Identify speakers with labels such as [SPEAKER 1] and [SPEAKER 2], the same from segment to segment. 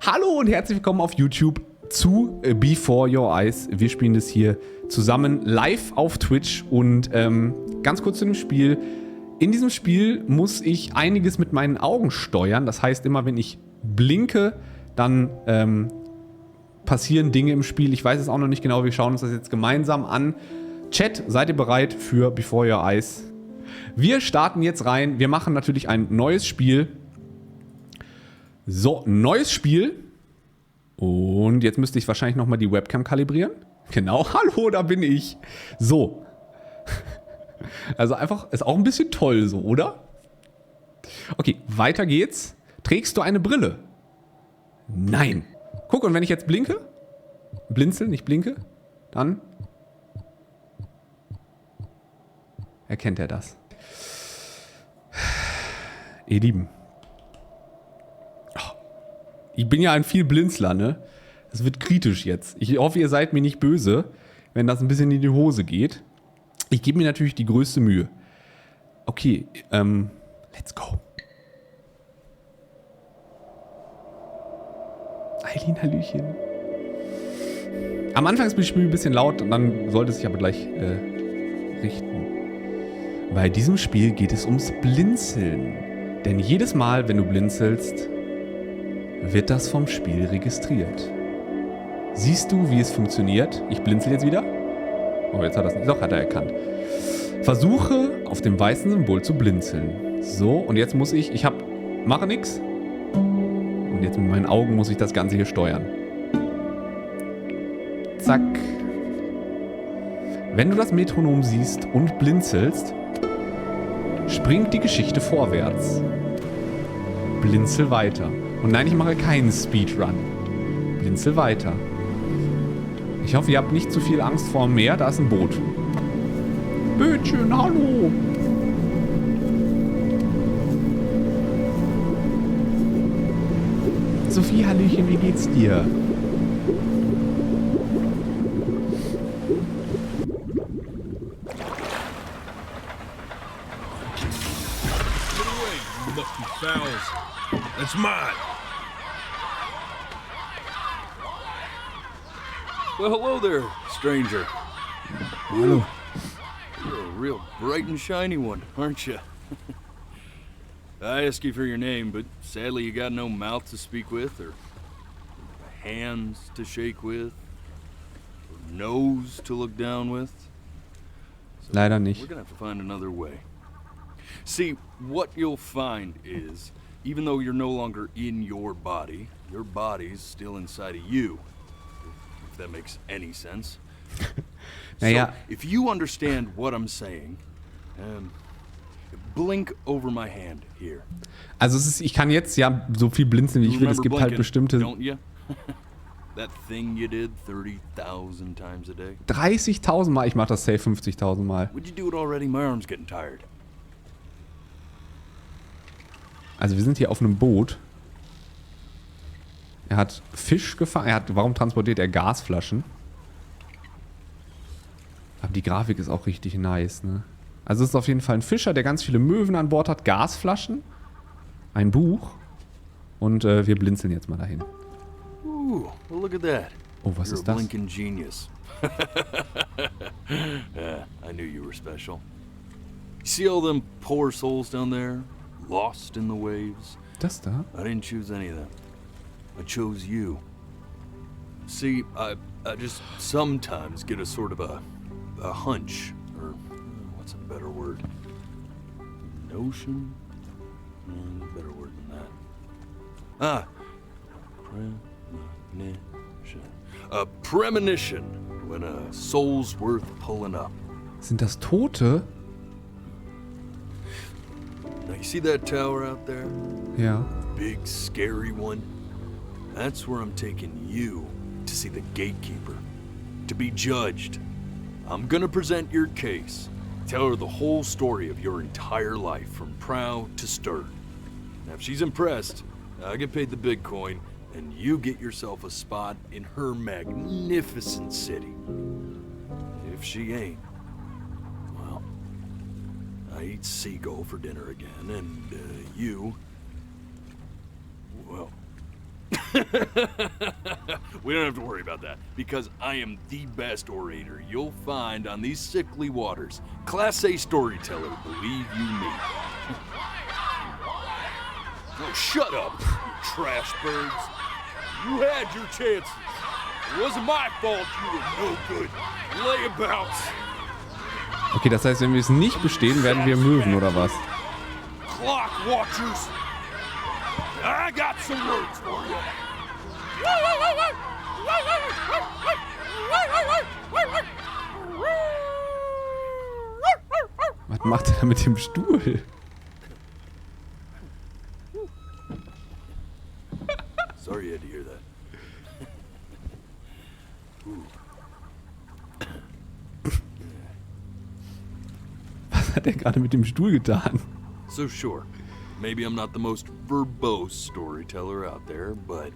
[SPEAKER 1] Hallo und herzlich willkommen auf YouTube zu Before Your Eyes. Wir spielen das hier zusammen live auf Twitch und ganz kurz zu dem Spiel. In diesem Spiel muss ich einiges mit meinen Augen steuern. Das heißt, immer wenn ich blinke, dann passieren Dinge im Spiel. Ich weiß es auch noch nicht genau. Wir schauen uns das jetzt gemeinsam an. Chat, seid ihr bereit für Before Your Eyes? Wir starten jetzt rein. Wir machen natürlich ein neues Spiel. So, neues Spiel. Und jetzt müsste ich wahrscheinlich nochmal die Webcam kalibrieren. Genau, hallo, da bin ich. So. Also einfach, ist auch ein bisschen toll so, oder? Okay, weiter geht's. Trägst du eine Brille? Nein. Guck, und wenn ich jetzt blinke, blinzeln, nicht blinke, dann erkennt er das. Ihr Lieben. Ich bin ja ein viel Blinzler, ne? Das wird kritisch jetzt. Ich hoffe, ihr seid mir nicht böse, wenn das ein bisschen in die Hose geht. Ich gebe mir natürlich die größte Mühe. Okay, let's go. Eileen, Hallöchen. Am Anfang ist das Spiel ein bisschen laut und dann sollte es sich aber gleich richten. Bei diesem Spiel geht es ums Blinzeln. Denn jedes Mal, wenn du blinzelst, wird das vom Spiel registriert. Siehst du, wie es funktioniert? Ich blinzel jetzt wieder. Oh, jetzt hat er es nicht. Doch, hat er erkannt. Versuche, auf dem weißen Symbol zu blinzeln. So, und jetzt muss ich mache nichts. Und jetzt mit meinen Augen muss ich das Ganze hier steuern. Zack. Wenn du das Metronom siehst und blinzelst, springt die Geschichte vorwärts. Blinzel weiter. Und nein, ich mache keinen Speedrun. Blinzel weiter. Ich hoffe, ihr habt nicht zu viel Angst vor dem Meer. Da ist ein Boot. Bötchen, hallo. Sophie, Hallöchen, wie geht's dir?
[SPEAKER 2] It's mine.
[SPEAKER 3] Well, hello there, stranger.
[SPEAKER 1] Hello.
[SPEAKER 3] You're a real bright and shiny one, aren't you? I ask you for your name, but sadly you got no mouth to speak with, or hands to shake with, or nose to look down with. So
[SPEAKER 1] Leider nicht.
[SPEAKER 3] We're gonna have to find another way. See, what you'll find is, even though you're no longer in your body's still inside of you. If that makes any sense.
[SPEAKER 1] Naja.
[SPEAKER 3] So, if you understand what I'm saying, blink over my hand here.
[SPEAKER 1] Also ich kann jetzt ja so viel blinzeln, wie ich will. Es gibt halt bestimmte...
[SPEAKER 3] Don't you? That thing you did 30,000 times a day.
[SPEAKER 1] 30.000 Mal. Ich mache das safe 50.000 Mal.
[SPEAKER 3] Would you do it already? My arm's getting tired.
[SPEAKER 1] Also wir sind hier auf einem Boot. Er hat Fisch gefangen. Warum transportiert er Gasflaschen? Aber die Grafik ist auch richtig nice, ne? Also es ist auf jeden Fall ein Fischer, der ganz viele Möwen an Bord hat. Gasflaschen. Ein Buch. Und wir blinzeln jetzt mal dahin.
[SPEAKER 3] Ooh, well look at that.
[SPEAKER 1] Oh, was
[SPEAKER 3] You're
[SPEAKER 1] ist das?
[SPEAKER 3] a blinking genius. Yeah, I knew you were special. You see all them poor souls down there? Lost in the waves?
[SPEAKER 1] Das da?
[SPEAKER 3] I didn't choose any of them. I chose you. See, I just sometimes get a sort of a hunch, or what's a better word? Notion? Better word than that. Premonition. A premonition when a soul's worth pulling up.
[SPEAKER 1] Sind das Tote?
[SPEAKER 3] Now you see that tower out there?
[SPEAKER 1] Ja.
[SPEAKER 3] Big scary one? That's where I'm taking you to see the gatekeeper, to be judged. I'm gonna present your case, tell her the whole story of your entire life from prow to stern. Now if she's impressed, I get paid the big coin, and you get yourself a spot in her magnificent city. If she ain't, well, I eat seagull for dinner again, and you, well, We don't have to worry about that, because I am the best orator you'll find on these sickly waters. Class A storyteller, believe you me. Oh, shut up, you trash birds. You had your chances. It wasn't my fault you were no good. Layabouts.
[SPEAKER 1] Okay, das heißt, wenn wir es nicht bestehen, werden wir Möwen, oder was?
[SPEAKER 3] Clock watchers. I got some words for you.
[SPEAKER 1] Was macht er da mit dem Stuhl?
[SPEAKER 3] Sorry you had to hear that.
[SPEAKER 1] Was hat er gerade mit dem Stuhl getan?
[SPEAKER 3] So sure, maybe I'm not the most verbose storyteller out there, but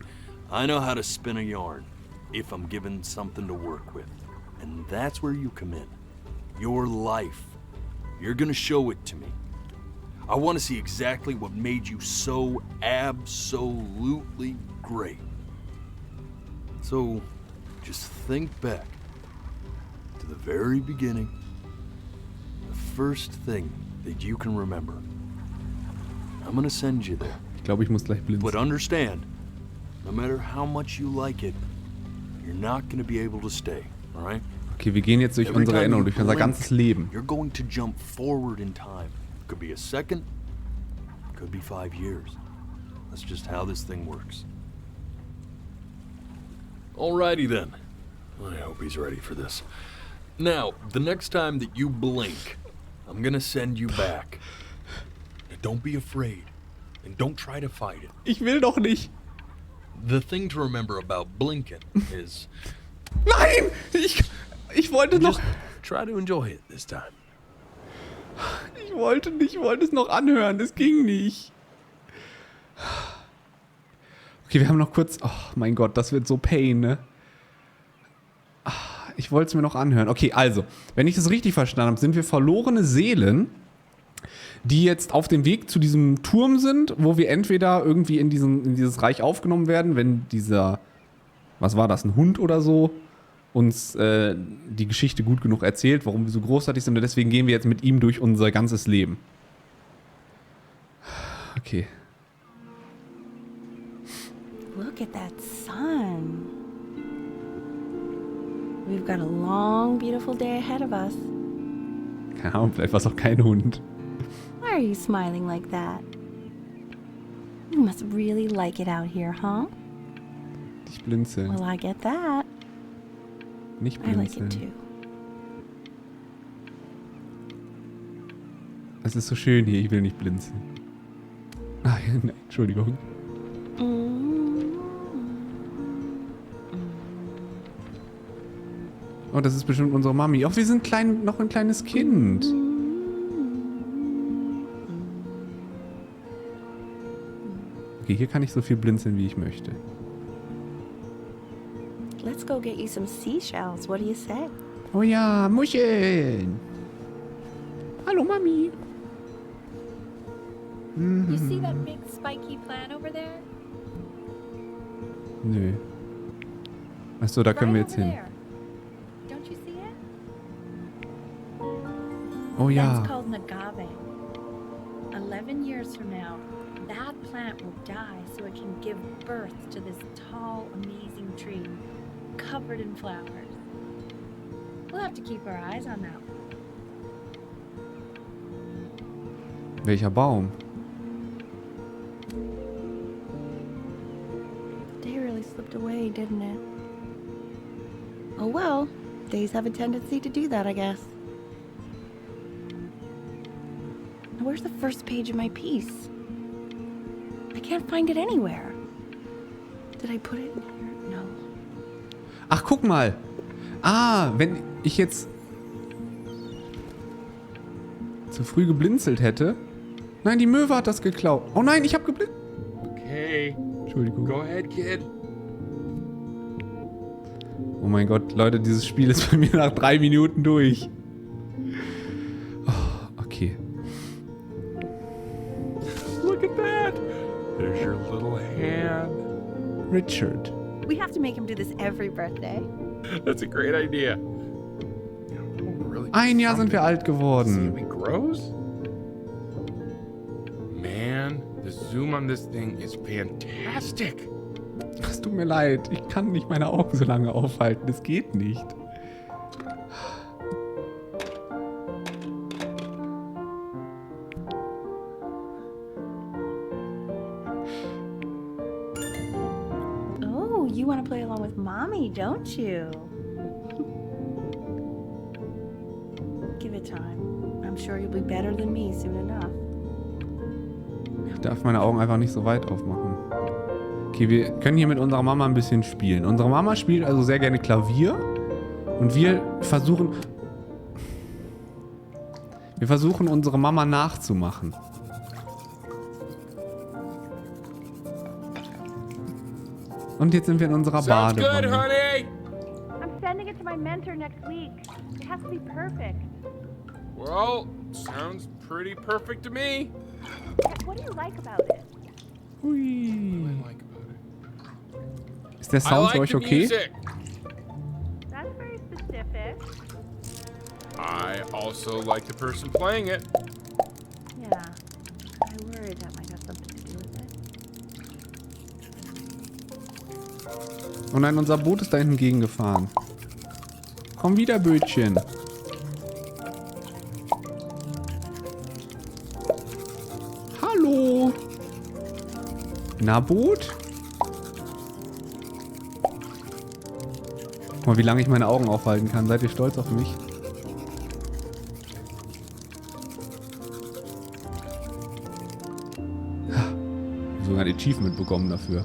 [SPEAKER 3] I know how to spin a yarn if I'm given something to work with. And that's where you come in. Your life. You're gonna show it to me. I want to see exactly what made you so absolutely great. So, just think back to the very beginning, the first thing that you can remember. I'm gonna send you there.
[SPEAKER 1] Ich glaube, ich muss gleich
[SPEAKER 3] But
[SPEAKER 1] blinzeln.
[SPEAKER 3] understand, no matter how much you like it, you're not gonna be able to stay, alright?
[SPEAKER 1] Okay, wir gehen jetzt durch unsere Erinnerungen, durch unser ganzes Leben.
[SPEAKER 3] You're going to jump forward in time. Could be a second, could be 5 years. That's just how this thing works. Alrighty then. I hope he's ready for this. Now, the next time that you blink, I'm gonna send you back. Now, don't be afraid, and don't try to fight it.
[SPEAKER 1] Ich will doch nicht.
[SPEAKER 3] The thing to remember about blinking is
[SPEAKER 1] Nein! Ich wollte noch...
[SPEAKER 2] Just try to enjoy it this time.
[SPEAKER 1] Ich wollte es noch anhören. Es ging nicht. Okay, wir haben noch kurz... Oh mein Gott, das wird so Pain, ne? Ich wollte es mir noch anhören. Okay, also, wenn ich das richtig verstanden habe, sind wir verlorene Seelen, die jetzt auf dem Weg zu diesem Turm sind, wo wir entweder irgendwie in dieses Reich aufgenommen werden, wenn dieser... Was war das? Ein Hund oder so? Uns die Geschichte gut genug erzählt, warum wir so großartig sind. Und deswegen gehen wir jetzt mit ihm durch unser ganzes Leben. Okay.
[SPEAKER 4] Look at that sun. We've got a long, beautiful day ahead of us.
[SPEAKER 1] Keine Ahnung, vielleicht war es auch kein Hund.
[SPEAKER 4] Why are you smiling like that? You must really like it out here, huh?
[SPEAKER 1] Dich blinzeln.
[SPEAKER 4] Well, I get that.
[SPEAKER 1] Nicht
[SPEAKER 4] I like it
[SPEAKER 1] blinzeln.
[SPEAKER 4] too.
[SPEAKER 1] Es ist so schön hier, ich will nicht blinzeln. Ah, nein, Entschuldigung. Oh, das ist bestimmt unsere Mami. Ach, wir sind noch ein kleines Kind. Okay, hier kann ich so viel blinzeln, wie ich möchte.
[SPEAKER 4] Let's go get you some seashells. What do you say?
[SPEAKER 1] Oh ja, Muscheln. Hallo, Mami.
[SPEAKER 5] You see that big spiky plant over there?
[SPEAKER 1] Nö. Achso, da können wir
[SPEAKER 5] Right
[SPEAKER 1] jetzt
[SPEAKER 5] over
[SPEAKER 1] hin.
[SPEAKER 5] there. Don't you see it?
[SPEAKER 1] Oh ja.
[SPEAKER 5] That's called an agave. 11 years from now, that plant will die so it can give birth to this tall, amazing tree covered in flowers. We'll have to keep our eyes on that one.
[SPEAKER 1] Welcher Baum?
[SPEAKER 4] Day really slipped away, didn't it? Oh well, days have a tendency to do that, I guess. Now, where's the first page of my piece? I can't find it anywhere. Did I put it in here? No.
[SPEAKER 1] Ach, guck mal. Ah, wenn ich jetzt zu früh geblinzelt hätte. Nein, die Möwe hat das geklaut. Oh nein, ich habe geblinzelt.
[SPEAKER 2] Okay,
[SPEAKER 1] Entschuldigung.
[SPEAKER 2] go ahead, kid.
[SPEAKER 1] Oh mein Gott, Leute, dieses Spiel ist bei mir nach 3 Minuten durch. Oh, okay.
[SPEAKER 2] Look at that. There's your little hand.
[SPEAKER 1] Richard.
[SPEAKER 4] We have to make him do this every birthday.
[SPEAKER 2] That's a great idea. Oh, really?
[SPEAKER 1] Ein Jahr sind wir alt
[SPEAKER 2] See
[SPEAKER 1] geworden.
[SPEAKER 2] how he grows? Man, the zoom on this thing is fantastic.
[SPEAKER 1] Es tut mir leid, ich kann nicht meine Augen so lange aufhalten. Das geht nicht.
[SPEAKER 4] Oh, you want to play along with Mommy, don't you? Give it time. I'm sure you'll be better than me soon enough.
[SPEAKER 1] Ich darf meine Augen einfach nicht so weit aufmachen. Okay, wir können hier mit unserer Mama ein bisschen spielen. Unsere Mama spielt also sehr gerne Klavier. Und wir versuchen unsere Mama nachzumachen. Und jetzt sind wir in unserer
[SPEAKER 2] Sounds good,
[SPEAKER 1] Badewanne.
[SPEAKER 2] honey.
[SPEAKER 4] I'm sending it to my mentor next week. It has to be perfect.
[SPEAKER 2] Well, sounds pretty perfect to me.
[SPEAKER 4] What do you like about it?
[SPEAKER 1] Hui.
[SPEAKER 2] I like about it.
[SPEAKER 1] Ist der
[SPEAKER 2] I
[SPEAKER 1] Sound
[SPEAKER 2] like
[SPEAKER 1] für euch
[SPEAKER 2] the
[SPEAKER 1] okay?
[SPEAKER 2] music.
[SPEAKER 4] That's very specific.
[SPEAKER 2] I also like the person playing it.
[SPEAKER 4] Yeah. I worried that might have something to do with it.
[SPEAKER 1] Oh nein, unser Boot ist da hinten gegengefahren. Komm wieder, Bötchen. Hallo. Na, Boot? Guck mal, wie lange ich meine Augen aufhalten kann. Seid ihr stolz auf mich? Sogar ein Achievement bekommen dafür.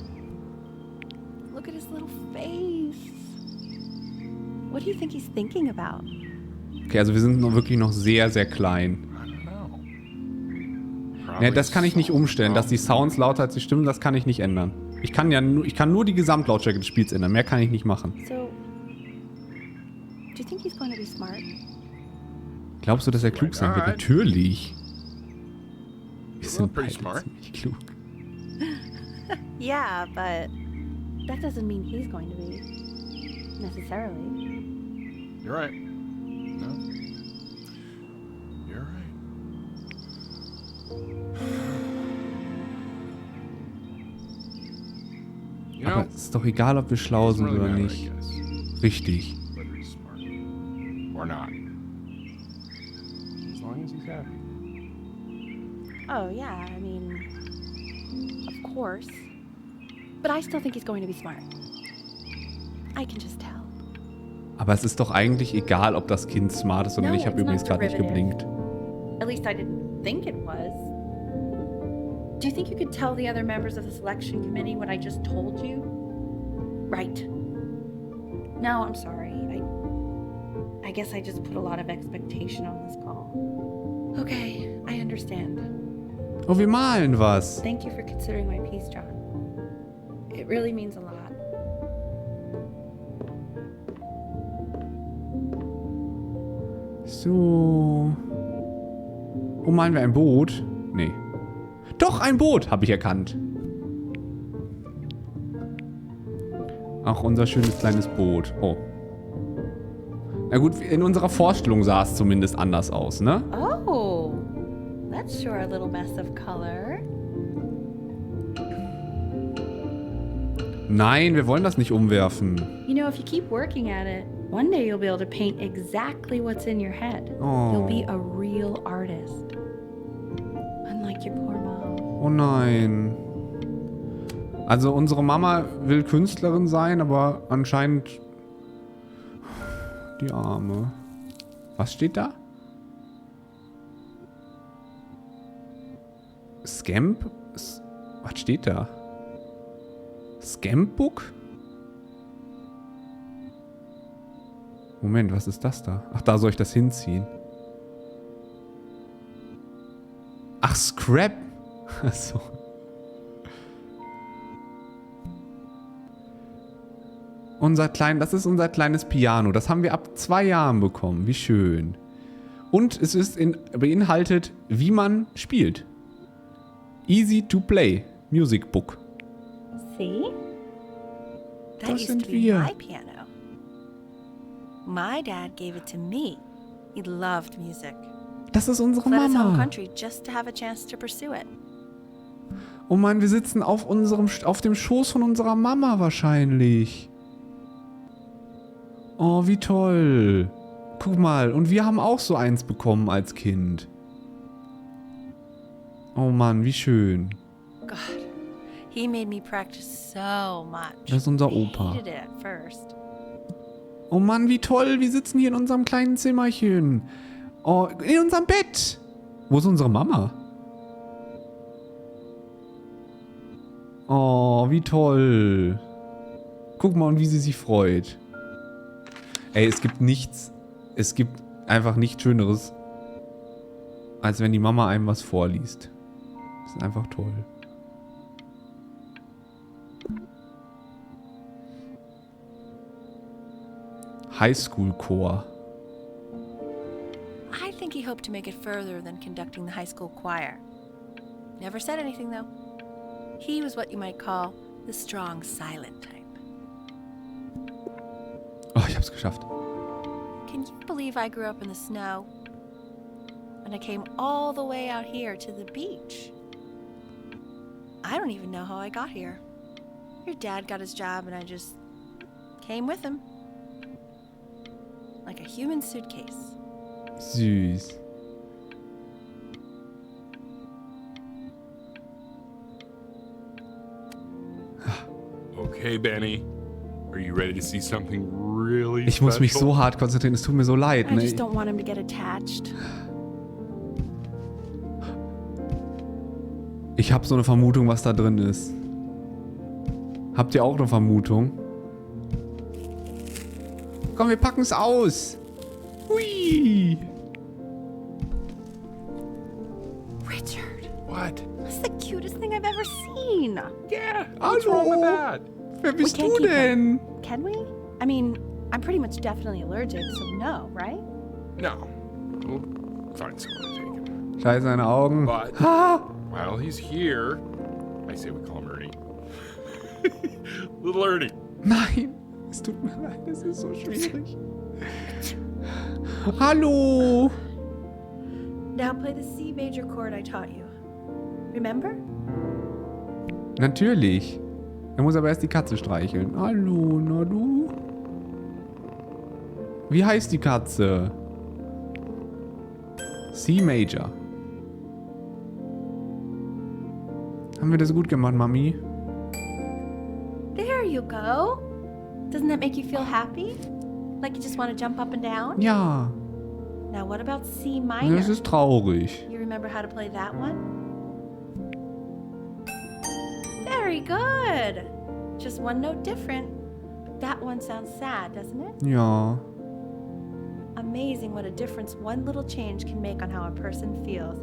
[SPEAKER 4] Look at his little face. What do you think he's thinking about?
[SPEAKER 1] Okay, also wir sind noch wirklich noch sehr, sehr klein.
[SPEAKER 2] I don't know.
[SPEAKER 1] Ja, das kann ich nicht umstellen, dass die Sounds lauter als die Stimmen, das kann ich nicht ändern. Ich kann nur die Gesamtlautstärke des Spiels ändern, mehr kann ich nicht machen.
[SPEAKER 4] So, do you think he's going to be smart?
[SPEAKER 1] Glaubst du, dass er klug sein wird?
[SPEAKER 2] God.
[SPEAKER 1] Natürlich. Wir sind
[SPEAKER 2] pretty
[SPEAKER 1] beide
[SPEAKER 2] smart.
[SPEAKER 1] ziemlich klug.
[SPEAKER 4] Yeah, but that doesn't mean he's going to be. Necessarily.
[SPEAKER 2] You're right. No. You're right. You
[SPEAKER 1] Aber
[SPEAKER 2] know,
[SPEAKER 1] es ist doch egal, ob wir schlau
[SPEAKER 2] doesn't
[SPEAKER 1] sind
[SPEAKER 2] really
[SPEAKER 1] oder
[SPEAKER 2] matter, I
[SPEAKER 1] nicht.
[SPEAKER 2] guess,
[SPEAKER 1] Richtig.
[SPEAKER 2] whether he's smart or not. As long as he's happy.
[SPEAKER 4] Oh, yeah, I mean, of course. But I still think he's going to be smart. I can just tell.
[SPEAKER 1] Aber es ist doch eigentlich egal, ob das Kind smart ist oder
[SPEAKER 4] No,
[SPEAKER 1] nicht. Ich habe
[SPEAKER 4] it's
[SPEAKER 1] übrigens
[SPEAKER 4] not
[SPEAKER 1] gerade nicht
[SPEAKER 4] derivative.
[SPEAKER 1] geblinkt.
[SPEAKER 4] At least I didn't think it was. Do you think you could tell the other members of the selection committee what I just told you? Right. No, I'm sorry. I guess I just put a lot of expectation on this call. Okay, I understand.
[SPEAKER 1] Oh, wir malen was.
[SPEAKER 4] Thank you for considering my piece, John. It really means a lot.
[SPEAKER 1] So. Oh, malen wir ein Boot? Nee. Doch, ein Boot, habe ich erkannt. Ach, unser schönes kleines Boot. Oh. Na gut, in unserer Vorstellung sah es zumindest anders aus, ne?
[SPEAKER 4] Oh, that's sure a little mess of color.
[SPEAKER 1] Nein, wir wollen das nicht umwerfen.
[SPEAKER 4] You know, if you keep working at it, one day you'll be able to paint exactly what's in your head.
[SPEAKER 1] Oh.
[SPEAKER 4] You'll be a real artist. Unlike your poor mom.
[SPEAKER 1] Oh nein. Also unsere Mama will Künstlerin sein, aber anscheinend... Die Arme. Was steht da? Scamp? Was steht da? Scampbook? Moment, was ist das da? Ach, da soll ich das hinziehen. Ach, Scrap. Achso. Das ist unser kleines Piano. Das haben wir ab 2 Jahren bekommen. Wie schön. Und es ist beinhaltet, wie man spielt. Easy to play. Music Book.
[SPEAKER 4] See?
[SPEAKER 5] That
[SPEAKER 1] Das
[SPEAKER 5] used
[SPEAKER 1] sind
[SPEAKER 5] to be
[SPEAKER 1] wir.
[SPEAKER 5] my piano. My dad gave it to me. He loved music.
[SPEAKER 1] Das ist unsere
[SPEAKER 5] Fled his home
[SPEAKER 1] Mama.
[SPEAKER 5] country just to have a chance to pursue it.
[SPEAKER 1] Oh Mann, wir sitzen auf dem Schoß von unserer Mama wahrscheinlich. Oh, wie toll. Guck mal, und wir haben auch so eins bekommen als Kind. Oh Mann, wie schön.
[SPEAKER 5] God, he made me practice so much.
[SPEAKER 1] Das ist unser
[SPEAKER 5] I
[SPEAKER 1] Opa.
[SPEAKER 5] hated it at first.
[SPEAKER 1] Oh Mann, wie toll. Wir sitzen hier in unserem kleinen Zimmerchen. Oh, in unserem Bett. Wo ist unsere Mama? Oh, wie toll. Guck mal, und wie sie sich freut. Ey, es gibt einfach nichts Schöneres, als wenn die Mama einem was vorliest. Das ist einfach toll. Highschool-Chor.
[SPEAKER 5] I think he hoped to make it further than conducting the high school choir. Never said anything, though. He was what you might call the strong, silent type.
[SPEAKER 1] Oh, ich hab's geschafft.
[SPEAKER 5] Can you believe I grew up in the snow? And I came all the way out here to the beach. I don't even know how I got here. Your dad got his job and I just came with him. Like a human suitcase.
[SPEAKER 1] Süß.
[SPEAKER 2] Okay, Benny. Are you ready to see something really
[SPEAKER 1] Ich muss mich
[SPEAKER 2] special?
[SPEAKER 1] so hart konzentrieren, es tut mir so leid.
[SPEAKER 5] I
[SPEAKER 1] Ne?
[SPEAKER 5] just don't want him to get attached.
[SPEAKER 1] Ich habe so eine Vermutung, was da drin ist. Habt ihr auch eine Vermutung? Komm, wir packen es aus. Hui.
[SPEAKER 5] Richard,
[SPEAKER 2] What?
[SPEAKER 5] that's the cutest thing I've ever seen.
[SPEAKER 2] Yeah. What's wrong with that?
[SPEAKER 1] Wer bist
[SPEAKER 5] can't
[SPEAKER 1] du
[SPEAKER 5] keep
[SPEAKER 1] denn?
[SPEAKER 5] Can we? I mean, I'm pretty much definitely allergic, so no, right?
[SPEAKER 2] No. We'll find someone to take him.
[SPEAKER 1] Scheiße, seine Augen.
[SPEAKER 2] But
[SPEAKER 1] Ha!
[SPEAKER 2] while he's here, I say we call him Ernie. Little Ernie.
[SPEAKER 1] Nein, es tut mir leid, es ist so schwierig. Hallo.
[SPEAKER 5] Now play the C major chord I taught you. Remember?
[SPEAKER 1] Natürlich. Er muss aber erst die Katze streicheln. Hallo, na du? Wie heißt die Katze? C Major. Haben wir das gut gemacht, Mami?
[SPEAKER 5] There you go. Doesn't that make you feel happy? Like you just want to jump up and down?
[SPEAKER 1] Ja.
[SPEAKER 5] Now what about C minor?
[SPEAKER 1] Das ist traurig.
[SPEAKER 5] You remember how to play that one? Very good. Just one note different. That one sounds sad, doesn't it?
[SPEAKER 1] Ja.
[SPEAKER 5] Amazing what a difference one little change can make on how a person feels.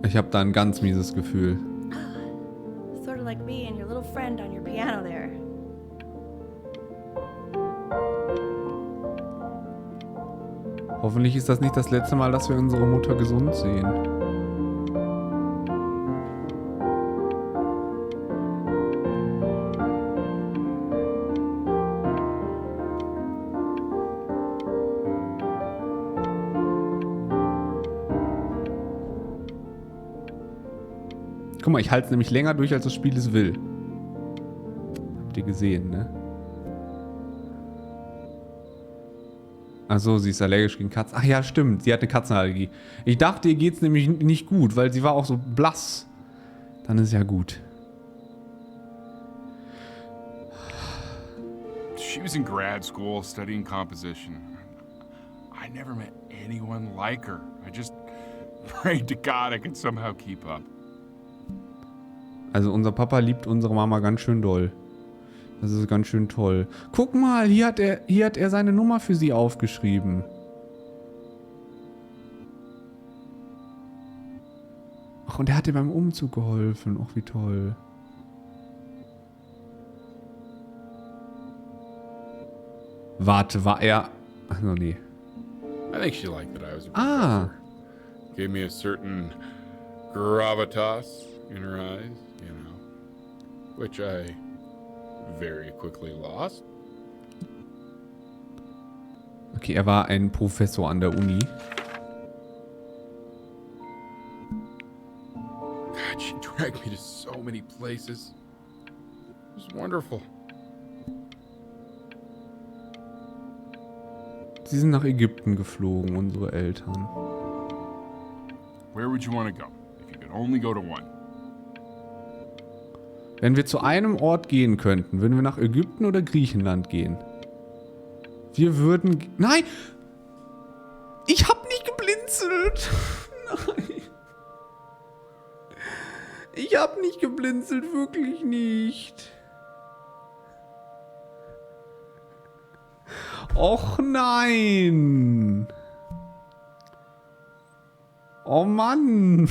[SPEAKER 1] Ich habe da ein ganz mieses Gefühl.
[SPEAKER 5] Sort of like me and your little friend on your piano there.
[SPEAKER 1] Hoffentlich ist das nicht das letzte Mal, dass wir unsere Mutter gesund sehen. Guck mal, ich halte es nämlich länger durch, als das Spiel es will. Habt ihr gesehen, ne? Achso, sie ist allergisch gegen Katzen. Ach ja, stimmt. Sie hat eine Katzenallergie. Ich dachte, ihr geht's nämlich nicht gut, weil sie war auch so blass. Dann ist ja gut.
[SPEAKER 2] She was in grad school studying composition. I never met anyone like her. I just prayed to God I could somehow keep up.
[SPEAKER 1] Also unser Papa liebt unsere Mama ganz schön doll. Das ist ganz schön toll. Guck mal, hier hat er seine Nummer für sie aufgeschrieben. Ach, und er hat ihr beim Umzug geholfen. Ach, wie toll. Warte, war er... Ach, no, nee.
[SPEAKER 2] I think she liked that I was a
[SPEAKER 1] Ah.
[SPEAKER 2] professor. Gave me a certain gravitas in her eyes, you know, which I very quickly lost.
[SPEAKER 1] Okay, er war ein Professor an der Uni.
[SPEAKER 2] God, she dragged me to so many places. It was wonderful.
[SPEAKER 1] Sie sind nach Ägypten geflogen, unsere Eltern.
[SPEAKER 2] Where would you want to go if you could only go to one?
[SPEAKER 1] Wenn wir zu einem Ort gehen könnten, würden wir nach Ägypten oder Griechenland gehen? Wir würden... Nein! Ich hab nicht geblinzelt! Nein! Ich hab nicht geblinzelt, wirklich nicht. Och nein! Oh Mann!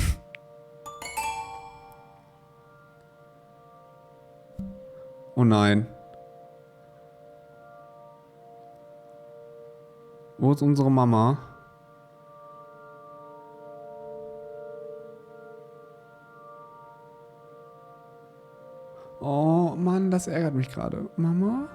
[SPEAKER 1] Oh nein. Wo ist unsere Mama? Oh Mann, das ärgert mich gerade. Mama?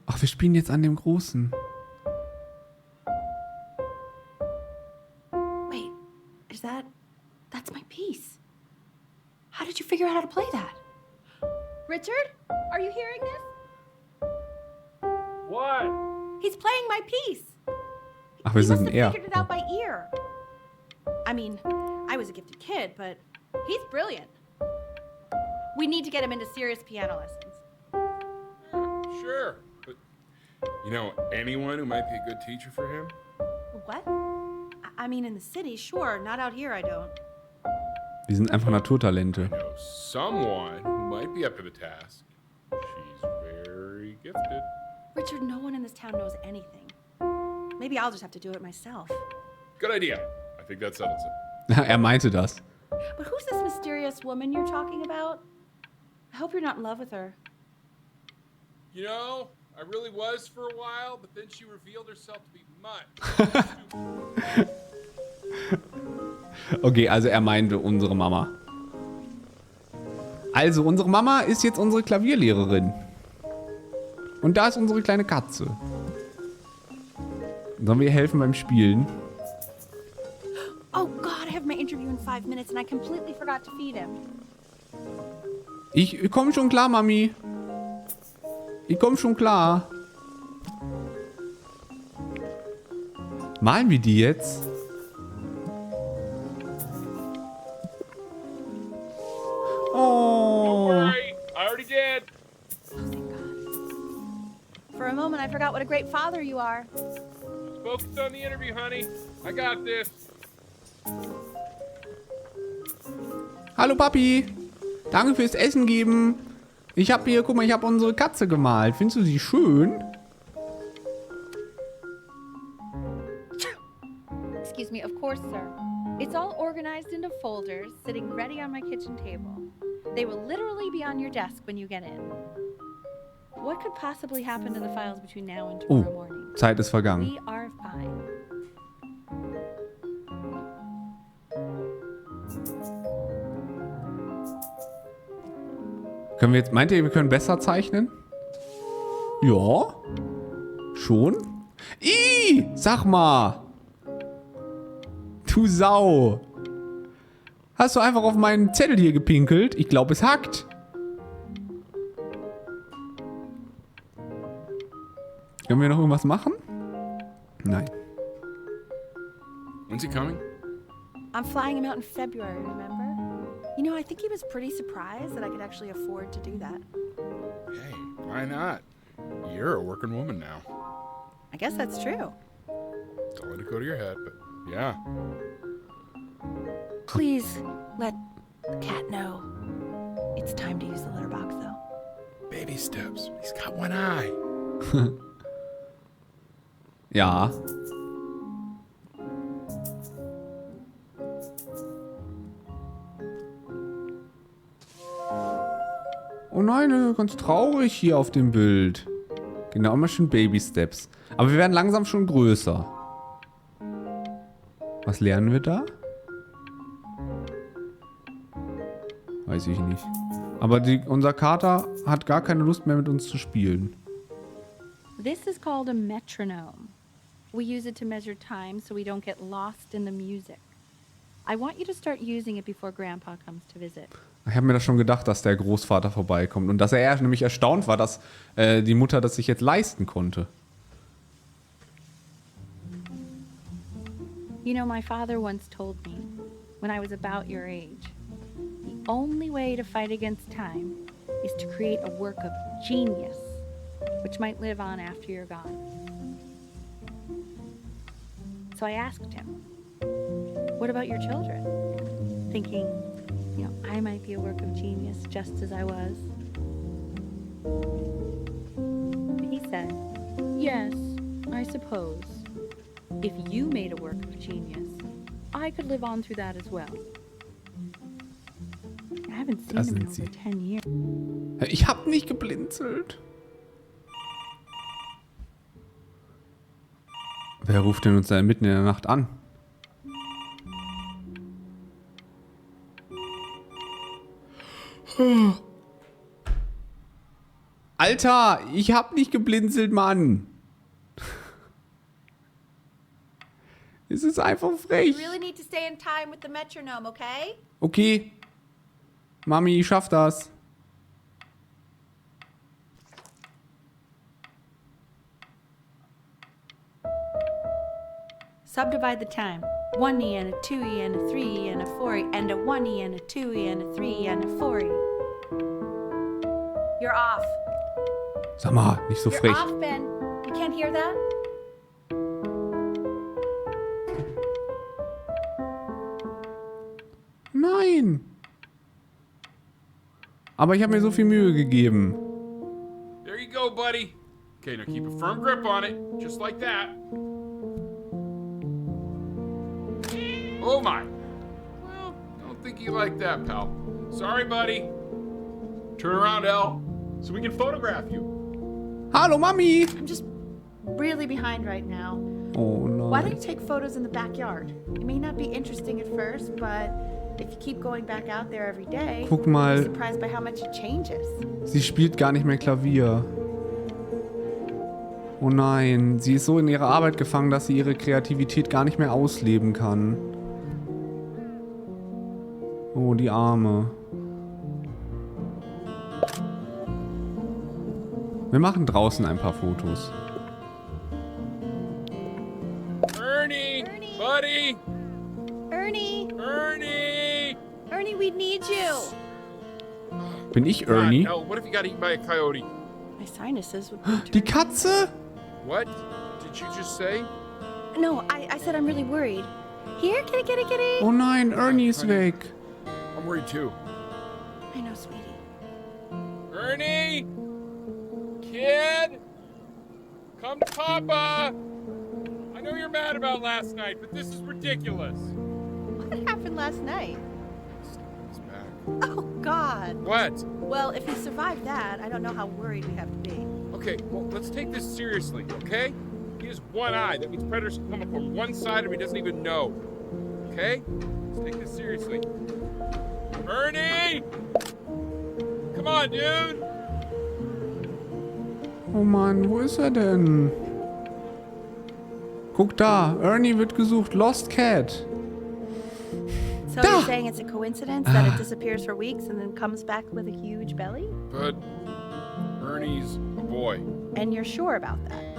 [SPEAKER 1] Ach, wir spielen jetzt an dem Großen.
[SPEAKER 4] Wait, that's my piece. How did you figure out how to play that? Richard, are you hearing this?
[SPEAKER 3] What?
[SPEAKER 4] He's playing my piece.
[SPEAKER 1] Ach, wir
[SPEAKER 4] He must
[SPEAKER 1] sind
[SPEAKER 4] have
[SPEAKER 1] er.
[SPEAKER 4] figured it out by ear. I mean, I was a gifted kid, but he's brilliant. We need to get him into serious piano lessons.
[SPEAKER 2] Sure, but you know anyone who might be a good teacher for him?
[SPEAKER 4] What? I mean, in the city, sure. Not out here, I don't.
[SPEAKER 1] Wir sind einfach Naturtalente.
[SPEAKER 2] I know someone who might be up to the task. She's very gifted.
[SPEAKER 4] Richard, no one in this town knows anything. Maybe I'll just have to do it myself.
[SPEAKER 2] Good idea. I think that settles it.
[SPEAKER 1] Er meinte das.
[SPEAKER 4] But who's this mysterious woman you're talking about? I hope you're not in love with her.
[SPEAKER 2] You know, I really was for a while, but then she revealed herself to be much.
[SPEAKER 1] Okay, also er meinte unsere Mama. Also, unsere Mama ist jetzt unsere Klavierlehrerin. Und da ist unsere kleine Katze. Sollen wir ihr helfen beim Spielen?
[SPEAKER 4] Oh God, I have my interview in 5 minutes and I completely forgot to feed him.
[SPEAKER 1] Ich komm schon klar, Mami. Ich komm schon klar. Malen wir die jetzt? Oh.
[SPEAKER 2] Sorry, I already did.
[SPEAKER 4] Oh, thank God. For a moment, I forgot what a great father you are.
[SPEAKER 2] Focus on the interview, honey. I got this.
[SPEAKER 1] Hallo Papi. Danke fürs Essen geben. Ich habe hier, guck mal, ich habe unsere Katze gemalt. Findest du sie schön?
[SPEAKER 5] Excuse me, of course, sir. It's all organized into folders, sitting ready on my kitchen table. They will literally be on your desk when you get in. What could possibly happen to the files between now and tomorrow morning?
[SPEAKER 1] Zeit ist vergangen.
[SPEAKER 5] We are fine.
[SPEAKER 1] Können wir jetzt, meint ihr, wir können besser zeichnen? Ja. Schon? Ih, sag mal. Du Sau. Hast du einfach auf meinen Zettel hier gepinkelt? Ich glaube, es hackt. Können wir noch irgendwas machen? Nein.
[SPEAKER 2] When's he coming?
[SPEAKER 4] I'm flying him out in February, remember? You know, I think he was pretty surprised that I could actually afford to do that.
[SPEAKER 2] Hey, why not? You're a working woman now.
[SPEAKER 4] I guess that's true.
[SPEAKER 2] Don't let it go to your head, but yeah.
[SPEAKER 4] Please let the cat know. It's time to use the litter box, though.
[SPEAKER 2] Baby steps. He's got one eye.
[SPEAKER 1] Ja. Oh nein, ganz traurig hier auf dem Bild. Genau, immer schön Baby Steps. Aber wir werden langsam schon größer. Was lernen wir da? Weiß ich nicht. Aber unser Kater hat gar keine Lust mehr mit uns zu spielen.
[SPEAKER 5] This is called a metronome. We use it to measure time so we don't get lost in the music. I want you to start using it before Grandpa comes to visit.
[SPEAKER 1] Ich habe mir das schon gedacht, dass der Großvater vorbeikommt. Und dass er nämlich erstaunt war, dass die Mutter das sich jetzt leisten konnte.
[SPEAKER 5] You know, my father once told me, when I was about your age, the only way to fight against time is to create a work of genius, which might live on after you're gone. So I asked him, what about your children? Thinking, you know, I might be a work of genius just as I was. He said, yes, I suppose. If you made a work of genius, I could live on through that as well. I haven't seen him in over 10 years.
[SPEAKER 1] Ich hab nicht geblinzelt. Wer ruft denn uns da mitten in der Nacht an? Alter, ich hab nicht geblinzelt, Mann. Es ist einfach frech.
[SPEAKER 4] You really need to stay in time with the metronome, okay?
[SPEAKER 1] Okay. Mami, ich schaff das.
[SPEAKER 5] Subdivide the time. 1e and a 2e and a 3e and a 4e and a 1e and a 2e and a 3e and a 4e.
[SPEAKER 4] You're off.
[SPEAKER 1] Sag mal, nicht so
[SPEAKER 4] You're
[SPEAKER 1] frech.
[SPEAKER 4] off, Ben. You can't hear that?
[SPEAKER 1] Nein. Aber ich habe mir so viel Mühe gegeben.
[SPEAKER 2] There you go, buddy. Okay, now keep a firm grip on it, just like that. Oh my. Well, don't think you like that, pal. Sorry, buddy. Turn around, Elle, so we can photograph you.
[SPEAKER 1] Hallo, Mami.
[SPEAKER 4] I'm just really behind right now.
[SPEAKER 1] Oh
[SPEAKER 4] Why don't
[SPEAKER 1] nein.
[SPEAKER 4] you take photos in the backyard? It may not be interesting at first, but if you keep going back out there every day,
[SPEAKER 1] Guck
[SPEAKER 4] you'll
[SPEAKER 1] mal.
[SPEAKER 4] be surprised by how much it changes.
[SPEAKER 1] Sie spielt gar nicht mehr Klavier. Oh nein, sie ist so in ihrer Arbeit gefangen, dass sie ihre Kreativität gar nicht mehr ausleben kann. Oh, die Arme. Wir machen draußen ein paar Fotos.
[SPEAKER 2] Ernie, buddy,
[SPEAKER 4] Ernie!
[SPEAKER 2] Ernie.
[SPEAKER 4] Ernie, we need you!
[SPEAKER 1] Bin ich
[SPEAKER 2] God,
[SPEAKER 1] Ernie?
[SPEAKER 2] Elle, what if you got eaten by a coyote?
[SPEAKER 4] My sinuses would be
[SPEAKER 1] Die Katze?
[SPEAKER 2] What did you just say?
[SPEAKER 4] No, I said I'm really worried. Here, kitty, kitty, kitty!
[SPEAKER 1] Oh nein, Ernie ist weg.
[SPEAKER 2] I'm worried too.
[SPEAKER 4] I know, sweetie.
[SPEAKER 2] Ernie, kid, come to Papa. I know you're mad about last night, but this is ridiculous.
[SPEAKER 4] What happened last night?
[SPEAKER 2] He's back.
[SPEAKER 4] Oh, God.
[SPEAKER 2] What?
[SPEAKER 4] Well, if he survived that, I don't know how worried we have to be.
[SPEAKER 2] Okay, well, let's take this seriously, okay? He has one eye. That means predators can come up from one side of him he doesn't even know. Okay? Let's take this seriously. Ernie! Come on, dude!
[SPEAKER 1] Oh Mann, wo ist er denn? Guck da, Ernie wird gesucht. Lost Cat.
[SPEAKER 4] So you're saying it's a coincidence that it disappears for weeks and then comes back with a huge belly?
[SPEAKER 2] But Ernie's a boy.
[SPEAKER 4] And you're sure about that?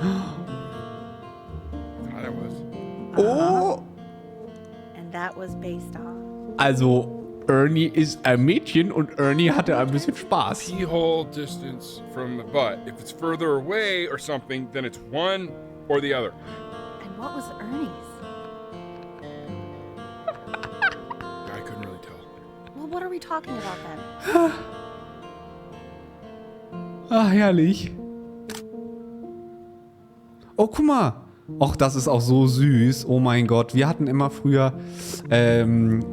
[SPEAKER 2] Thought I was.
[SPEAKER 1] Oh!
[SPEAKER 4] And that was based on...
[SPEAKER 1] Also, Ernie ist ein Mädchen und Ernie hatte ein bisschen Spaß.
[SPEAKER 2] Keyhole distance from the butt. If it's further away or something, then it's one or the other.
[SPEAKER 4] And what was Ernie's?
[SPEAKER 2] I couldn't really tell.
[SPEAKER 4] Well, what are we talking about then?
[SPEAKER 1] Ach, herrlich. Oh, guck mal. Och, das ist auch so süß. Oh mein Gott. Wir hatten immer früher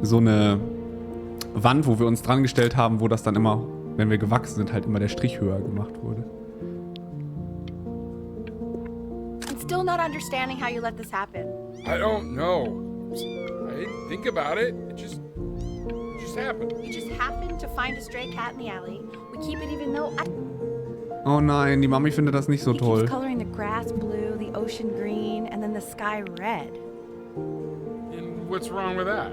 [SPEAKER 1] so eine Wand, wo wir uns dran gestellt haben, wo das dann immer, wenn wir gewachsen sind, halt immer der Strich höher gemacht wurde.
[SPEAKER 4] And still understanding how you let this happen.
[SPEAKER 2] I don't know. I didn't think about it. It just happened.
[SPEAKER 4] You just happened to find a stray cat in the alley. We keep it even though
[SPEAKER 1] Oh nein, die Mami findet das nicht so
[SPEAKER 4] he
[SPEAKER 1] toll.
[SPEAKER 4] keeps coloring the grass blue, the ocean green, and then the sky red.
[SPEAKER 2] And what's wrong with that?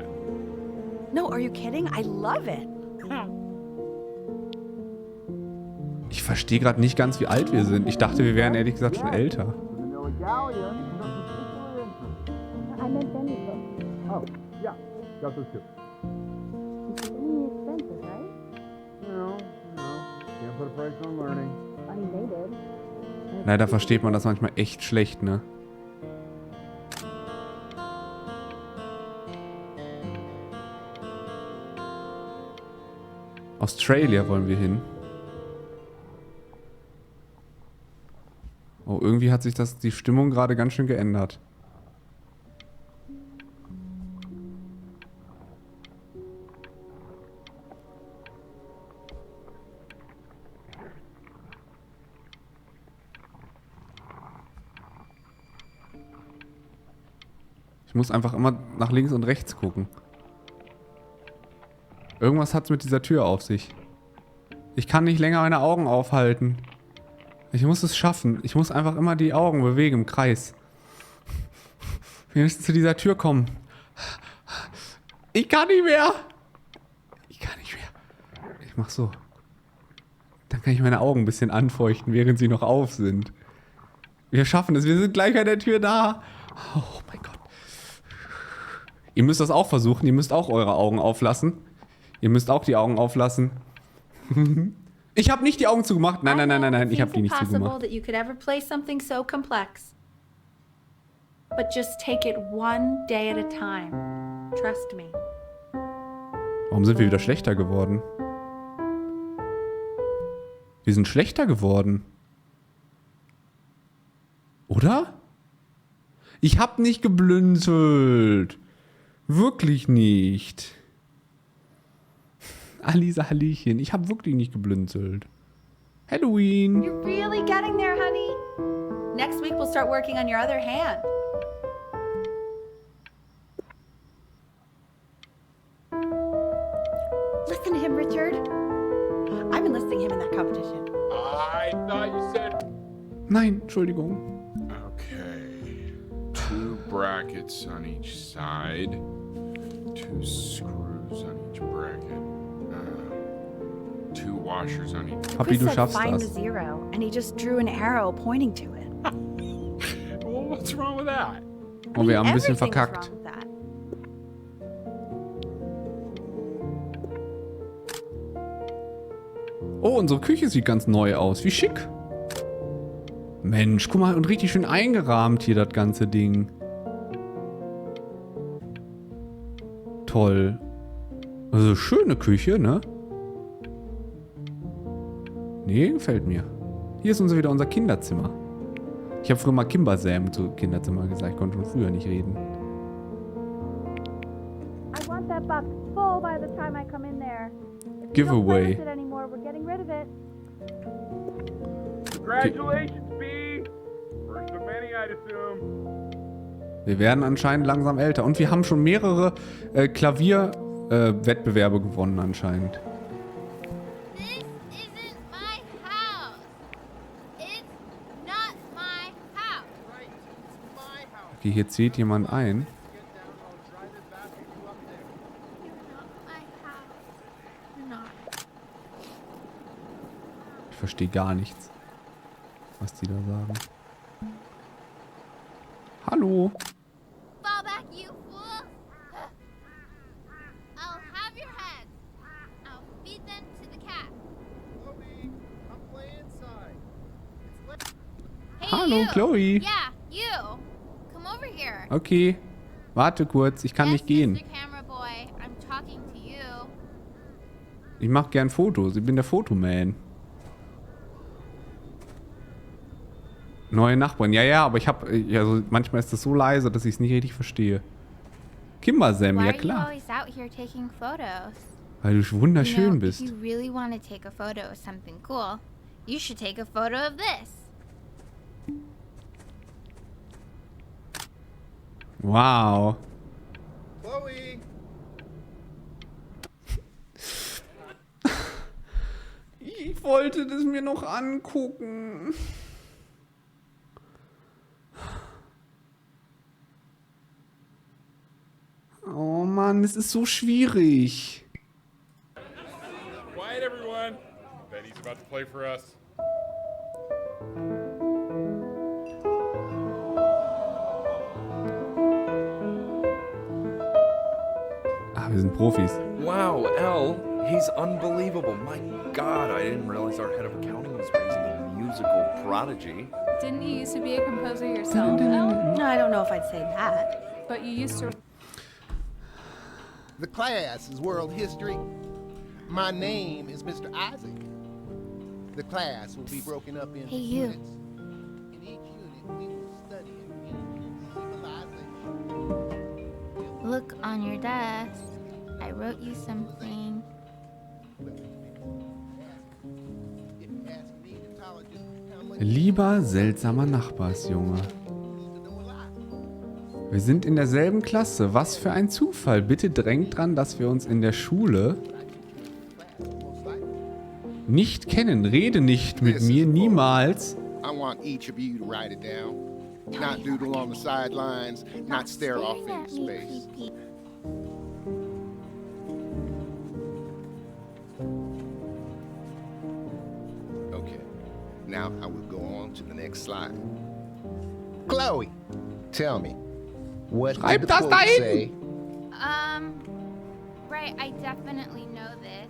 [SPEAKER 4] No, are you kidding? I love it.
[SPEAKER 1] Ich verstehe gerade nicht ganz, wie alt wir sind. Ich dachte, wir wären ehrlich gesagt schon älter.
[SPEAKER 5] I meant Benny's book.
[SPEAKER 6] Oh, yeah, got those too.
[SPEAKER 5] It's extremely expensive, right?
[SPEAKER 6] Can't put a price on learning.
[SPEAKER 5] I mean, they did.
[SPEAKER 1] Leider versteht man das manchmal echt schlecht, ne? Australia wollen wir hin. Oh, irgendwie hat sich die Stimmung gerade ganz schön geändert. Ich muss einfach immer nach links und rechts gucken. Irgendwas hat es mit dieser Tür auf sich. Ich kann nicht länger meine Augen aufhalten. Ich muss es schaffen. Ich muss einfach immer die Augen bewegen im Kreis. Wir müssen zu dieser Tür kommen. Ich kann nicht mehr. Ich kann nicht mehr. Ich mach so. Dann kann ich meine Augen ein bisschen anfeuchten, während sie noch auf sind. Wir schaffen es. Wir sind gleich an der Tür da. Oh mein Gott. Ihr müsst das auch versuchen. Ihr müsst auch eure Augen auflassen. Ihr müsst auch die Augen auflassen. Ich habe nicht die Augen zugemacht. Nein, nein, nein, nein, nein. Ich habe die nicht zugemacht.
[SPEAKER 4] That you could ever play something so complex. But just take it one day at a time. Trust me.
[SPEAKER 1] Warum sind wir wieder schlechter geworden? Wir sind schlechter geworden. Oder? Ich hab nicht geblinzelt. Wirklich nicht. Alisa Hallöchen, ich hab wirklich nicht geblinzelt. Halloween.
[SPEAKER 4] You're really getting there, honey. Next week we'll start working on your other hand. Listen to him, Richard. I'm enlisting him in that competition.
[SPEAKER 2] I thought you said...
[SPEAKER 1] Nein, Entschuldigung.
[SPEAKER 2] Okay. 2 brackets on each side. 2 screws on each bracket. 2 washers on each.
[SPEAKER 1] Papi, du
[SPEAKER 4] Chris said
[SPEAKER 1] schaffst
[SPEAKER 4] find the
[SPEAKER 1] das.
[SPEAKER 4] zero, and he just drew an arrow pointing to it.
[SPEAKER 2] Well, what's wrong with that?
[SPEAKER 1] Oh, wir haben ein bisschen
[SPEAKER 4] Everything's
[SPEAKER 1] verkackt.
[SPEAKER 4] wrong with that.
[SPEAKER 1] Oh, unsere Küche sieht ganz neu aus. Wie schick. Mensch, guck mal, und richtig schön eingerahmt hier das ganze Ding. Toll. Also schöne Küche, ne? Nee, gefällt mir. Hier ist wieder unser Kinderzimmer. Ich habe früher mal Kimbersäm zu Kinderzimmer gesagt. Ich konnte schon früher nicht reden.
[SPEAKER 5] I want that box full by the time I come in there. If
[SPEAKER 1] Giveaway.
[SPEAKER 5] you don't play with it anymore, we're getting rid of it.
[SPEAKER 2] Congratulations, B! First of many, I'd assume.
[SPEAKER 1] Wir werden anscheinend langsam älter. Und wir haben schon mehrere Klavierwettbewerbe gewonnen anscheinend.
[SPEAKER 7] This isn't my house. It's not my house.
[SPEAKER 6] Right, it's my house.
[SPEAKER 1] Okay, hier zählt jemand ein.
[SPEAKER 6] Get down, I'll drive it back with you up there.
[SPEAKER 7] You're not my house. You're not.
[SPEAKER 1] Ich verstehe gar nichts, was die da sagen. Hallo.
[SPEAKER 7] Fall back, you fool. I'll have your heads. I'll feed them to the cat.
[SPEAKER 6] Chloe, come play inside. It's late.
[SPEAKER 7] Hey,
[SPEAKER 1] Hallo,
[SPEAKER 7] you.
[SPEAKER 1] Chloe.
[SPEAKER 7] Yeah, you. Come over here.
[SPEAKER 1] Okay. Warte kurz, ich kann
[SPEAKER 7] Yes,
[SPEAKER 1] nicht gehen.
[SPEAKER 7] Mr. Camera Boy, I'm talking to you.
[SPEAKER 1] Ich mache gern Fotos. Ich bin der Fotoman. Neue Nachbarn. Ja, aber ich habe... Also manchmal ist das so leise, dass ich es nicht richtig verstehe. Kimbersam,
[SPEAKER 7] Why
[SPEAKER 1] ja
[SPEAKER 7] are you
[SPEAKER 1] klar.
[SPEAKER 7] always out here taking photos?
[SPEAKER 1] Weil du wunderschön
[SPEAKER 7] If
[SPEAKER 1] bist.
[SPEAKER 7] you really want to take a photo of something cool, you should take a photo of this.
[SPEAKER 1] Wow.
[SPEAKER 6] Chloe!
[SPEAKER 1] Ich wollte das mir noch angucken. Oh Mann, es ist so schwierig.
[SPEAKER 2] Quiet, everyone. Betty's about to play for us.
[SPEAKER 1] Ah, wir sind Profis.
[SPEAKER 3] Wow, Elle, he's unbelievable. My God, I didn't realize our head of accounting was raising a musical prodigy.
[SPEAKER 5] Didn't you used to be a composer yourself, Elle?
[SPEAKER 4] No, I don't know if I'd say that.
[SPEAKER 5] But you used to.
[SPEAKER 6] The class is world history. My name is Mr. Isaac. The class will be broken up into
[SPEAKER 7] Hey, you.
[SPEAKER 6] units. In each unit, we will study civilization.
[SPEAKER 7] Look on your desk. I wrote you something.
[SPEAKER 6] If you ask me to tolerate how much
[SPEAKER 1] Lieber seltsamer Nachbarsjunge.
[SPEAKER 6] you need to know a lot.
[SPEAKER 1] Wir sind in derselben Klasse. Was für ein Zufall. Bitte drängt dran, dass wir uns in der Schule nicht kennen. Rede nicht mit mir, niemals.
[SPEAKER 6] I want each of you to write it down. Not doodle on the sidelines, not stare off into space. Okay, now I will go on to the next slide. Chloe, tell me, what
[SPEAKER 1] Schreib
[SPEAKER 6] did the
[SPEAKER 1] das
[SPEAKER 6] quote
[SPEAKER 1] dahin!
[SPEAKER 6] say?
[SPEAKER 7] Right, I definitely know this.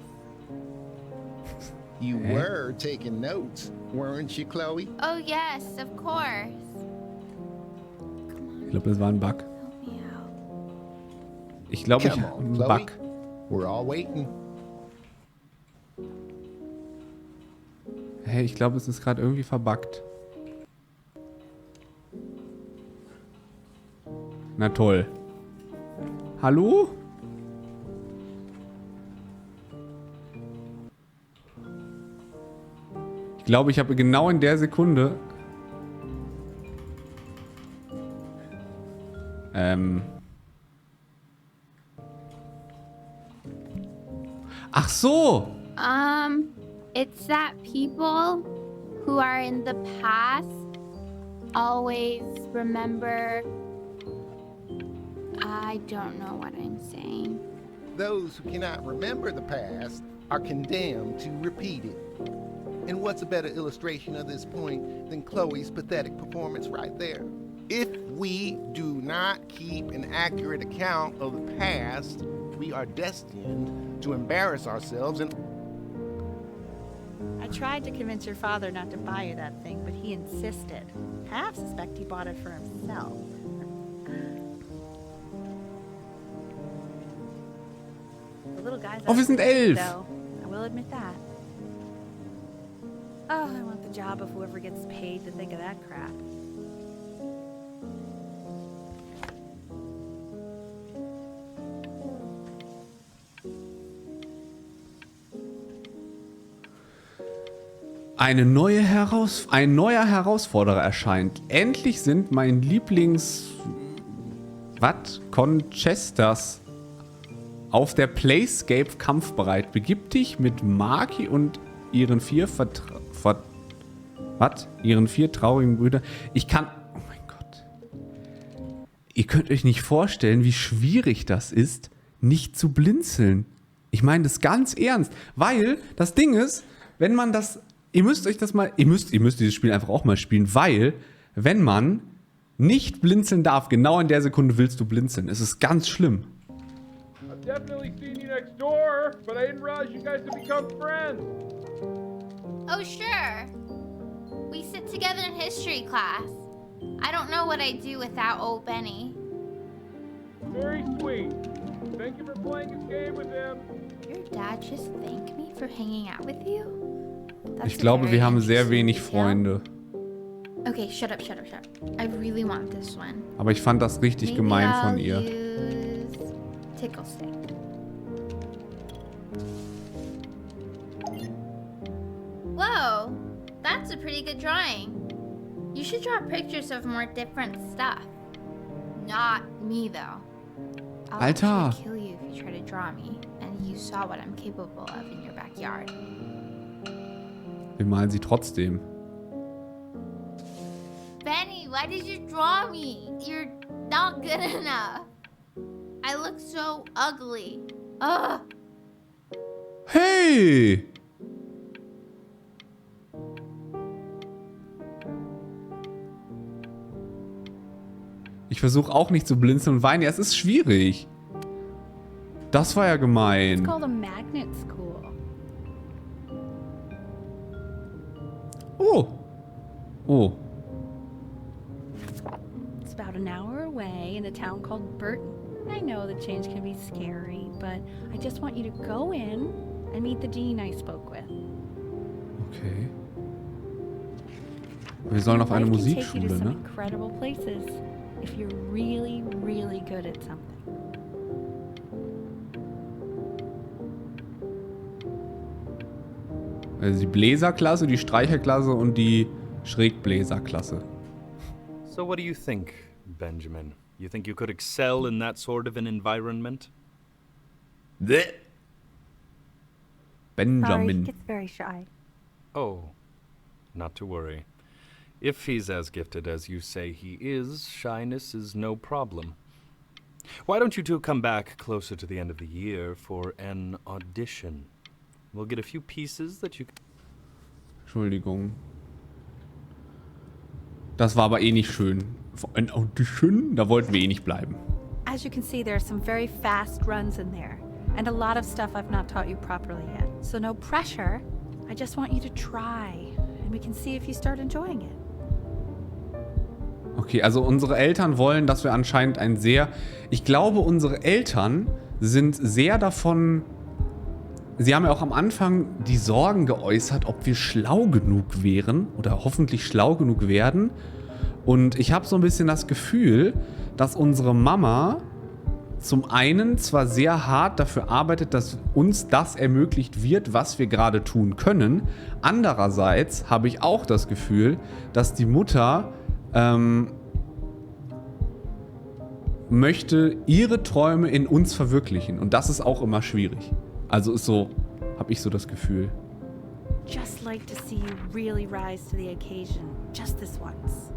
[SPEAKER 6] You were taking notes, weren't you, Chloe?
[SPEAKER 7] Oh, yes, of course.
[SPEAKER 1] Ich glaube, das war ein Bug.
[SPEAKER 7] Help me out.
[SPEAKER 1] Ich glaube, ich
[SPEAKER 6] Come
[SPEAKER 1] habe
[SPEAKER 6] on,
[SPEAKER 1] einen
[SPEAKER 6] Chloe.
[SPEAKER 1] Bug.
[SPEAKER 6] We're all waiting.
[SPEAKER 1] Hey, ich glaube, es ist gerade irgendwie verbuggt. Na toll. Hallo? Ich glaube, ich habe genau in der Sekunde... Ach so!
[SPEAKER 7] It's that people who are in the past always remember. I don't know what I'm saying.
[SPEAKER 6] Those who cannot remember the past are condemned to repeat it. And what's a better illustration of this point than Chloe's pathetic performance right there? If we do not keep an accurate account of the past, we are destined to embarrass ourselves and
[SPEAKER 4] I tried to convince your father not to buy you that thing, but he insisted. Half suspect he bought it for himself. The little guy's
[SPEAKER 1] Oh, wir sind 11.
[SPEAKER 4] though. I will admit that. Oh, I want the job of whoever gets paid to think of that crap.
[SPEAKER 1] Ein neuer Herausforderer erscheint. Endlich sind mein Conchesters auf der Playscape kampfbereit. Begib dich mit Maki und ihren vier traurigen Brüdern. Ich kann... Oh mein Gott. Ihr könnt euch nicht vorstellen, wie schwierig das ist, nicht zu blinzeln. Ich meine das ganz ernst. Weil das Ding ist, wenn man das... Ihr müsst dieses Spiel einfach auch mal spielen, weil, wenn man nicht blinzeln darf, genau in der Sekunde willst du blinzeln. Es ist ganz schlimm.
[SPEAKER 2] I've definitely seen you next door, but I didn't realize you guys had become friends.
[SPEAKER 7] Oh, sure. We sit together in history class. I don't know what I'd do without old Benny.
[SPEAKER 2] Very sweet. Thank you for playing his game with him.
[SPEAKER 7] Your dad just thanked me for hanging out with you? That's
[SPEAKER 1] Ich glaube, wir haben sehr
[SPEAKER 7] interesting
[SPEAKER 1] wenig
[SPEAKER 7] detail.
[SPEAKER 1] Freunde.
[SPEAKER 7] Okay, shut up. I really want this one.
[SPEAKER 1] Aber ich fand das richtig
[SPEAKER 7] Maybe
[SPEAKER 1] gemein von
[SPEAKER 7] I'll
[SPEAKER 1] ihr.
[SPEAKER 7] use tickle stick. Whoa, that's a pretty good drawing. You should draw pictures of more different stuff. Not me, though. I'll
[SPEAKER 1] Alter.
[SPEAKER 7] actually kill you if you try to draw me, and you saw what I'm capable of in your backyard.
[SPEAKER 1] Wir malen sie trotzdem.
[SPEAKER 7] Benny, why did you draw me? You're not good enough. I look so ugly. Ugh.
[SPEAKER 1] Hey! Ich versuche auch nicht zu blinzeln und weinen. Ja, es ist schwierig. Das war ja
[SPEAKER 5] It's
[SPEAKER 1] gemein.
[SPEAKER 5] called a magnet school.
[SPEAKER 1] Oh. Oh.
[SPEAKER 5] It's about an hour away in a town called Burton. I know the change can be scary, but I just want you to go in and meet the dean I spoke with.
[SPEAKER 1] Okay. Wir sollen auf eine
[SPEAKER 5] Life can take you to
[SPEAKER 1] Musikschule,
[SPEAKER 5] some
[SPEAKER 1] ne?
[SPEAKER 5] incredible places if you're really, really good at something.
[SPEAKER 1] Also die Bläserklasse, die Streicherklasse und die Schrägbläserklasse.
[SPEAKER 3] So what do you think, Benjamin? You think you could excel in that sort of an environment?
[SPEAKER 5] Sorry, he
[SPEAKER 1] Benjamin.
[SPEAKER 5] gets very shy.
[SPEAKER 3] Oh, not to worry. If he's as gifted as you say he is, shyness is no problem. Why don't you two come back closer to the end of the year for an audition? We'll get a few pieces that you can...
[SPEAKER 1] Entschuldigung. Das war aber eh nicht schön. Ein Audition? Da wollten wir eh nicht bleiben.
[SPEAKER 5] As you can see, there are some very fast runs in there, and a lot of stuff I've not taught you properly yet. So no pressure. I just want you to try, and we can see if you start enjoying it.
[SPEAKER 1] Okay, also unsere Eltern wollen, dass wir anscheinend ein sehr... Ich glaube, unsere Eltern sind sehr davon... Sie haben ja auch am Anfang die Sorgen geäußert, ob wir schlau genug wären oder hoffentlich schlau genug werden. Und ich habe so ein bisschen das Gefühl, dass unsere Mama zum einen zwar sehr hart dafür arbeitet, dass uns das ermöglicht wird, was wir gerade tun können. Andererseits habe ich auch das Gefühl, dass die Mutter möchte ihre Träume in uns verwirklichen. Und das ist auch immer schwierig. Also ist so, habe ich so das Gefühl.
[SPEAKER 5] Just like to see you really rise to the occasion, just this once.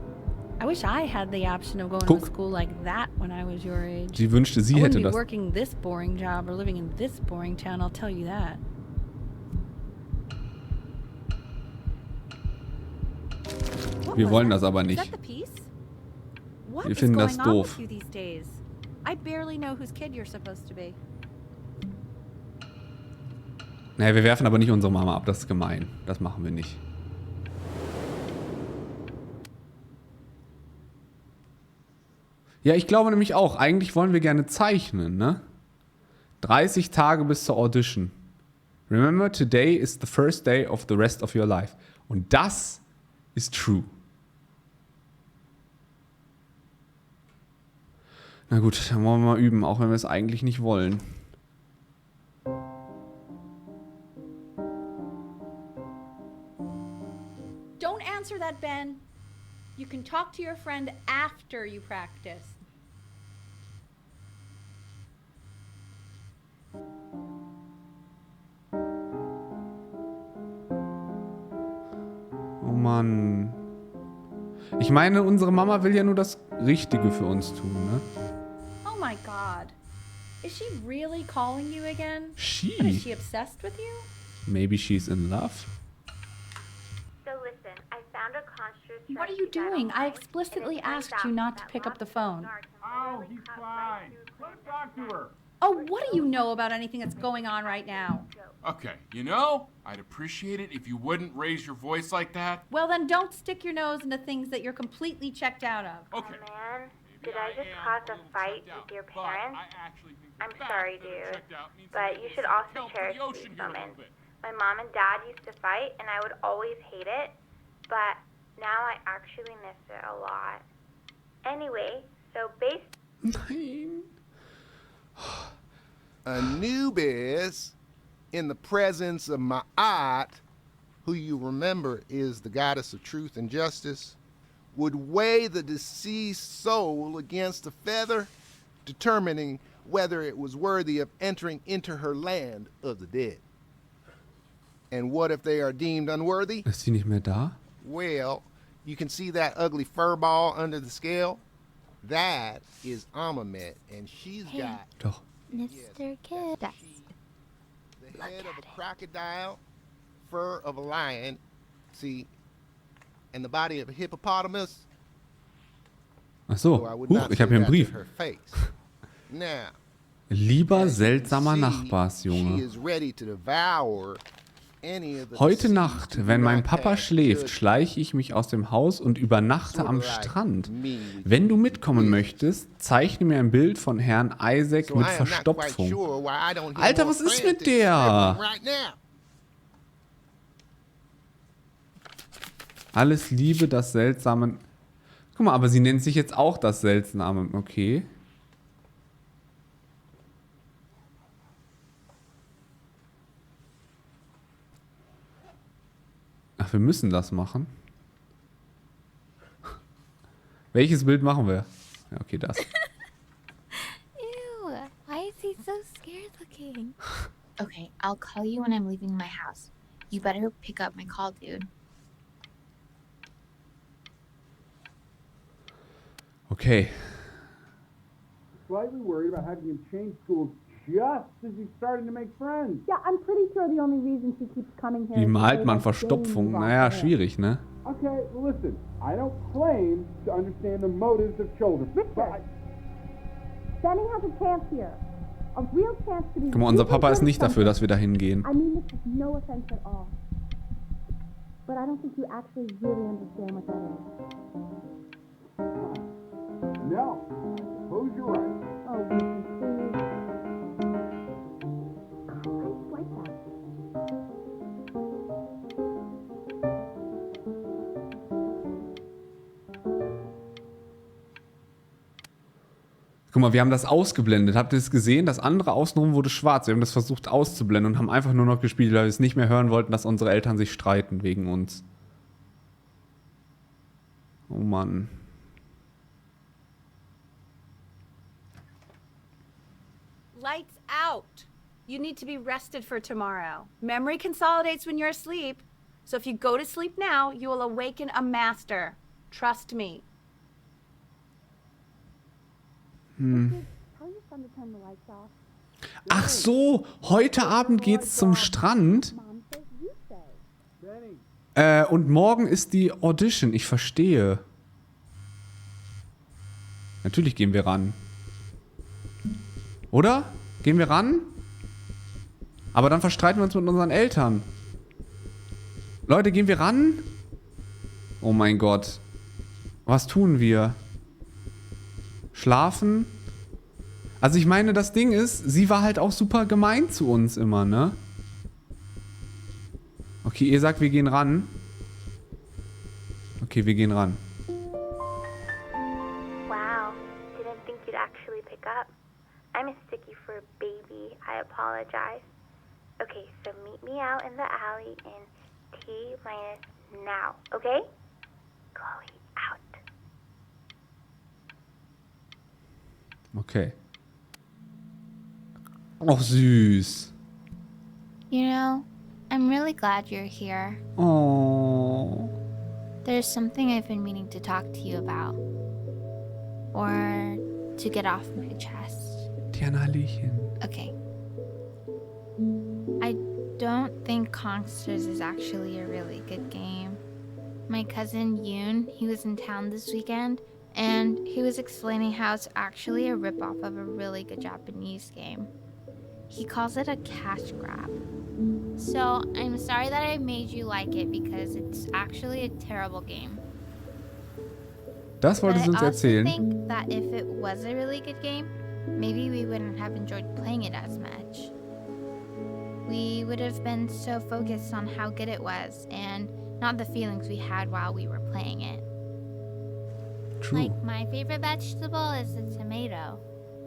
[SPEAKER 5] I wish I had the option of going
[SPEAKER 1] Guck.
[SPEAKER 5] to school like that when I was your age.
[SPEAKER 1] Sie wünschte, sie
[SPEAKER 5] I
[SPEAKER 1] hätte
[SPEAKER 5] wouldn't be
[SPEAKER 1] das.
[SPEAKER 5] working this boring job or living in this boring town, I'll tell you that. What
[SPEAKER 1] Wir
[SPEAKER 5] was
[SPEAKER 1] wollen
[SPEAKER 5] that?
[SPEAKER 1] das aber
[SPEAKER 5] Is
[SPEAKER 1] nicht.
[SPEAKER 5] that the piece? What
[SPEAKER 1] Wir
[SPEAKER 5] is
[SPEAKER 1] finden
[SPEAKER 5] going
[SPEAKER 1] das
[SPEAKER 5] on
[SPEAKER 1] doof.
[SPEAKER 5] with you these days? I barely know whose kid you're supposed to be.
[SPEAKER 1] Naja, wir werfen aber nicht unsere Mama ab, das ist gemein. Das machen wir nicht. Ja, ich glaube nämlich auch. Eigentlich wollen wir gerne zeichnen, ne? 30 Tage bis zur Audition. Remember, today is the first day of the rest of your life. Und das ist true. Na gut, dann wollen wir mal üben, auch wenn wir es eigentlich nicht wollen.
[SPEAKER 5] Don't answer that, Ben. You can talk to your friend after you practice.
[SPEAKER 1] Oh Mann. Ich meine, unsere Mama will ja nur das Richtige für uns tun, ne?
[SPEAKER 5] Oh my god. Is she really calling you again?
[SPEAKER 1] She?
[SPEAKER 5] What, is she obsessed with you?
[SPEAKER 1] Maybe she's in love?
[SPEAKER 8] So listen, I found a construct.
[SPEAKER 5] What are you doing? I explicitly asked you not to pick up the phone.
[SPEAKER 2] Oh, he's fine. Let him talk to her.
[SPEAKER 5] Oh, what do you know about anything that's going on right now?
[SPEAKER 2] Okay, you know, I'd appreciate it if you wouldn't raise your voice like that.
[SPEAKER 5] Well, then don't stick your nose into things that you're completely checked out of.
[SPEAKER 2] Okay.
[SPEAKER 8] Oh man,
[SPEAKER 2] maybe
[SPEAKER 8] did I just
[SPEAKER 2] am
[SPEAKER 8] cause a
[SPEAKER 2] totally
[SPEAKER 8] fight
[SPEAKER 2] checked out,
[SPEAKER 8] with your
[SPEAKER 2] but
[SPEAKER 8] parents?
[SPEAKER 2] I actually think the
[SPEAKER 8] I'm
[SPEAKER 2] fact
[SPEAKER 8] sorry,
[SPEAKER 2] that I'm
[SPEAKER 8] dude,
[SPEAKER 2] checked out means
[SPEAKER 8] but
[SPEAKER 2] that
[SPEAKER 8] you
[SPEAKER 2] I
[SPEAKER 8] should
[SPEAKER 2] can
[SPEAKER 8] also
[SPEAKER 2] help
[SPEAKER 8] cherish
[SPEAKER 2] the ocean
[SPEAKER 8] these
[SPEAKER 2] here a little
[SPEAKER 8] moments.
[SPEAKER 2] bit.
[SPEAKER 8] My mom and dad used to fight, and I would always hate it, but now I actually miss it a lot. Anyway, so based
[SPEAKER 1] Nein.
[SPEAKER 6] Anubis, in the presence of Ma'at, who you remember is the goddess of truth and justice, would weigh the deceased soul against a feather, determining whether it was worthy of entering into her land of the dead. And what if they are deemed unworthy?
[SPEAKER 1] Ist sie nicht mehr da?
[SPEAKER 6] Well, you can see that ugly fur ball under the scale? That is Amamet, and she's got
[SPEAKER 1] Doch.
[SPEAKER 7] Mr. Kid.
[SPEAKER 6] the head of a crocodile, fur of a lion, see, and the body of a hippopotamus.
[SPEAKER 1] Ach so.
[SPEAKER 6] So I would
[SPEAKER 1] Huch,
[SPEAKER 6] not
[SPEAKER 1] ich
[SPEAKER 6] say
[SPEAKER 1] habe hier einen
[SPEAKER 6] that to
[SPEAKER 1] Brief.
[SPEAKER 6] her face. Now,
[SPEAKER 1] Lieber
[SPEAKER 6] as you can
[SPEAKER 1] seltsamer
[SPEAKER 6] see,
[SPEAKER 1] Nachbarsjunge.
[SPEAKER 6] she is ready to devour any of the
[SPEAKER 1] Heute
[SPEAKER 6] deceased
[SPEAKER 1] Nacht,
[SPEAKER 6] who
[SPEAKER 1] wenn
[SPEAKER 6] do
[SPEAKER 1] mein
[SPEAKER 6] not
[SPEAKER 1] Papa
[SPEAKER 6] pass
[SPEAKER 1] schläft,
[SPEAKER 6] judgment.
[SPEAKER 1] schleiche ich mich aus dem Haus und übernachte am
[SPEAKER 6] Sorta like
[SPEAKER 1] Strand.
[SPEAKER 6] me with
[SPEAKER 1] Wenn du
[SPEAKER 6] you.
[SPEAKER 1] mitkommen möchtest, zeichne mir ein Bild von Herrn Isaac
[SPEAKER 6] So
[SPEAKER 1] mit
[SPEAKER 6] I am not quite
[SPEAKER 1] Verstopfung.
[SPEAKER 6] sure why I don't hear
[SPEAKER 1] Alter,
[SPEAKER 6] more
[SPEAKER 1] was ist
[SPEAKER 6] frantic
[SPEAKER 1] mit der?
[SPEAKER 6] scribbling right now.
[SPEAKER 1] Alles Liebe, das Seltsame. Guck mal, aber sie nennt sich jetzt auch das Seltsame. Okay. Ach, wir müssen das machen. Welches Bild machen wir? Ja, okay, das.
[SPEAKER 7] Ew, why is he so scared looking?
[SPEAKER 5] Okay, I'll call you when I'm leaving my house. You better pick up my call, dude.
[SPEAKER 1] Okay.
[SPEAKER 2] Slightly worried about having him change schools just as he's starting to make friends.
[SPEAKER 9] Yeah, I'm pretty sure the only reason she keeps coming here
[SPEAKER 1] Wie
[SPEAKER 9] is
[SPEAKER 1] malt
[SPEAKER 9] because
[SPEAKER 1] man
[SPEAKER 9] that's
[SPEAKER 1] Verstopfung?
[SPEAKER 9] Jane's
[SPEAKER 1] Naja,
[SPEAKER 9] rock hair.
[SPEAKER 1] schwierig, ne?
[SPEAKER 2] Okay, well listen, I don't claim to understand the motives of children.
[SPEAKER 9] Richard.
[SPEAKER 2] But
[SPEAKER 9] Benny has a chance here. A real chance to be
[SPEAKER 1] Guck mal, unser
[SPEAKER 9] really
[SPEAKER 1] Papa
[SPEAKER 9] good
[SPEAKER 1] ist
[SPEAKER 9] at
[SPEAKER 1] nicht dafür,
[SPEAKER 9] something.
[SPEAKER 1] dass wir da hingehen.
[SPEAKER 9] I mean this with no offense at all. But I don't think you actually really understand what that is.
[SPEAKER 2] no, I suppose you're right.
[SPEAKER 9] Oh, Richard, please. I just like that.
[SPEAKER 1] Guck mal, wir haben das ausgeblendet. Habt ihr es gesehen? Das andere außenrum wurde schwarz. Wir haben das versucht auszublenden und haben einfach nur noch gespielt, weil wir es nicht mehr hören wollten, dass unsere Eltern sich streiten wegen uns. Oh Mann.
[SPEAKER 4] Lights out. You need to be rested for tomorrow. Memory consolidates when you're asleep. So if you go to sleep now, you will awaken a master. Trust me.
[SPEAKER 9] Tell your son to turn the lights off.
[SPEAKER 1] Ach so, heute Abend geht's zum Strand.
[SPEAKER 9] Mom says you say.
[SPEAKER 1] Und morgen ist die Audition. Ich verstehe. Natürlich gehen wir ran. Oder? Gehen wir ran? Aber dann verstreiten wir uns mit unseren Eltern. Leute, gehen wir ran? Oh mein Gott. Was tun wir? Schlafen? Also ich meine, das Ding ist, sie war halt auch super gemein zu uns immer, ne? Okay, ihr sagt, wir gehen ran. Okay, wir gehen ran.
[SPEAKER 8] Wow, didn't think you'd actually pick up. I'm a sticky for a baby. I apologize. Okay, so meet me out in the alley in T- now, okay? Chloe, out.
[SPEAKER 1] Okay. Oh, süß.
[SPEAKER 7] You know, I'm really glad you're here.
[SPEAKER 1] Oh.
[SPEAKER 7] There's something I've been meaning to talk to you about. Or to get off my chest.
[SPEAKER 1] Diana, Hallöchen.
[SPEAKER 7] Okay. I don't think Kongsters is actually a really good game. My cousin Yoon, he was in town this weekend, and he was explaining how it's actually a ripoff of a really good Japanese game. He calls it a cash grab. So I'm sorry that I made you like it because it's actually a terrible game.
[SPEAKER 1] Das wollte
[SPEAKER 7] But
[SPEAKER 1] sie uns
[SPEAKER 7] I also
[SPEAKER 1] erzählen.
[SPEAKER 7] think that if it was a really good game, maybe we wouldn't have enjoyed playing it as much. We would have been so focused on how good it was and not the feelings we had while we were playing it.
[SPEAKER 1] True.
[SPEAKER 7] Like, my favorite vegetable is the tomato,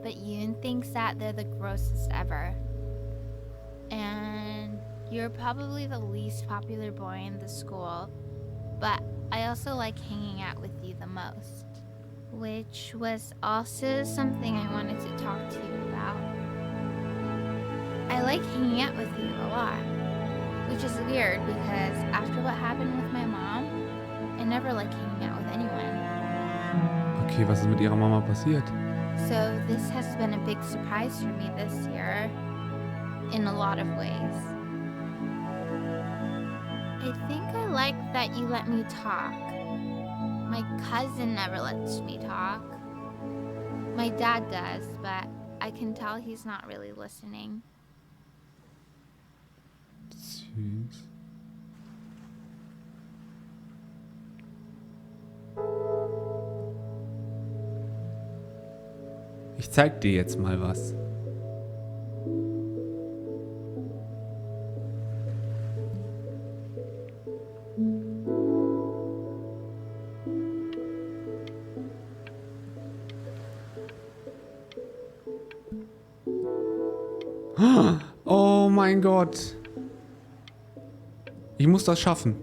[SPEAKER 7] but Yoon thinks that they're the grossest ever. And you're probably the least popular boy in the school, but I also like hanging out with you the most, which was also something I wanted to talk to you about. I like hanging out with you a lot, which is weird because after what happened with my mom, I never like hanging out with anyone.
[SPEAKER 1] Okay, was ist mit ihrer Mama passiert?
[SPEAKER 7] So this has been a big surprise for me this year, in a lot of ways. I think I like that you let me talk. My cousin never lets me talk. My dad does, but I can tell he's not really listening.
[SPEAKER 1] Süß. Ich zeig dir jetzt mal was. Oh mein Gott. Ich muss das schaffen.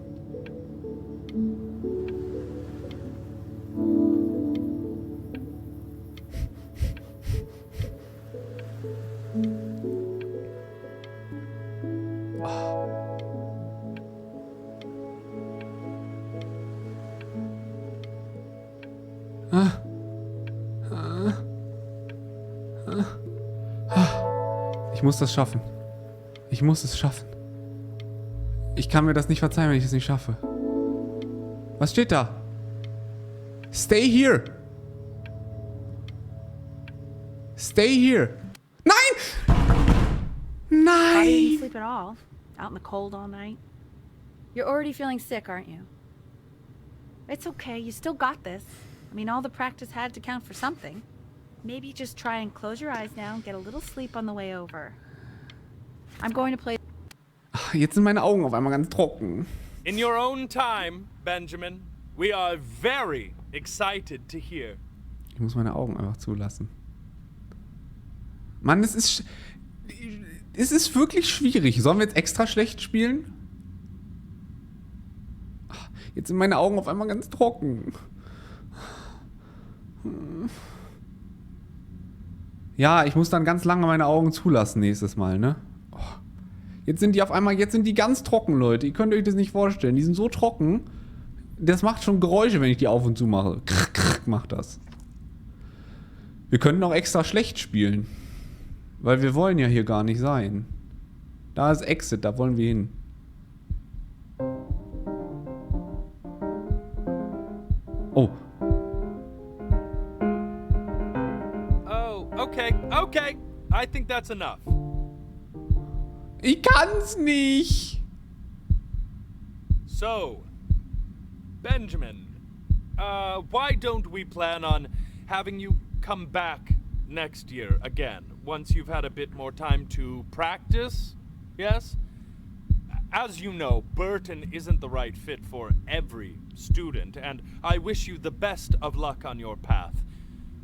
[SPEAKER 1] Ich muss das schaffen. Ich muss es schaffen. Ich kann mir das nicht verzeihen, wenn ich es nicht schaffe. Was steht da? Stay here. Stay here. Nein!
[SPEAKER 4] I didn't
[SPEAKER 1] Nein!
[SPEAKER 4] sleep at all. Out in the cold all night. You're already feeling sick, aren't you? It's okay. You still got this. I mean, all the practice had to count for something. Maybe just try and close your eyes now and get a little sleep on the way over. I'm going to play.
[SPEAKER 1] Jetzt sind meine Augen auf einmal ganz trocken.
[SPEAKER 3] In your own time, Benjamin, we are very excited to hear.
[SPEAKER 1] Ich muss meine Augen einfach zulassen. Mann, es ist wirklich schwierig. Sollen wir jetzt extra schlecht spielen? Jetzt sind meine Augen auf einmal ganz trocken. Ja, ich muss dann ganz lange meine Augen zulassen nächstes Mal, ne? Oh. Jetzt sind die ganz trocken, Leute. Ihr könnt euch das nicht vorstellen. Die sind so trocken. Das macht schon Geräusche, wenn ich die auf und zu mache. Krr, krr, macht das. Wir könnten auch extra schlecht spielen. Weil wir wollen ja hier gar nicht sein. Da ist Exit, da wollen wir hin. Oh.
[SPEAKER 3] Oh, okay. I think that's enough.
[SPEAKER 1] Ich kann's nicht.
[SPEAKER 3] So, Benjamin, why don't we plan on having you come back next year again, once you've had a bit more time to practice? Yes? As you know, Burton isn't the right fit for every student, and I wish you the best of luck on your path,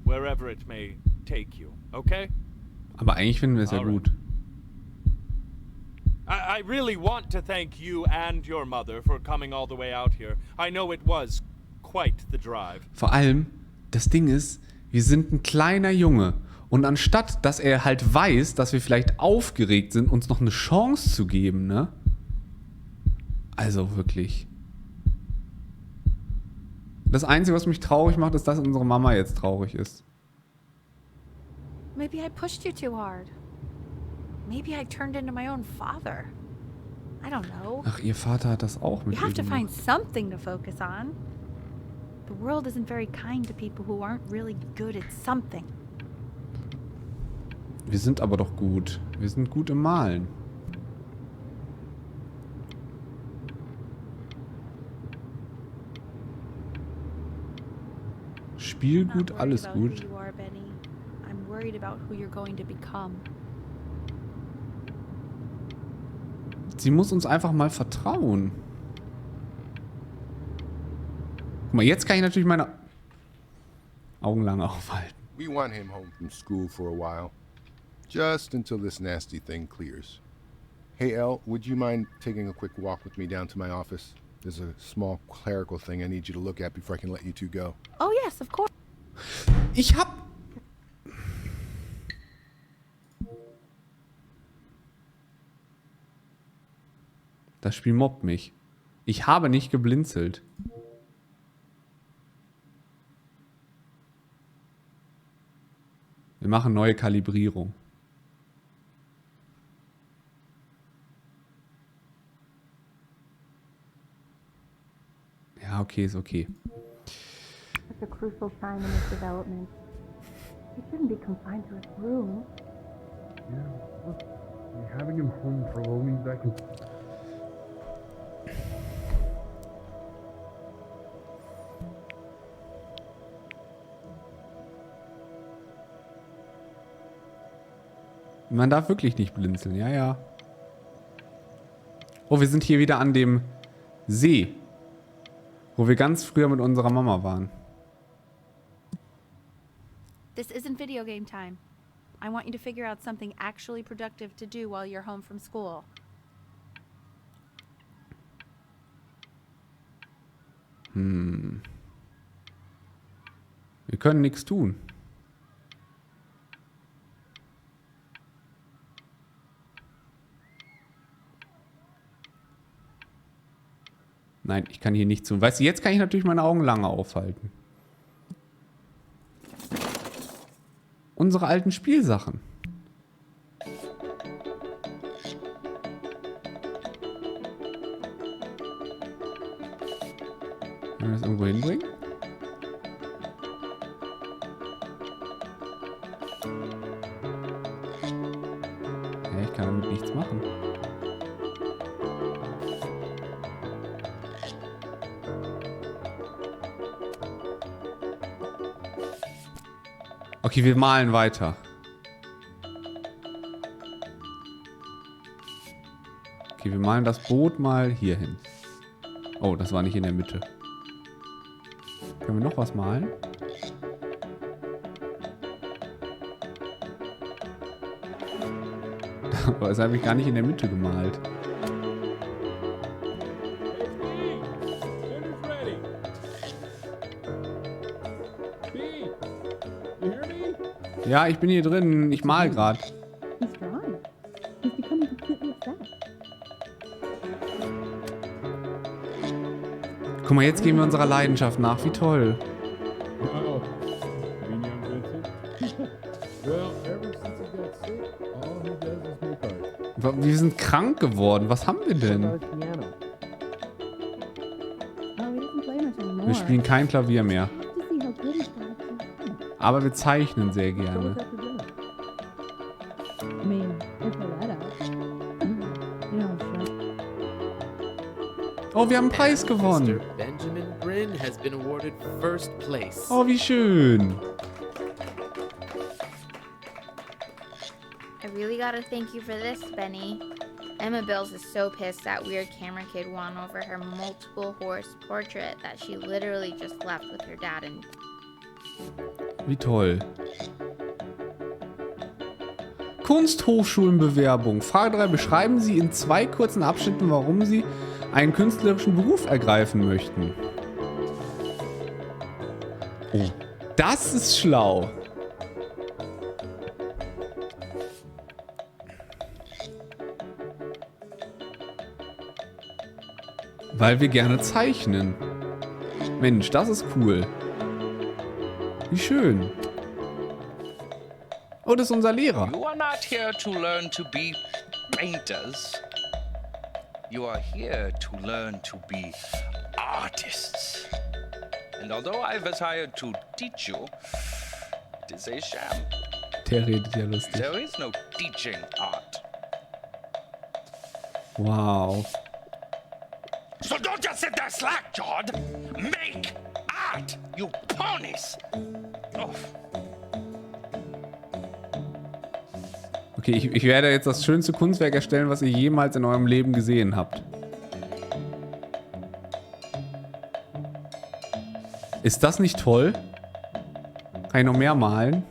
[SPEAKER 3] wherever it may take you, okay?
[SPEAKER 1] Aber eigentlich finden wir es ja gut.
[SPEAKER 3] I really want to thank you and your mother for coming all the way out here. I know it was quite the drive.
[SPEAKER 1] Vor allem, das Ding ist, wir sind ein kleiner Junge. Und anstatt, dass er halt weiß, dass wir vielleicht aufgeregt sind, uns noch eine Chance zu geben, ne? Also wirklich. Das Einzige, was mich traurig macht, ist, dass unsere Mama jetzt traurig ist.
[SPEAKER 4] Maybe I pushed you too hard. Maybe I turned into my own father. I don't know.
[SPEAKER 1] Ach, ihr Vater hat das auch mit
[SPEAKER 4] You
[SPEAKER 1] ihr
[SPEAKER 4] have to find
[SPEAKER 1] gemacht.
[SPEAKER 4] something to focus on. The world isn't very kind to people who aren't really good at something.
[SPEAKER 1] Wir sind aber doch gut. Wir sind gut im Malen. Spiel gut, alles gut.
[SPEAKER 4] You are, Benny. I'm worried about who you're going to become.
[SPEAKER 1] Sie muss uns einfach mal vertrauen. Guck mal, jetzt kann ich natürlich meine Augen lange aufhalten.
[SPEAKER 6] We want him home from school for a while. Just until this nasty thing clears. Hey, Elle, would you mind taking a quick walk with me down to my office?
[SPEAKER 10] There's a small clerical thing I need you to look at before I can let you two go.
[SPEAKER 4] Oh, yes, of course.
[SPEAKER 1] Ich hab... Das Spiel mobbt mich. Ich habe nicht geblinzelt. Wir machen neue Kalibrierung. Ja, okay, ist okay.
[SPEAKER 9] Such a crucial time in his development. He shouldn't be confined to his room.
[SPEAKER 11] Yeah, look, having him home for a while means I can...
[SPEAKER 1] Man darf wirklich nicht blinzeln, ja, ja. Oh, wir sind hier wieder an dem See, wo wir ganz früher mit unserer Mama waren.
[SPEAKER 4] This isn't video game time. I want you to figure out something actually productive to do while you're home from school.
[SPEAKER 1] Wir können nichts tun. Nein, ich kann hier nichts tun. Weißt du, jetzt kann ich natürlich meine Augen lange aufhalten. Unsere alten Spielsachen. Können wir das irgendwo hinbringen? Ja, ich kann damit nichts machen. Okay, wir malen weiter. Okay, wir malen das Boot mal hier hin. Oh, das war nicht in der Mitte. Können wir noch was malen? Aber es habe ich gar nicht in der Mitte gemalt. Ja, ich bin hier drin. Ich mal gerade.
[SPEAKER 9] He's drawing. He's becoming completely obsessed.
[SPEAKER 1] Guck mal, jetzt gehen wir unserer Leidenschaft nach. Wie toll.
[SPEAKER 11] Oh, being young Vincent? Well, ever since he got sick, all he does is make art.
[SPEAKER 1] Wir sind krank geworden. Was haben wir denn?
[SPEAKER 9] Oh, he doesn't play much anymore.
[SPEAKER 1] Wir spielen kein Klavier mehr.
[SPEAKER 9] To see how good he's got.
[SPEAKER 1] Aber wir zeichnen sehr gerne.
[SPEAKER 9] I mean, if I let out. You know, sure.
[SPEAKER 1] Oh, wir haben einen Preis gewonnen.
[SPEAKER 12] Mr. Benjamin Bryn has been awarded first place.
[SPEAKER 1] Oh, wie schön.
[SPEAKER 7] I really gotta thank you for this, Benny. Emma Bills is so pissed that weird camera kid won over her multiple horse portrait that she literally just left with her dad and...
[SPEAKER 1] Wie toll. Kunsthochschulenbewerbung. Frage 3. Beschreiben Sie in 2 kurzen Abschnitten, warum Sie einen künstlerischen Beruf ergreifen möchten. Oh, das ist schlau. Weil wir gerne zeichnen. Mensch, das ist cool. Wie schön. Oh, das ist unser Lehrer.
[SPEAKER 13] You are not here to learn to be painters. You are here to learn to be artists. And although I was hired to teach you, it is a sham.
[SPEAKER 1] Der redet ja lustig.
[SPEAKER 13] There is no teaching art.
[SPEAKER 1] Wow.
[SPEAKER 13] So don't just sit there slack-jawed. Make art, you ponies. Oh.
[SPEAKER 1] Okay, ich werde jetzt das schönste Kunstwerk erstellen, was ihr jemals in eurem Leben gesehen habt. Ist das nicht toll? Kann ich noch mehr malen?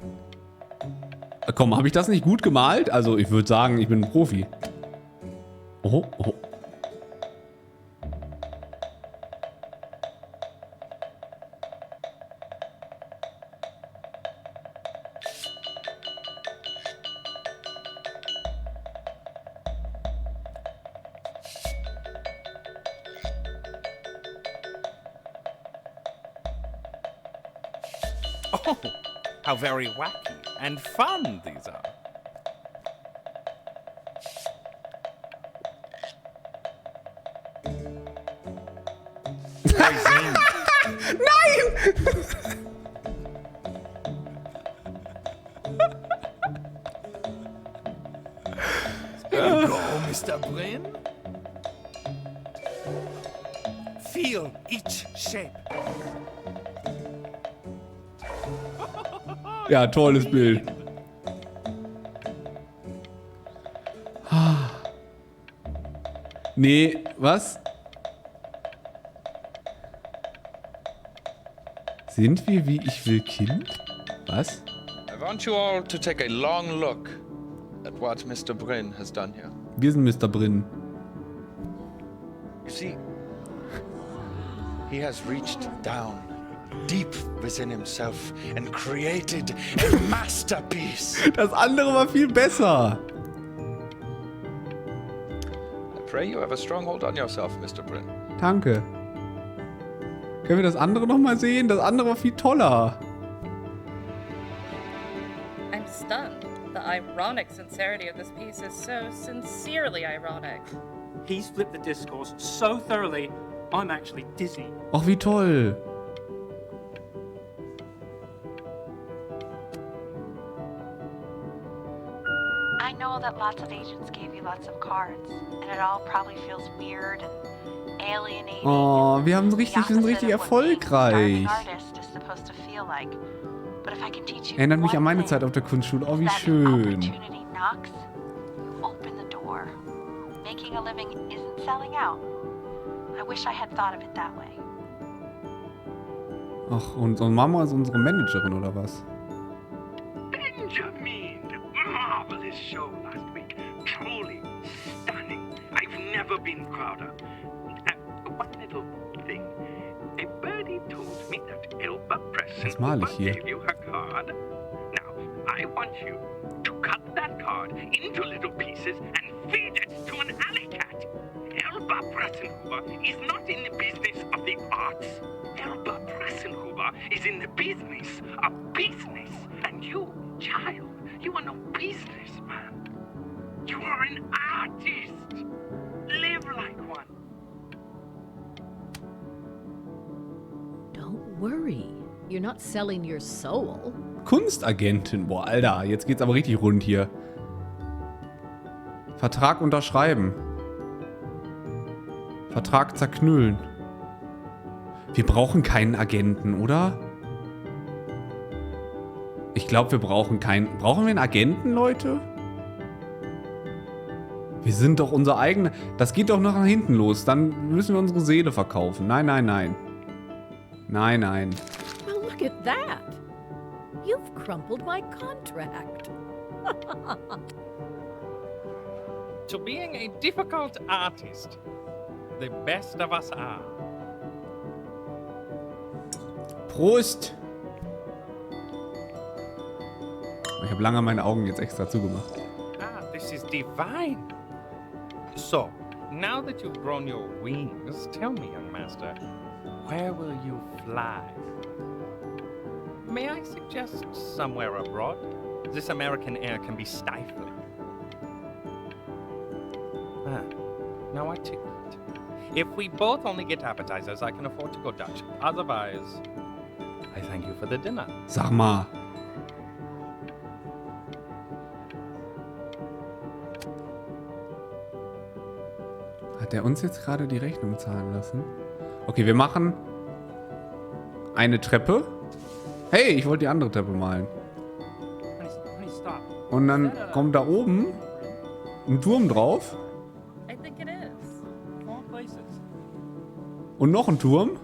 [SPEAKER 1] Komm, habe ich das nicht gut gemalt? Also, ich würde sagen, ich bin ein Profi. Oh, oh.
[SPEAKER 14] Oh, how very wacky and fun these are.
[SPEAKER 1] Nein!
[SPEAKER 3] Go, Mr. Brin.
[SPEAKER 14] Feel each shape.
[SPEAKER 1] Ja, tolles Bild. Nee, was? Sind wir wie ich will Kind? Was?
[SPEAKER 13] I want you all to take a long look at what Mr. Brin has done here.
[SPEAKER 1] Wir sind Mr. Brin.
[SPEAKER 13] You see, he has reached down deep within himself and created a masterpiece.
[SPEAKER 1] Das andere war viel besser.
[SPEAKER 13] I pray you have a strong hold on yourself, Mr. Brin.
[SPEAKER 1] Danke. Können wir das andere noch mal sehen? Das andere war viel toller.
[SPEAKER 15] I'm stunned. The ironic sincerity of this piece is so sincerely ironic.
[SPEAKER 16] He's flipped the discourse so thoroughly, I'm actually dizzy.
[SPEAKER 1] Ach, wie toll.
[SPEAKER 17] I know that lots of agents gave you lots of cards, and it all probably feels weird and alienating.
[SPEAKER 1] Oh, wir sind richtig erfolgreich. Erinnert mich an meine Zeit auf der Kunstschule. Oh, wie schön.
[SPEAKER 17] Making a living isn't selling out. I wish I had thought of it that way.
[SPEAKER 1] Ach, und Mama ist unsere Managerin, oder was?
[SPEAKER 18] Benjamin! Marvelous show last week. Truly stunning. I've never been prouder. One little thing. A birdie told me that Elba
[SPEAKER 1] Was male ich hier?
[SPEAKER 18] gave you her card. Now, I want you to cut that card into little pieces and feed it to an alley cat. Elba Pressenhuber is not in the business of the arts. Elba Pressenhuber is in the business of business. And you, child, you are no businessman. You are an artist. Live like one.
[SPEAKER 19] Don't worry. You're not selling your soul.
[SPEAKER 1] Kunstagentin. Boah, Alter, jetzt geht's aber richtig rund hier. Vertrag unterschreiben. Vertrag zerknüllen. Wir brauchen keinen Agenten, oder? Ich glaube, wir brauchen keinen... Brauchen wir einen Agenten, Leute? Wir sind doch unser eigener... Das geht doch noch nach hinten los. Dann müssen wir unsere Seele verkaufen. Nein, nein, nein. Nein, nein.
[SPEAKER 19] Well, look at that. You've crumpled my contract.
[SPEAKER 14] To being a difficult artist, the best of us are.
[SPEAKER 1] Prost! Ich habe lange meine Augen jetzt extra zugemacht.
[SPEAKER 14] Ah, this is divine. So, now that you've grown your wings, tell me, young master, where will you fly? May I suggest somewhere abroad? This American air can be stifling. Ah, now I take it. If we both only get appetizers, I can afford to go Dutch. Otherwise, I thank you for the dinner.
[SPEAKER 1] Sag mal. Hat er uns jetzt gerade die Rechnung zahlen lassen? Okay, wir machen eine Treppe. Hey, ich wollte die andere Treppe malen. Und dann kommt da oben ein Turm drauf.
[SPEAKER 15] I think it is. More places.
[SPEAKER 1] Und noch ein Turm.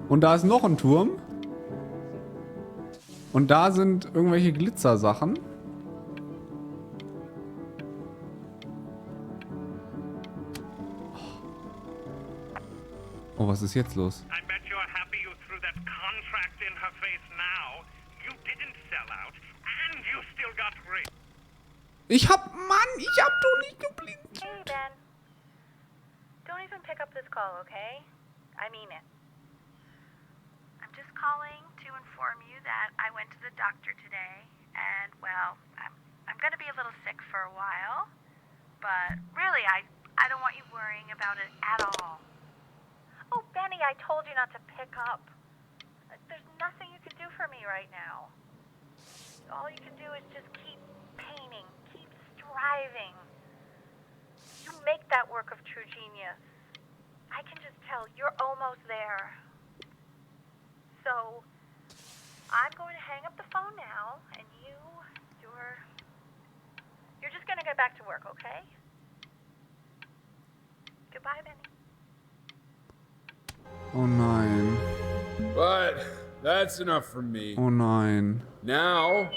[SPEAKER 1] Und da ist noch ein Turm. Und da sind irgendwelche Glitzersachen. Oh, was ist jetzt los?
[SPEAKER 18] I bet you're happy you threw that contract in her face now. You didn't sell out, and you still got rich.
[SPEAKER 1] Ich hab doch nicht geblinkt.
[SPEAKER 8] Hey, Ben. Don't even pick up this call, okay? I mean it. I'm just
[SPEAKER 17] calling to inform you that I went to the doctor today, and well, I'm gonna be a little sick for a while, but really, I don't want you worrying about it at all. Oh, Benny, I told you not to pick up. There's nothing you can do for me right now. All you can do is just keep painting, keep striving. You make that work of true genius. I can just tell you're almost there. So, I'm going to hang up the phone now, and you're just gonna get back to work, okay? Goodbye, Benny.
[SPEAKER 1] Oh nein.
[SPEAKER 2] But that's enough from me.
[SPEAKER 1] Oh nein.
[SPEAKER 2] Now,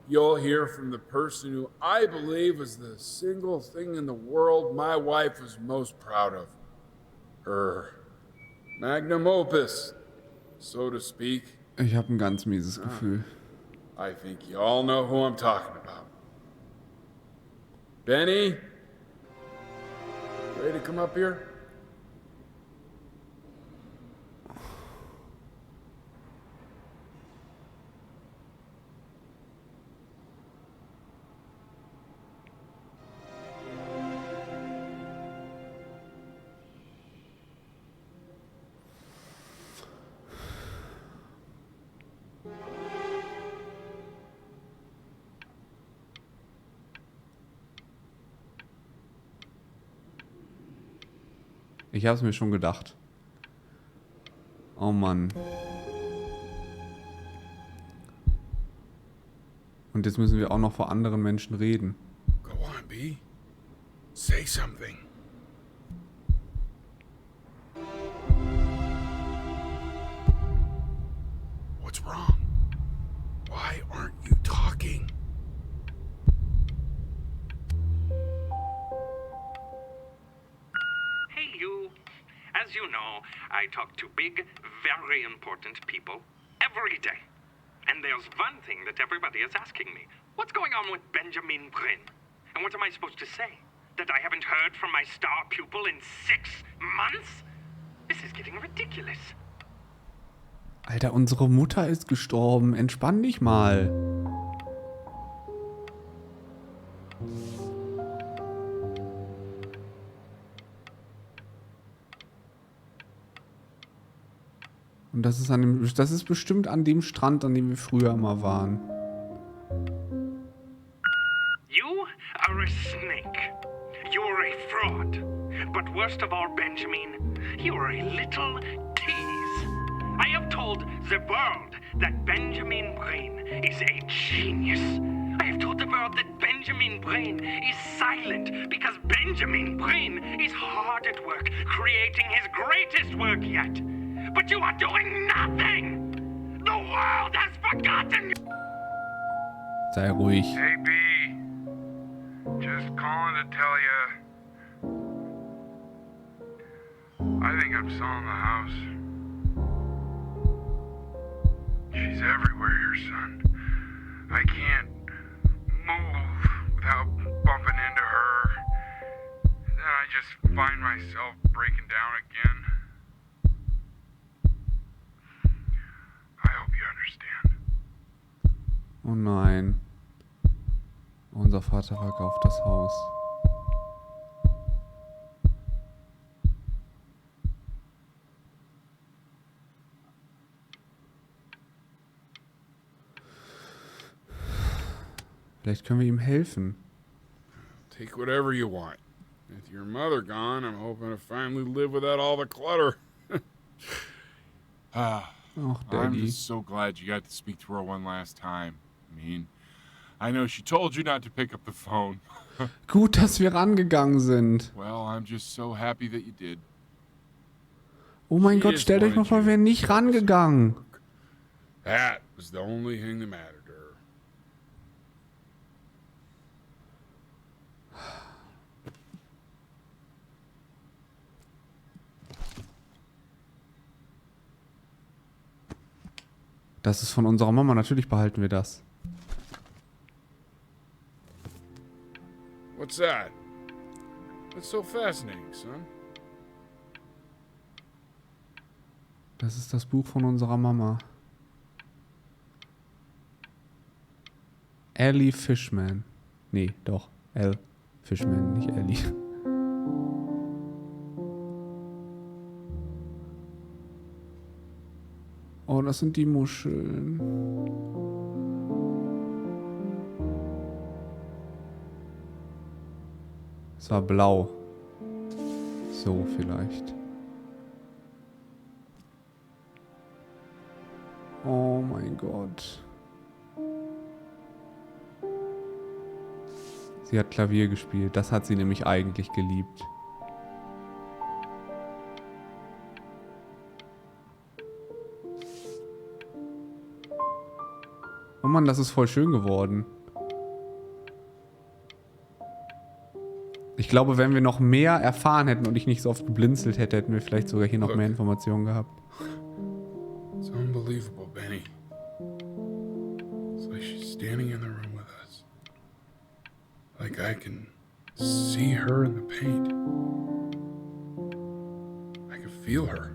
[SPEAKER 2] you'll hear from the person who I believe was the single thing in the world my wife was most proud of. Her magnum opus, so to speak.
[SPEAKER 1] Ich habe ein ganz mieses Gefühl.
[SPEAKER 2] I think you all know who I'm talking about. Benny? Ready to come up here?
[SPEAKER 1] Ich habe es mir schon gedacht. Oh Mann. Und jetzt müssen wir auch noch vor anderen Menschen reden.
[SPEAKER 2] Go on, B. Say something. What's wrong? Why aren't you talking?
[SPEAKER 18] Hey, you. As you know, I talk to big, very important people every day. And there's one thing that everybody is asking me. What's going on with Benjamin Brin? And what am I supposed to say? That I haven't heard from my star pupil in 6 months? This is getting ridiculous.
[SPEAKER 1] Alter, unsere Mutter ist gestorben. Entspann dich mal. Und das ist bestimmt an dem Strand, an dem wir früher mal waren.
[SPEAKER 18] You are a snake. You're a fraud. But worst of all, Benjamin, you're a little tease. I have told the world that Benjamin Brin is a genius. I have told the world that Benjamin Brin is silent because Benjamin Brin is hard at work creating his greatest work yet. But you are doing nothing! The world has forgotten you!
[SPEAKER 1] Sei ruhig.
[SPEAKER 20] Hey, B. Just calling to tell you. I think I'm selling the house. She's everywhere here, son. I can't move without bumping into her. Then I just find myself breaking down again. I hope you understand.
[SPEAKER 1] Oh nein. Unser Vater verkauft das Haus. Vielleicht können wir ihm helfen.
[SPEAKER 2] Take whatever you want. With your mother gone, I'm hoping to finally live without all the clutter.
[SPEAKER 1] Och,
[SPEAKER 11] I'm
[SPEAKER 1] Daddy.
[SPEAKER 11] just so glad you got to speak to her one last time. I mean, I know she told you not to pick up the phone.
[SPEAKER 1] Gut, dass wir rangegangen sind.
[SPEAKER 11] Well, I'm just so happy that you did.
[SPEAKER 1] Oh mein
[SPEAKER 2] She
[SPEAKER 1] Gott,
[SPEAKER 2] just
[SPEAKER 1] stellt euch mal
[SPEAKER 2] wanted
[SPEAKER 1] vor, wir wären nicht rangegangen.
[SPEAKER 2] That was the only thing that mattered to her.
[SPEAKER 1] Das ist von unserer Mama, natürlich behalten wir das.
[SPEAKER 2] What's that? What's so fascinating, son?
[SPEAKER 1] Das ist das Buch von unserer Mama. Ellie Fishman. Nee, doch. L. Fishman, nicht Ellie. Oh, das sind die Muscheln. Es war blau. So vielleicht. Oh mein Gott. Sie hat Klavier gespielt. Das hat sie nämlich eigentlich geliebt. Oh Mann, das ist voll schön geworden. Ich glaube, wenn wir noch mehr erfahren hätten und ich nicht so oft geblinzelt hätte, hätten wir vielleicht sogar hier noch mehr Informationen gehabt.
[SPEAKER 20] It's unbelievable, Benny. It's like she's standing in the room with us. Like I can see her in the paint. I can feel her.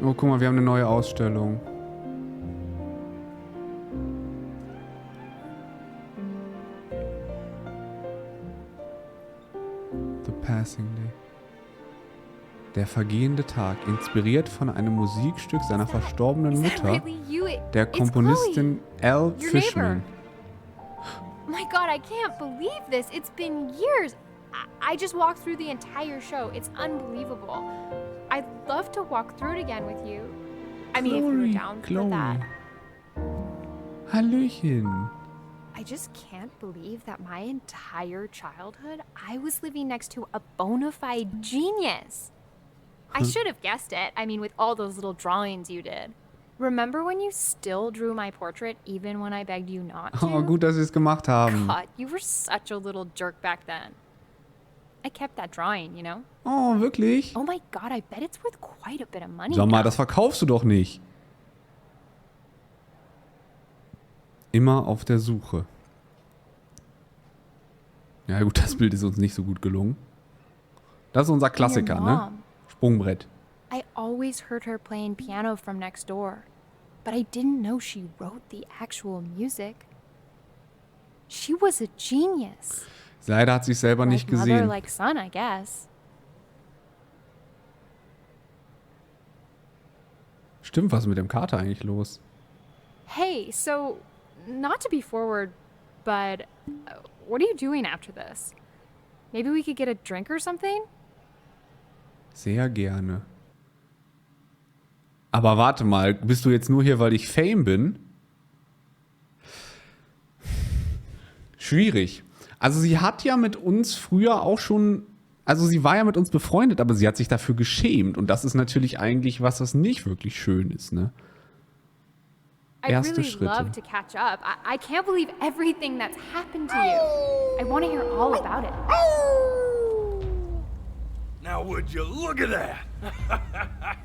[SPEAKER 1] Oh, guck mal, wir haben eine neue Ausstellung. The Passing Day. Der vergehende Tag, inspiriert von einem Musikstück seiner verstorbenen Mutter, der Komponistin L. Fishman.
[SPEAKER 7] My God, I can't believe this. It's been years. I just walked through the entire show. It's unbelievable. I'd love to walk through it again with you. I mean, if you were down for that.
[SPEAKER 1] Hallöchen.
[SPEAKER 7] I just can't believe that my entire childhood, I was living next to a bona fide genius. I should have guessed it. I mean, with all those little drawings you did. Remember when you still drew my portrait even when I begged you not to?
[SPEAKER 1] Oh, gut, dass sie es gemacht haben.
[SPEAKER 7] God, you were such a little jerk back then. I kept that drawing, you know?
[SPEAKER 1] Oh, wirklich?
[SPEAKER 7] Oh my God, I bet it's worth quite a bit of money.
[SPEAKER 1] Sag mal,
[SPEAKER 7] now.
[SPEAKER 1] das verkaufst du doch nicht. Immer auf der Suche. Ja gut, das Bild ist uns nicht so gut gelungen. Das ist unser Klassiker, ne? Sprungbrett.
[SPEAKER 7] I always heard her playing piano from next door, but I didn't know she wrote the actual music. She was a genius.
[SPEAKER 1] Leider hat sie es selber nicht
[SPEAKER 7] Mother,
[SPEAKER 1] gesehen.
[SPEAKER 7] like son, I guess.
[SPEAKER 1] Stimmt, was ist mit dem Kater eigentlich los?
[SPEAKER 7] Hey, so, not to be forward, but what are you doing after this? Maybe we could get a drink or something?
[SPEAKER 1] Sehr gerne. Aber warte mal, bist du jetzt nur hier, weil ich Fame bin? Schwierig. Also sie hat ja mit uns früher auch schon, also sie war ja mit uns befreundet, aber sie hat sich dafür geschämt. Und das ist natürlich eigentlich was, das nicht wirklich schön ist, ne? Erste Schritte.
[SPEAKER 7] I'd really love to catch up. I can't believe everything that's happened to you. I want to hear all about it.
[SPEAKER 3] Now would you look at that?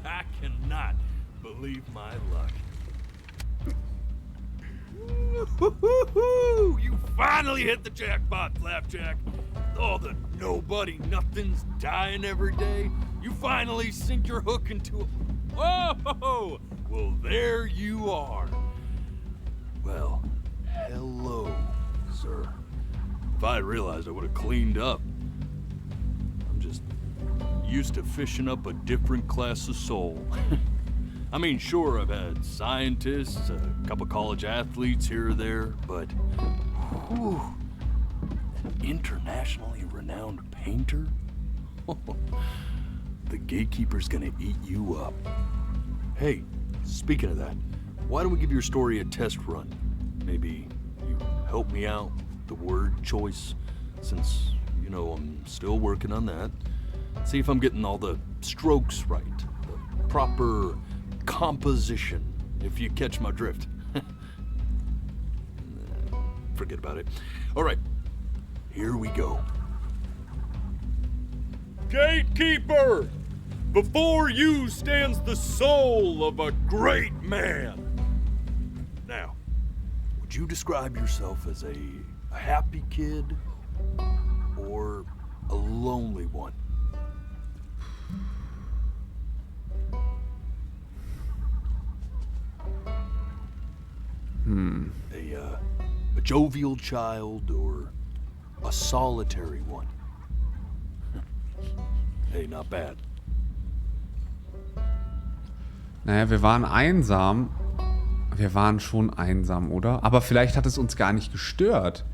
[SPEAKER 3] I cannot believe my luck. You finally hit the jackpot, Flapjack. Oh, the nobody nothing's dying every day. You finally sink your hook into a... Oh, well, there you are. Well, hello, sir. If I had realized, I would have cleaned up. I'm just used to fishing up a different class of soul. I mean, sure, I've had scientists, a couple college athletes here or there, but whew, an internationally renowned painter? The gatekeeper's gonna eat you up. Hey, speaking of that, why don't we give your story a test run? Maybe you help me out with the word choice, since, you know, I'm still working on that. See if I'm getting all the strokes right, the proper composition, if you catch my drift. Forget about it. All right, here we go. Gatekeeper! Before you stands the soul of a great man. Now, would you describe yourself as a happy kid, or a lonely one? A jovial child or a solitary one? Hey, not bad.
[SPEAKER 1] Naja, wir waren einsam. Wir waren schon einsam, oder? Aber vielleicht hat es uns gar nicht gestört.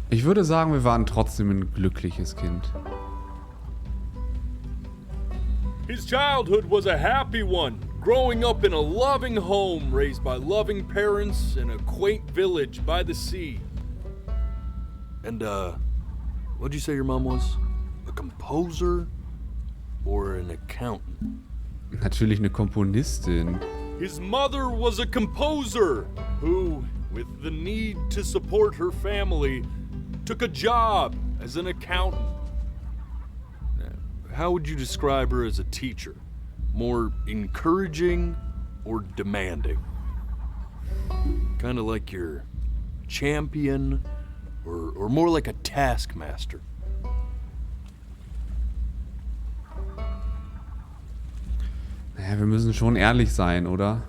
[SPEAKER 1] Ich würde sagen, wir waren trotzdem ein glückliches Kind.
[SPEAKER 3] His childhood was a happy one, growing up in a loving home raised by loving parents in a quaint village by the sea. And, what'd you say your mom was? A composer or an accountant?
[SPEAKER 1] Natürlich eine Komponistin.
[SPEAKER 3] His mother was a composer who, with the need to support her family, took a job as an accountant. How would you describe her as a teacher? More encouraging or demanding? Kind of like your champion or more like a taskmaster?
[SPEAKER 1] Naja, wir müssen schon ehrlich sein, oder?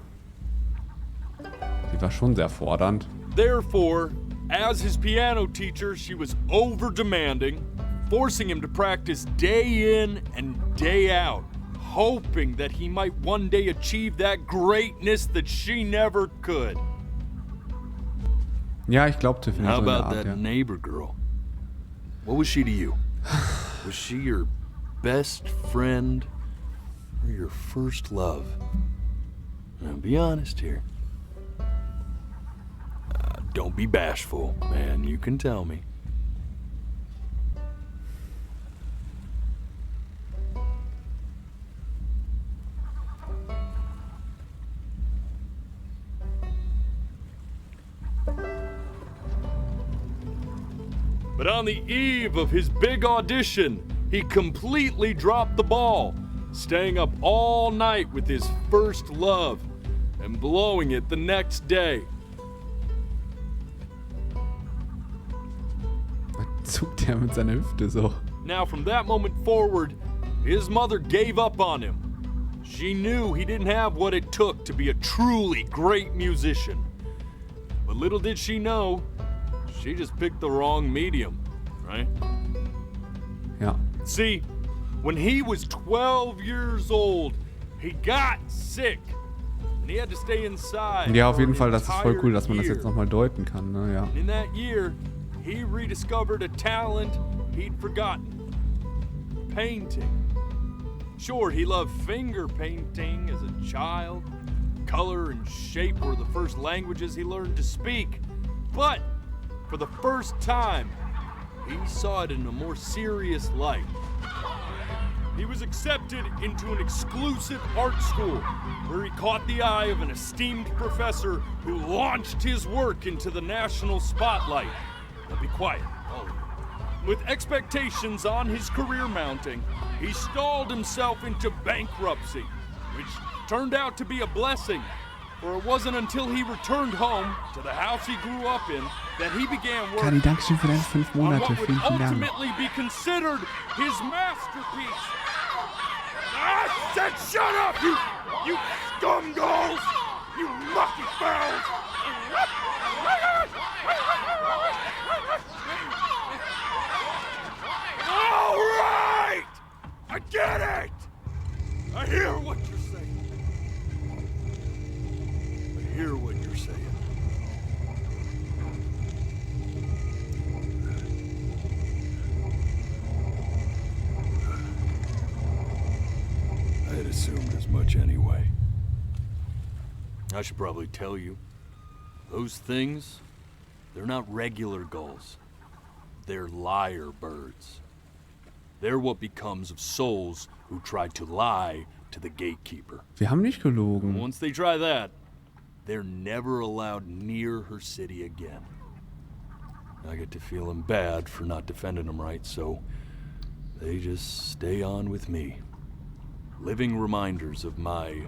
[SPEAKER 1] Sie war schon sehr fordernd.
[SPEAKER 3] Therefore, as his piano teacher, she was over-demanding, forcing him to practice day in and day out, hoping that he might one day achieve that greatness that she never could.
[SPEAKER 1] Ja, ich glaube, Tiffany.
[SPEAKER 3] How
[SPEAKER 1] so
[SPEAKER 3] about
[SPEAKER 1] Art,
[SPEAKER 3] that
[SPEAKER 1] ja.
[SPEAKER 3] neighbor girl? What was she to you? Was she your best friend or your first love? Now, be honest here. Don't be bashful, man. You can tell me. But on the eve of his big audition, he completely dropped the ball, staying up all night with his first love and blowing it the next day.
[SPEAKER 1] Zuckt er mit seiner Hüfte so.
[SPEAKER 3] Now, from that moment forward, his mother gave up on him. She knew he didn't have what it took to be a truly great musician. But little did she know, she just picked the wrong medium, right?
[SPEAKER 1] Ja.
[SPEAKER 3] See, when he was 12 years old, he got sick. And he had to stay inside.
[SPEAKER 1] Ja, auf jeden
[SPEAKER 3] for
[SPEAKER 1] Fall,
[SPEAKER 3] an
[SPEAKER 1] das ist voll cool, dass man das
[SPEAKER 3] entire
[SPEAKER 1] jetzt nochmal deuten kann, ne? Ja.
[SPEAKER 3] year. In that year, he rediscovered a talent he'd forgotten. Painting. Sure, he loved finger painting as a child. Color and shape were the first languages he learned to speak. But for the first time, he saw it in a more serious light. He was accepted into an exclusive art school where he caught the eye of an esteemed professor who launched his work into the national spotlight. Now be quiet, all of you. With expectations on his career mounting, he stalled himself into bankruptcy, which turned out to be a blessing, for it wasn't until he returned home to the house he grew up in that he began work
[SPEAKER 1] Kali, Dankeschön für deine 5
[SPEAKER 3] on
[SPEAKER 1] Monate.
[SPEAKER 3] what would
[SPEAKER 1] Vielen, vielen Dank.
[SPEAKER 3] ultimately be considered his masterpiece. I said shut up, you scumballs! You mucky fowls! All right! I get it! I hear what you're saying. I hear what you're saying. I had assumed as much anyway. I should probably tell you, those things, they're not regular gulls. They're lyre birds. They're what becomes of souls who try to lie to the gatekeeper.
[SPEAKER 1] Wir haben nicht gelogen.
[SPEAKER 3] Once they try that, they're never allowed near her city again. I get to feeling bad for not defending them right, so they just stay on with me. Living reminders of my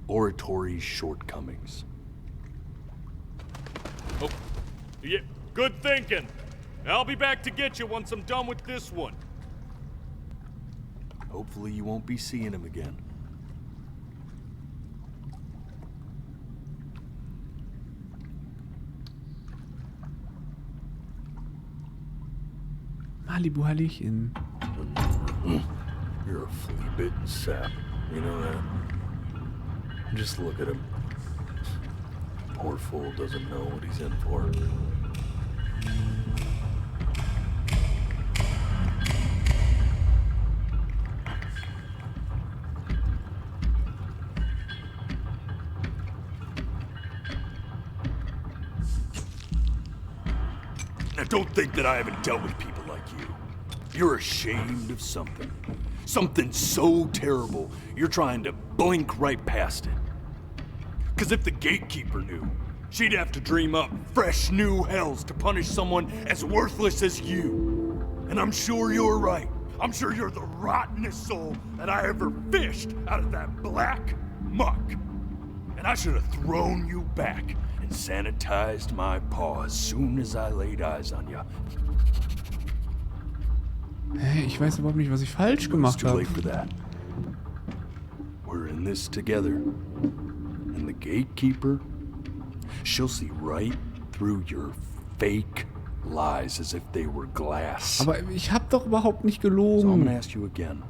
[SPEAKER 3] oratory shortcomings. Oh, Yeah, good thinking. I'll be back to get you once I'm done with this one. Hopefully you won't be seeing him again.
[SPEAKER 1] Malibu Hallöchen.
[SPEAKER 3] You're a flea-bitten sap. You know that? Just look at him. Poor fool doesn't know what he's in for. Now don't think that I haven't dealt with people like you. You're ashamed of something. Something so terrible, you're trying to blink right past it. Because if the gatekeeper knew, she'd have to dream up fresh new hells to punish someone as worthless as you. And I'm sure you're right. I'm sure you're the rottenest soul that I ever fished out of that black muck. And I should have thrown you back and sanitized my paw as soon as I laid eyes on you.
[SPEAKER 1] Hey, ich weiß überhaupt nicht, was ich falsch gemacht habe.
[SPEAKER 3] We're in this together. And the gatekeeper, she'll see right through your fake lies as if they were glass.
[SPEAKER 1] Aber ich habe doch überhaupt nicht
[SPEAKER 3] So I'm
[SPEAKER 1] gelogen.
[SPEAKER 3] gonna ask you again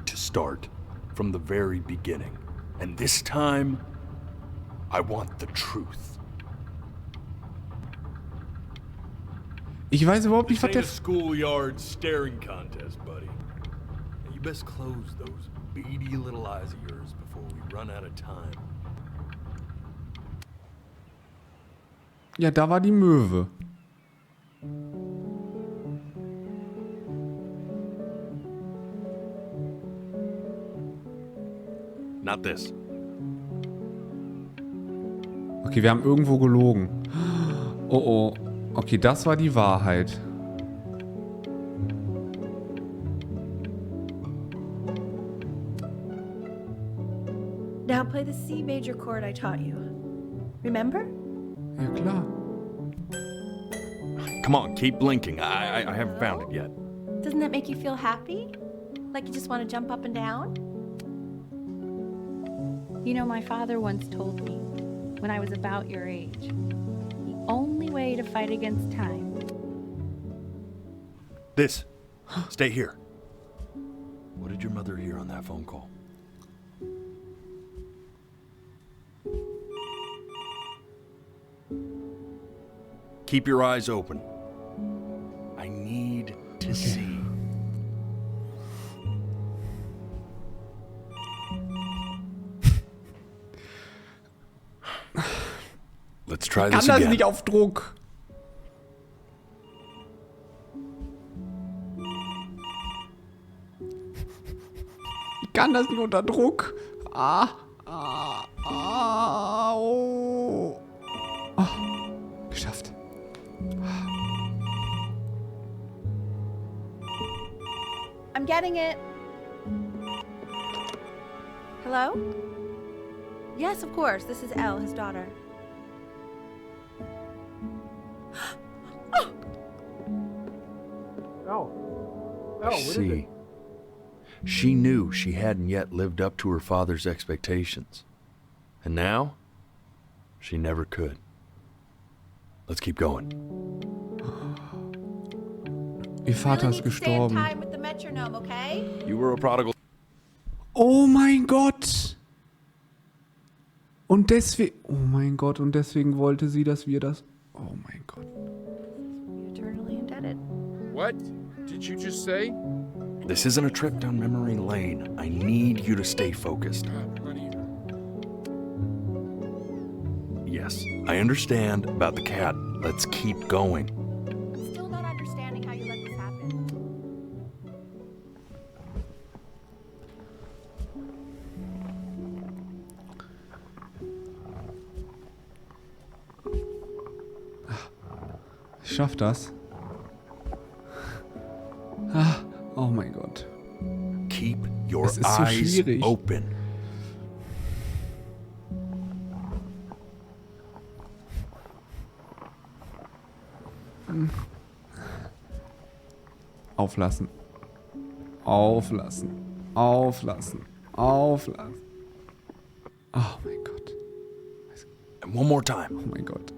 [SPEAKER 3] to start from the very beginning. And this time, I want the truth.
[SPEAKER 1] Ich weiß überhaupt nicht, was
[SPEAKER 3] This
[SPEAKER 1] der...
[SPEAKER 3] ain't a schoolyard staring contest, buddy. You best close those beady little eyes of yours before we run out of time.
[SPEAKER 1] Ja, da war die Möwe.
[SPEAKER 3] Not this.
[SPEAKER 1] Okay, wir haben irgendwo gelogen. Oh oh. Okay, das war die Wahrheit.
[SPEAKER 4] Now play the C major chord I taught you. Remember?
[SPEAKER 1] Ja, klar.
[SPEAKER 3] Come on, keep blinking. I haven't found it yet.
[SPEAKER 4] Doesn't that make you feel happy? Like you just want to jump up and down? You know, my father once told me, when I was about your age, the only way to fight against time.
[SPEAKER 3] This. Stay here. What did your mother hear on that phone call? Keep your eyes open. I need to see. Let's try
[SPEAKER 1] Ich kann
[SPEAKER 3] this
[SPEAKER 1] das
[SPEAKER 3] again.
[SPEAKER 1] nicht auf Druck. Ich kann das nicht unter Druck. Oh. Oh, geschafft.
[SPEAKER 4] I'm getting it. Hello? Yes, of course. This is Elle, his daughter.
[SPEAKER 11] What is it?
[SPEAKER 3] See, she knew she hadn't yet lived up to her father's expectations. And now, she never could. Let's keep going.
[SPEAKER 1] Ihr Vater ist gestorben.
[SPEAKER 4] Time with the metronome, okay?
[SPEAKER 3] You were a prodigal.
[SPEAKER 1] Oh mein Gott. Und deswegen... Oh mein Gott. Und deswegen wollte sie, dass wir das... Oh mein Gott.
[SPEAKER 4] Eternally indebted.
[SPEAKER 2] What did you just say?
[SPEAKER 3] This isn't a trip down memory lane. I need you to stay focused. Yes, I understand about the cat. Let's keep going.
[SPEAKER 4] I'm still not understanding how you let this happen.
[SPEAKER 1] Ich schaff das. Oh mein Gott.
[SPEAKER 3] Keep your
[SPEAKER 1] Es ist so
[SPEAKER 3] eyes
[SPEAKER 1] schwierig.
[SPEAKER 3] open.
[SPEAKER 1] Auflassen. Auflassen. Auflassen. Auflassen. Oh mein Gott.
[SPEAKER 3] And one more time.
[SPEAKER 1] Oh mein Gott.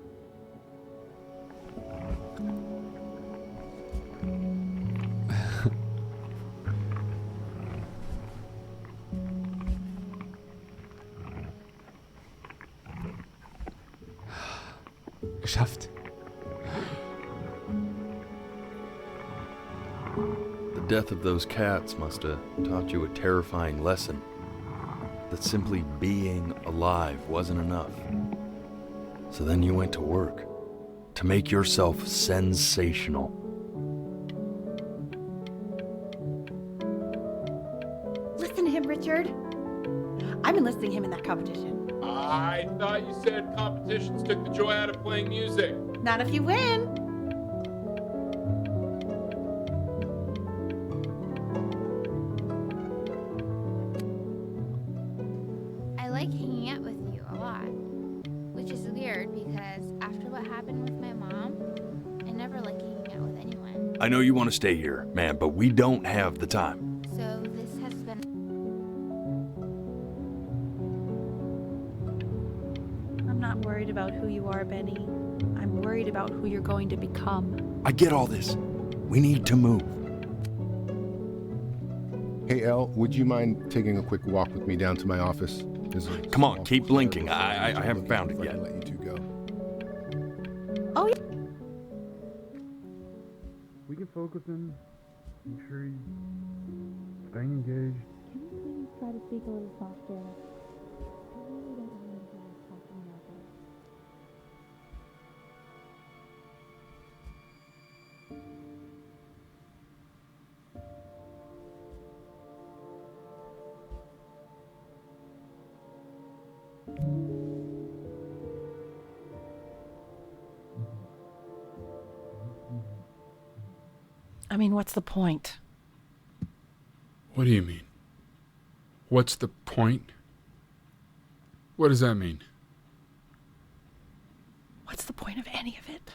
[SPEAKER 1] Geschafft.
[SPEAKER 3] The death of those cats must have taught you a terrifying lesson. That simply being alive wasn't enough. So then you went to work to make yourself sensational.
[SPEAKER 4] Listen to him, Richard. I'm enlisting him in that competition.
[SPEAKER 2] I thought you said competitions took the joy out of playing music.
[SPEAKER 4] Not if you win.
[SPEAKER 7] I like hanging out with you a lot, which is weird because after what happened with my mom, I never like hanging out with anyone.
[SPEAKER 3] I know you want to stay here, man, but we don't have the time.
[SPEAKER 7] So this has been...
[SPEAKER 4] I'm not worried about who you are, Benny. I'm worried about who you're going to become.
[SPEAKER 3] I get all this. We need to move.
[SPEAKER 10] Hey, Elle, would you mind taking a quick walk with me down to my office?
[SPEAKER 3] Come on, keep blinking. I haven't found it yet.
[SPEAKER 10] Let you two go.
[SPEAKER 4] Oh, yeah.
[SPEAKER 11] We can focus and make sure he's staying engaged.
[SPEAKER 9] Can you please try to speak a little softer? I really don't want to hear us talking about this.
[SPEAKER 4] I mean, what's the point?
[SPEAKER 11] What do you mean? What's the point? What does that mean?
[SPEAKER 4] What's the point of any of it?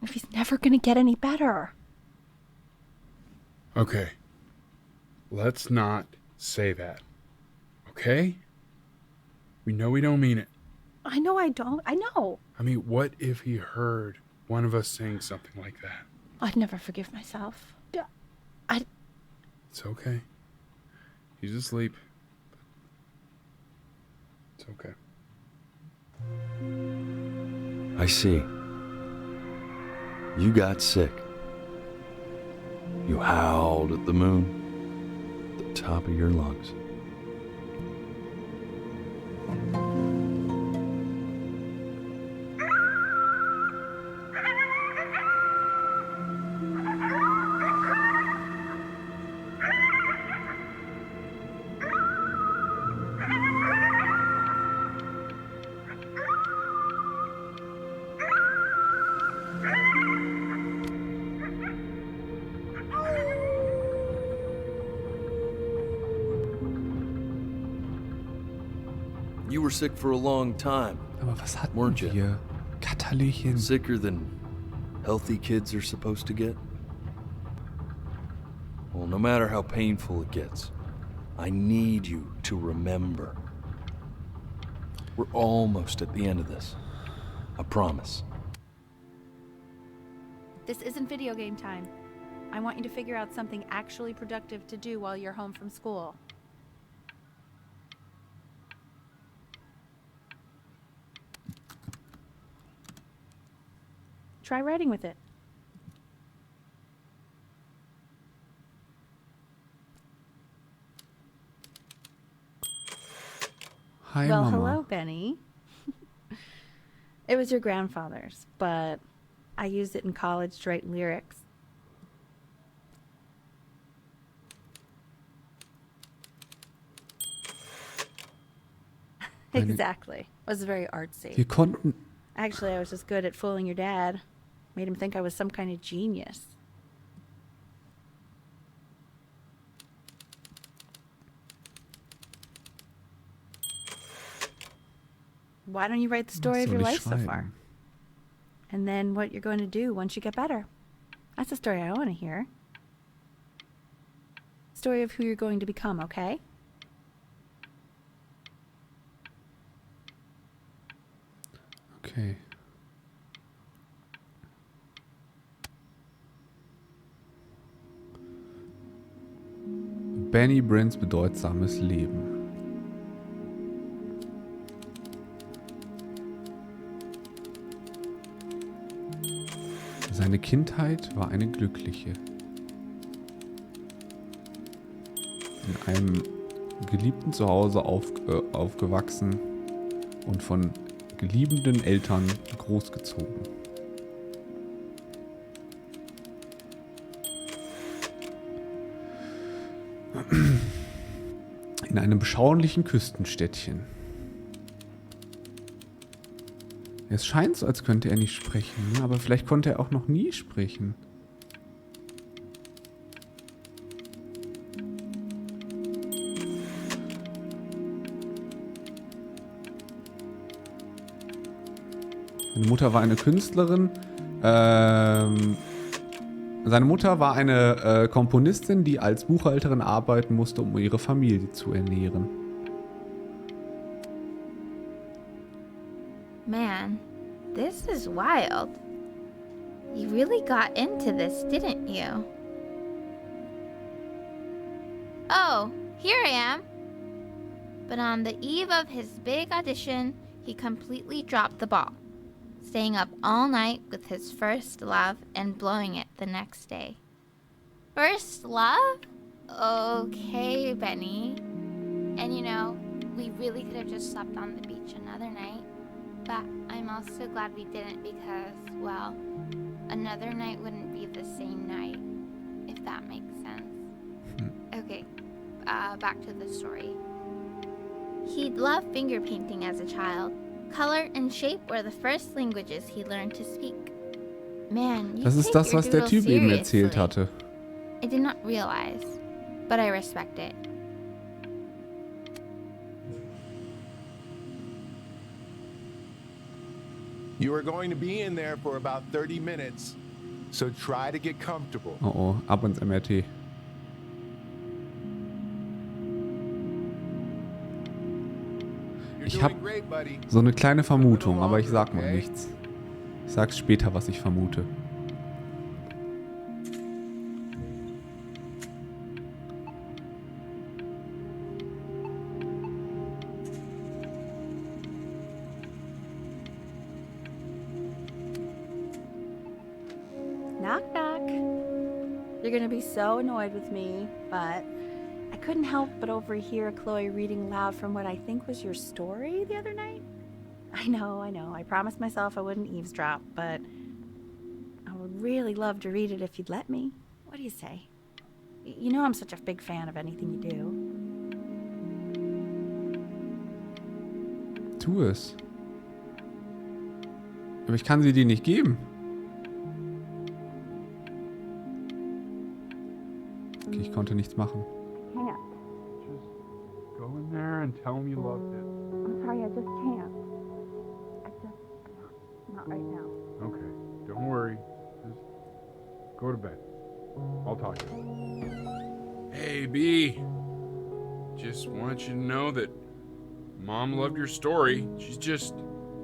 [SPEAKER 4] If he's never going to get any better.
[SPEAKER 11] Okay. Let's not say that. Okay? We know we don't mean it.
[SPEAKER 4] I know I don't. I know.
[SPEAKER 11] I mean, what if he heard one of us saying something like that?
[SPEAKER 4] I'd never forgive myself.
[SPEAKER 11] It's okay. He's asleep. It's okay.
[SPEAKER 3] I see. You got sick. You howled at the moon at the top of your lungs. You were sick for a long time,
[SPEAKER 1] Aber was hatten
[SPEAKER 3] weren't you?
[SPEAKER 1] wir? Katerlchen.
[SPEAKER 3] Sicker than healthy kids are supposed to get? Well, no matter how painful it gets, I need you to remember. We're almost at the end of this. I promise.
[SPEAKER 4] This isn't video game time. I want you to figure out something actually productive to do while you're home from school. Try writing with it.
[SPEAKER 1] Hi,
[SPEAKER 4] well,
[SPEAKER 1] Mama.
[SPEAKER 4] hello, Benny. It was your grandfather's, but I used it in college to write lyrics. Exactly. It was very artsy.
[SPEAKER 1] Wir konnten...
[SPEAKER 4] Actually, I was just good at fooling your dad. Made him think I was some kind of genius. Why don't you write the story of your life so far? and then what you're going to do once you get better. That's the story I want to hear. Story of who you're going to become, okay?
[SPEAKER 1] Okay. Benny Brins bedeutsames Leben. Seine Kindheit war eine glückliche. In einem geliebten Zuhause aufgewachsen und von geliebenden Eltern großgezogen. In einem beschaulichen Küstenstädtchen. Es scheint so, als könnte er nicht sprechen, ne? Aber vielleicht konnte er auch noch nie sprechen. Seine Mutter war eine Künstlerin. Seine Mutter war eine Komponistin, die als Buchhalterin arbeiten musste, um ihre Familie zu ernähren.
[SPEAKER 7] Man, this is wild. You really got into this, didn't you? Oh, here I am. But on the eve of his big audition, he completely dropped the ball, staying up all night with his first love and blowing it the next day. First love? Okay, Benny. And you know, we really could have just slept on the beach another night. But I'm also glad we didn't because, well, another night wouldn't be the same night, if that makes sense. Okay, back to the story. He'd loved finger painting as a child. Color and shape were the first languages he learned to speak. Man, you
[SPEAKER 1] Das ist das, was der Typ eben erzählt hatte.
[SPEAKER 7] I did not realize, but I respect it.
[SPEAKER 21] You are going to be in there for about 30 minutes, so try to get comfortable.
[SPEAKER 1] Oh oh, ab ins MRT. Ich habe so eine kleine Vermutung, aber ich sag mal nichts. Ich sag's später, was ich vermute.
[SPEAKER 4] Knock, knock. You're gonna be so annoyed with me, but I couldn't help but overhear Chloe reading loud from what I think was your story the other night. I know. I promised myself I wouldn't eavesdrop, but I would really love to read it if you'd let me. What do you say? You know I'm such a big fan of anything you do.
[SPEAKER 1] Tu es. Aber ich kann sie dir nicht geben. Okay, ich konnte nichts machen.
[SPEAKER 9] Can't.
[SPEAKER 20] Just go in there and tell him you loved it.
[SPEAKER 9] I'm sorry, I just can't. Not right now.
[SPEAKER 20] Okay, don't worry. Just go to bed. I'll talk to you. Hey, B. Just want you to know that Mom loved your story. She's just,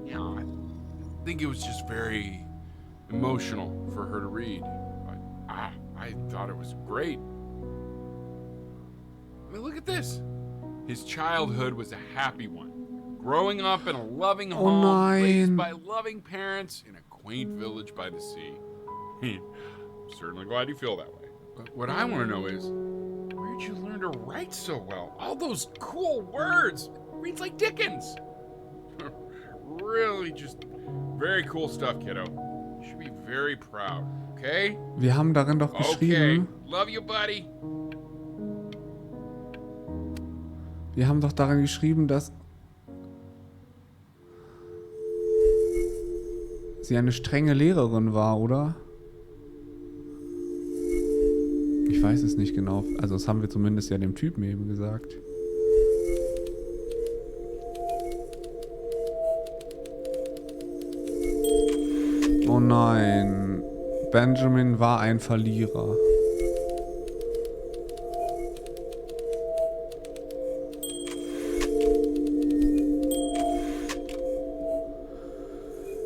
[SPEAKER 20] you know, I think it was just very emotional for her to read. But I thought it was great. I mean, look at this. His childhood was a happy one. Growing up in a loving home, raised by loving parents in a quaint village by the sea. I'm certainly glad you feel that way. But what I want to know is, where'd you learn to write so well? All those cool words. Reads like Dickens. Really just very cool stuff, kiddo. You should be very proud, okay?
[SPEAKER 1] Wir haben darin doch geschrieben.
[SPEAKER 20] Okay, love you, buddy.
[SPEAKER 1] Wir haben doch darin geschrieben, dass sie eine strenge Lehrerin war, oder? Ich weiß es nicht genau. Also das haben wir zumindest ja dem Typen eben gesagt. Oh nein. Benjamin war ein Verlierer.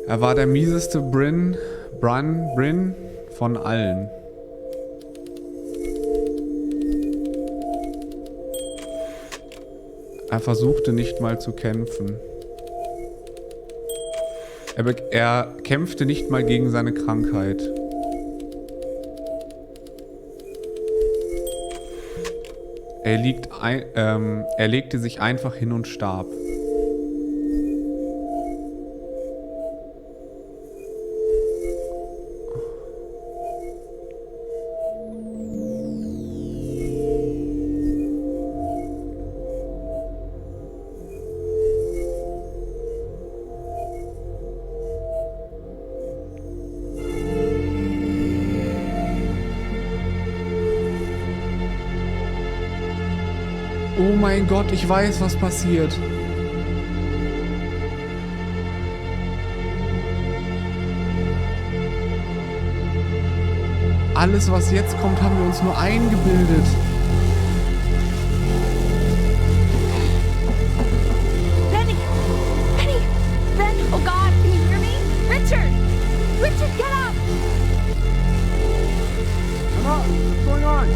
[SPEAKER 1] Er war der mieseste Brin von allen. Er versuchte nicht mal zu kämpfen. Er kämpfte nicht mal gegen seine Krankheit. Er legte sich einfach hin und starb. Oh mein Gott, ich weiß, was passiert. Alles, was jetzt kommt, haben wir uns nur eingebildet.
[SPEAKER 4] Benny! Benny! Ben! Oh God, can you hear me? Richard! Richard, get up!
[SPEAKER 11] Come on, what's going on?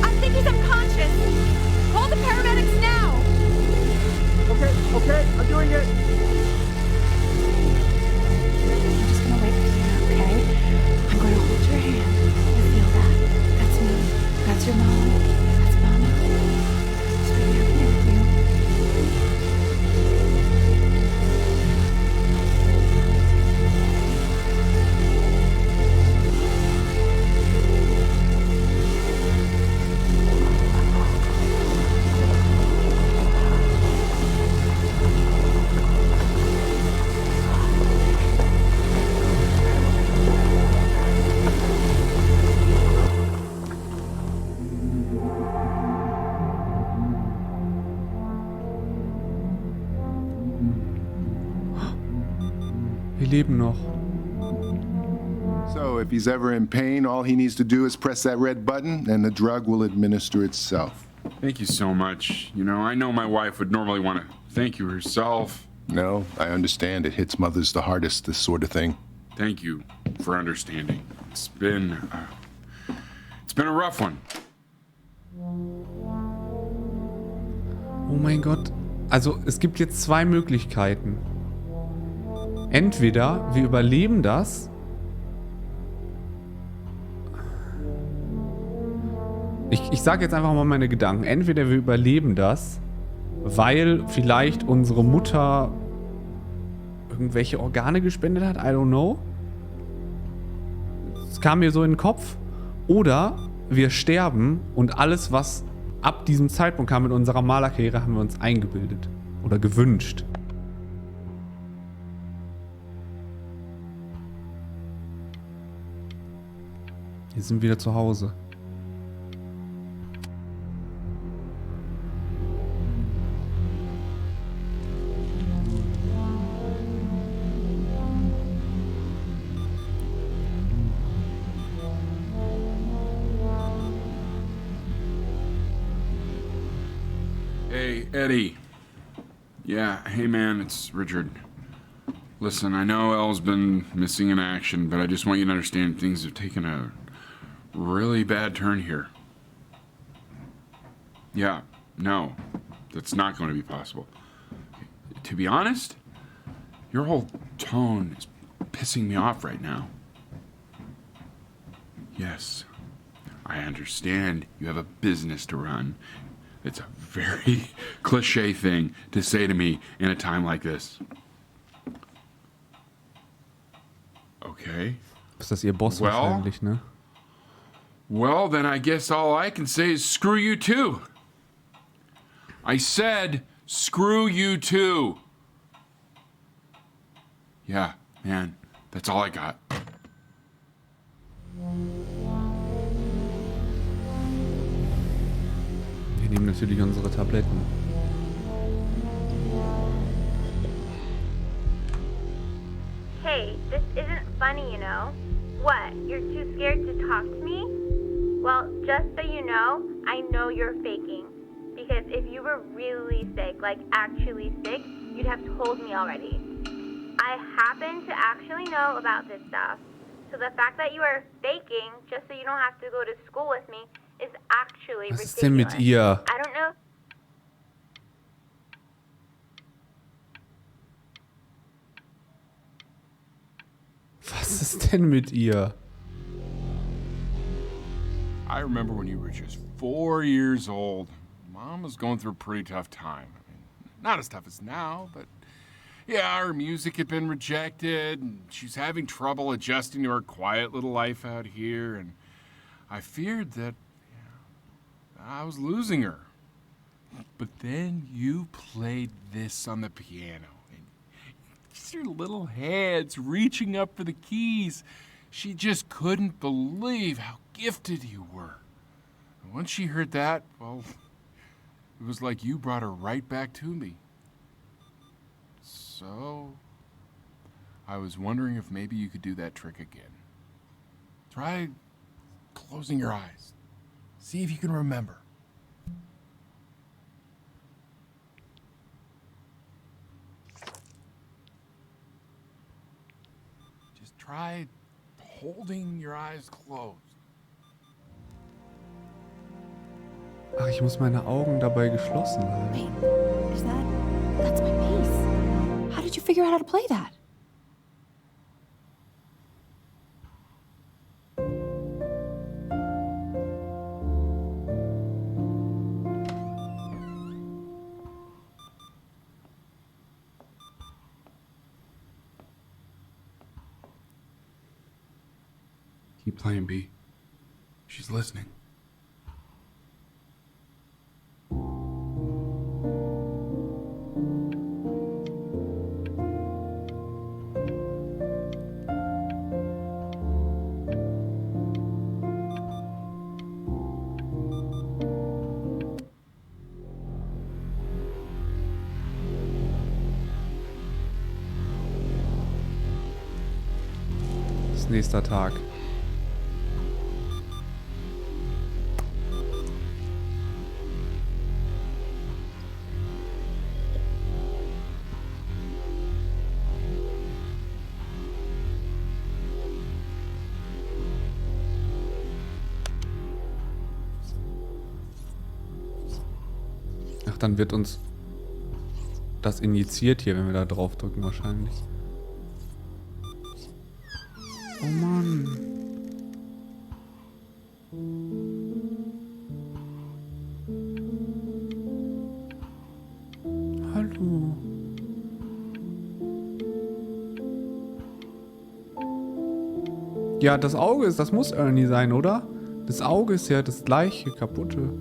[SPEAKER 4] I think he's unconscious. Call the paramedics now.
[SPEAKER 11] Okay, I'm doing it.
[SPEAKER 4] I'm just gonna wait for you, okay? I'm gonna hold your hand. You feel that? That's me. That's your mom. That's Mama. Just right here with you.
[SPEAKER 1] Wir leben noch.
[SPEAKER 21] So, if he's ever in pain, all he needs to do is press that red button and the drug will administer itself.
[SPEAKER 20] Thank you so much. You know, I know my wife would normally want to thank you herself.
[SPEAKER 21] No, I understand. It hits mothers the hardest, this sort of thing.
[SPEAKER 20] Thank you for understanding. It's been a rough one.
[SPEAKER 1] Oh mein Gott. Also, es gibt jetzt zwei Möglichkeiten. Entweder wir überleben das. Ich sage jetzt einfach mal meine Gedanken. Entweder wir überleben das, weil vielleicht unsere Mutter irgendwelche Organe gespendet hat. I don't know. Es kam mir so in den Kopf. Oder wir sterben und alles, was ab diesem Zeitpunkt kam mit unserer Malerkarriere, haben wir uns eingebildet. Oder gewünscht. Wir sind wieder zu Hause.
[SPEAKER 20] Hey, Eddie. Yeah, hey man, it's Richard. Listen, I know Elle's been missing in action, but I just want you to understand things have taken a really bad turn here. Yeah, no, that's not going to be possible. To be honest, your whole tone is pissing me off right now. Yes, I understand you have a business to run. It's a very cliche thing to say to me in a time like this. Okay.
[SPEAKER 1] Ist das ihr Boss wahrscheinlich, ne?
[SPEAKER 20] Well, then I guess all I can say is screw you too. I said screw you too. Yeah, man, that's all I got.
[SPEAKER 1] Wir nehmen natürlich unsere Tabletten.
[SPEAKER 8] Hey, this isn't funny, you know. What, you're too scared to talk to me? Well, just so you know you're faking. Because if you were really sick, like actually sick, you'd have told me already. I happen to actually know about this stuff. So the fact that you are faking, just so you don't have to go to school with me, is actually
[SPEAKER 1] Was
[SPEAKER 8] ridiculous.
[SPEAKER 1] ist denn mit ihr?
[SPEAKER 8] I don't know.
[SPEAKER 1] Was ist denn mit ihr?
[SPEAKER 20] I remember when you were just 4 years old. Mom was going through a pretty tough time. I mean, not as tough as now, but yeah, her music had been rejected, and she's having trouble adjusting to her quiet little life out here, and I feared that I was losing her. But then you played this on the piano, and just your little hands reaching up for the keys. She just couldn't believe how gifted you were. And once she heard that, well, it was like you brought her right back to me. So, I was wondering if maybe you could do that trick again. Try closing your eyes. See if you can remember. Just try holding your eyes closed.
[SPEAKER 1] Ach, ich muss meine Augen dabei geschlossen halten.
[SPEAKER 4] Is that's my piece. How did you figure out how to play that?
[SPEAKER 20] Keep playing, B. She's listening.
[SPEAKER 1] Nächster Tag. Ach, dann wird uns das injiziert hier, wenn wir da drauf drücken wahrscheinlich. Oh Mann. Hallo. Ja, das Auge das muss Ernie sein, oder? Das Auge ist ja das gleiche, kaputte.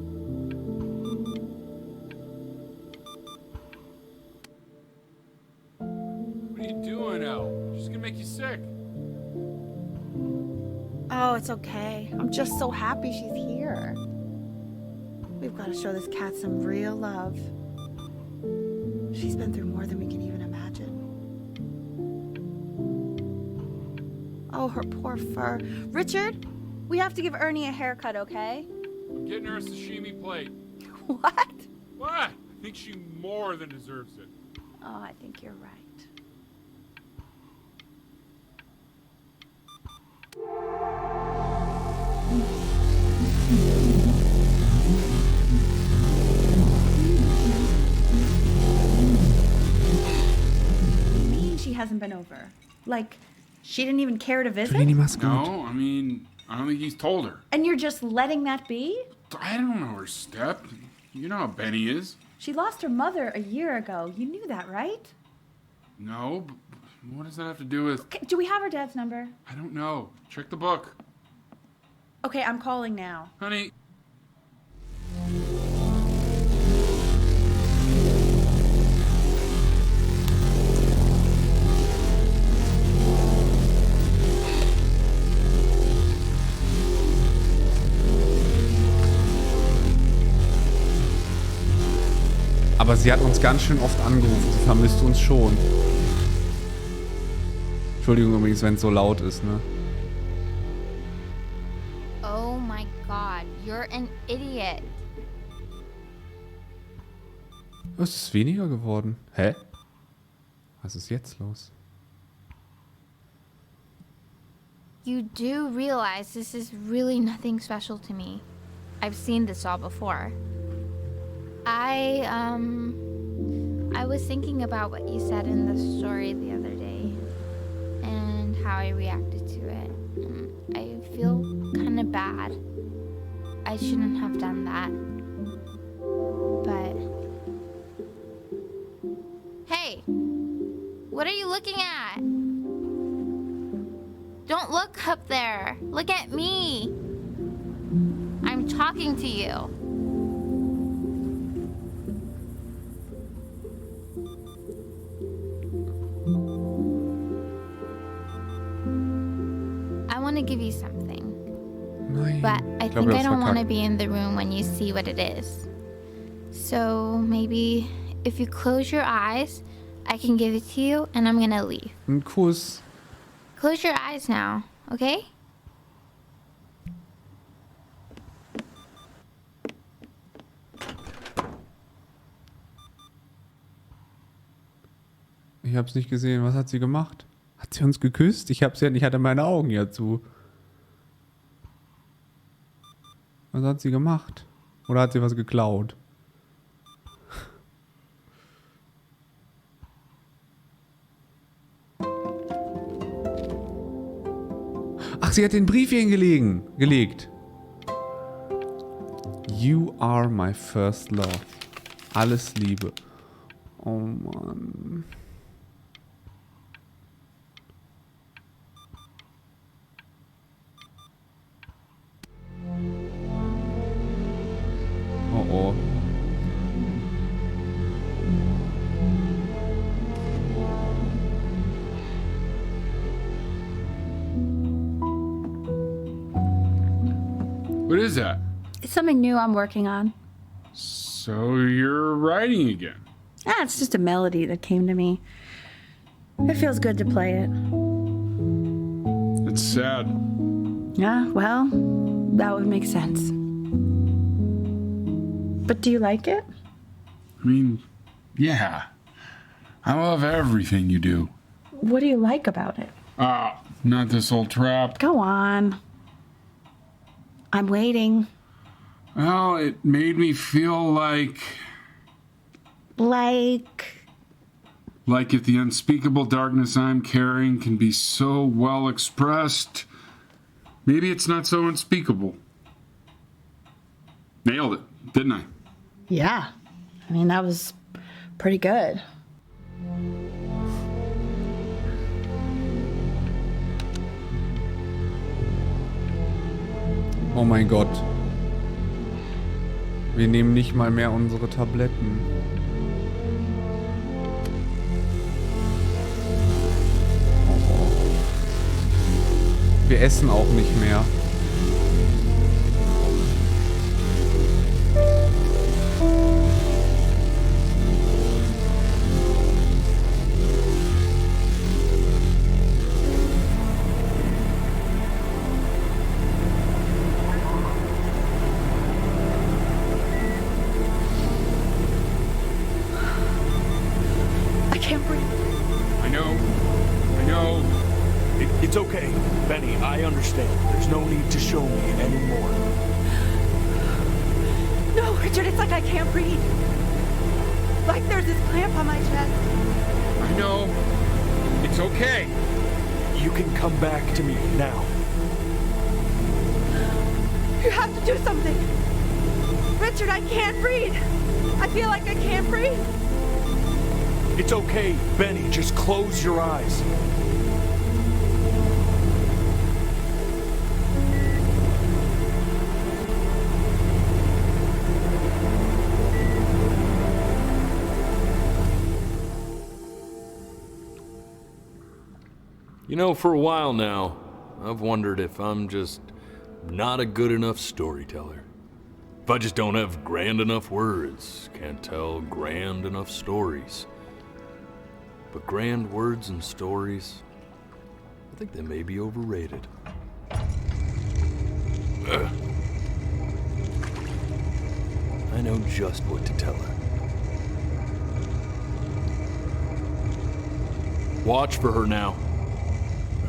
[SPEAKER 20] What are you doing, Elle? She's gonna make you sick.
[SPEAKER 4] Oh, it's okay. I'm just so happy she's here. We've got to show this cat some real love. She's been through more than we can even imagine. Oh, her poor fur. Richard, we have to give Ernie a haircut, okay?
[SPEAKER 20] I'm getting her a sashimi plate.
[SPEAKER 4] What?
[SPEAKER 20] What? I think she more than deserves it.
[SPEAKER 4] Oh, I think you're right. You mean she hasn't been over? Like, she didn't even care to visit?
[SPEAKER 20] No, I mean, I don't think he's told her.
[SPEAKER 4] And you're just letting that be?
[SPEAKER 20] I don't know her step. You know how Benny is.
[SPEAKER 4] She lost her mother a year ago. You knew that, right?
[SPEAKER 20] No, but what does that have to do with...
[SPEAKER 4] Okay, do we have her dad's number?
[SPEAKER 20] I don't know. Check the book.
[SPEAKER 4] Okay, I'm calling now.
[SPEAKER 20] Honey.
[SPEAKER 1] Aber sie hat uns ganz schön oft angerufen. Sie vermisst uns schon. Entschuldigung übrigens, wenn es so laut ist, ne?
[SPEAKER 7] Oh my god, you're an idiot.
[SPEAKER 1] Es ist weniger geworden. Hä? Was ist jetzt los?
[SPEAKER 7] You do realize this is really nothing special to me. I've seen this all before. I was thinking about what you said in the story the other day and how I reacted to it. I feel kind of bad. I shouldn't have done that. But hey, what are you looking at? Don't look up there. Look at me. I'm talking to you. I want to give you something.
[SPEAKER 1] Nein.
[SPEAKER 7] But I think I don't want to be in the room when you see what it is. So maybe if you close your eyes, I can give it to you and I'm gonna leave.
[SPEAKER 1] Ein Kuss.
[SPEAKER 7] Close your eyes now, okay?
[SPEAKER 1] Ich hab's nicht gesehen. Was hat sie gemacht? Hat sie uns geküsst? Ich hatte meine Augen ja zu. Was hat sie gemacht? Oder hat sie was geklaut? Ach, sie hat den Brief hier gelegt. You are my first love. Alles Liebe. Oh Mann. Oh oh.
[SPEAKER 20] What is that?
[SPEAKER 4] It's something new I'm working on.
[SPEAKER 20] So you're writing again?
[SPEAKER 4] It's just a melody that came to me. It feels good to play it.
[SPEAKER 20] It's sad.
[SPEAKER 4] Yeah, well, that would make sense. But do you like it?
[SPEAKER 20] I mean, yeah. I love everything you do.
[SPEAKER 4] What do you like about it?
[SPEAKER 20] Not this old trap.
[SPEAKER 4] Go on. I'm waiting.
[SPEAKER 20] Well, it made me feel like if the unspeakable darkness I'm carrying can be so well expressed, maybe it's not so unspeakable. Nailed it, didn't I?
[SPEAKER 4] Yeah. I mean, that was pretty good.
[SPEAKER 1] Oh mein Gott. Wir nehmen nicht mal mehr unsere Tabletten. Oh. Wir essen auch nicht mehr.
[SPEAKER 3] It's okay, Benny, I understand. There's no need to show me anymore.
[SPEAKER 4] No, Richard, it's like I can't breathe. Like there's this clamp on my chest.
[SPEAKER 20] I know. It's okay.
[SPEAKER 3] You can come back to me now.
[SPEAKER 4] You have to do something. Richard, I can't breathe. I feel like I can't breathe.
[SPEAKER 3] It's okay, Benny, just close your eyes. You know, for a while now, I've wondered if I'm just not a good enough storyteller. If I just don't have grand enough words, can't tell grand enough stories. But grand words and stories, I think they may be overrated. I know just what to tell her. Watch for her now.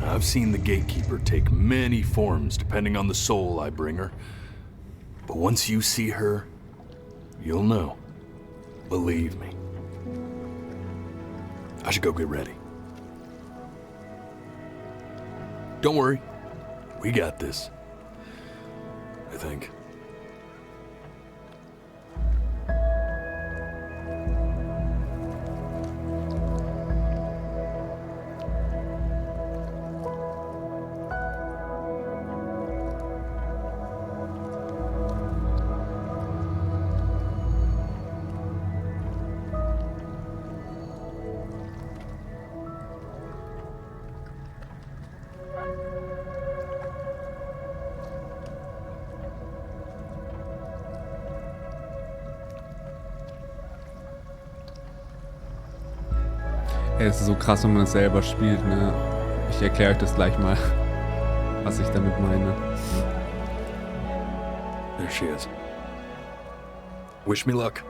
[SPEAKER 3] I've seen the gatekeeper take many forms depending on the soul I bring her. But once you see her, you'll know. Believe me. I should go get ready. Don't worry. We got this. I think.
[SPEAKER 1] Ey, es ist so krass, wenn man es selber spielt, ne? Ich erkläre euch das gleich mal, was ich damit meine.
[SPEAKER 3] There she is. Wish me luck.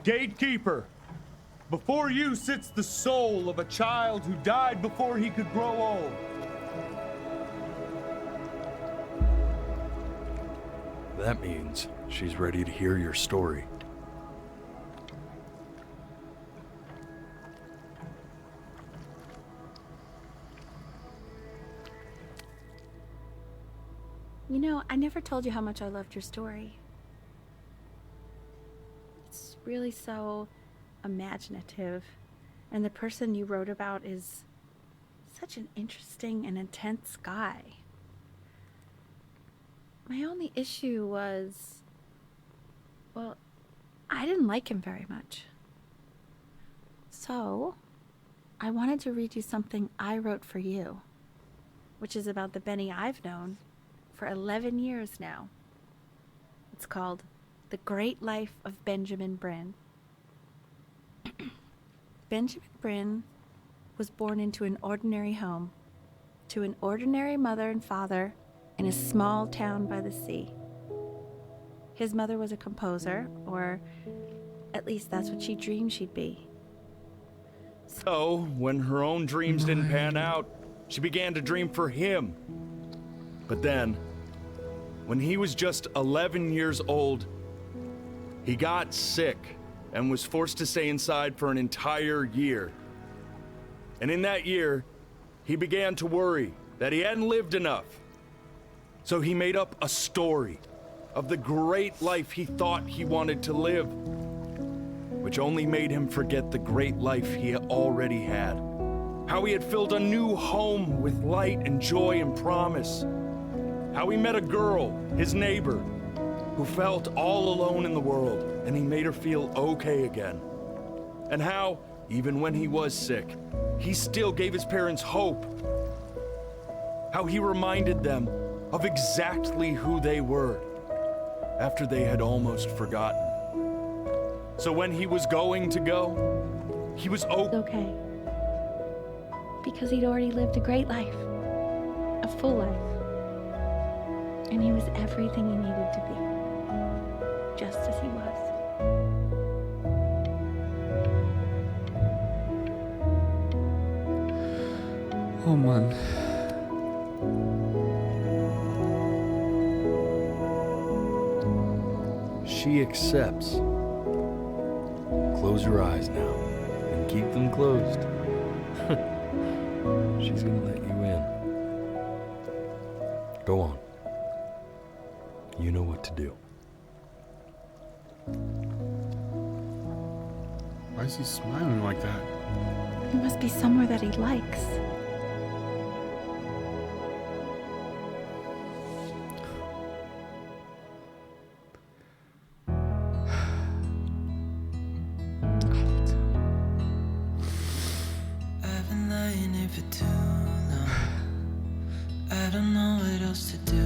[SPEAKER 21] Gatekeeper, before you sits the soul of a child who died before he could grow old.
[SPEAKER 3] That means she's ready to hear your story.
[SPEAKER 4] You know, I never told you how much I loved your story. It's really so imaginative, and the person you wrote about is such an interesting and intense guy. My only issue was, well, I didn't like him very much. So, I wanted to read you something I wrote for you, which is about the Benny I've known for 11 years now. It's called The Great Life of Benjamin Bryn. Benjamin Bryn was born into an ordinary home, to an ordinary mother and father in a small town by the sea. His mother was a composer, or at least that's what she dreamed she'd be.
[SPEAKER 3] So, when her own dreams didn't pan out, she began to dream for him. But then, when he was just 11 years old, he got sick and was forced to stay inside for an entire year. And in that year, he began to worry that he hadn't lived enough. So he made up a story of the great life he thought he wanted to live, which only made him forget the great life he already had. How he had filled a new home with light and joy and promise. How he met a girl, his neighbor, who felt all alone in the world, and he made her feel okay again. And how, even when he was sick, he still gave his parents hope. How he reminded them of exactly who they were, after they had almost forgotten. So when he was going to go, he was
[SPEAKER 4] okay. Because he'd already lived a great life, a full life. And he was everything he needed to be, just as he was.
[SPEAKER 1] Oh Mann.
[SPEAKER 3] She accepts. Close your eyes now, and keep them closed. She's gonna let you in. Go on. You know what to do.
[SPEAKER 11] Why is he smiling like that?
[SPEAKER 4] It must be somewhere that he likes.
[SPEAKER 5] I've been lying here for too long. I don't know what else to do.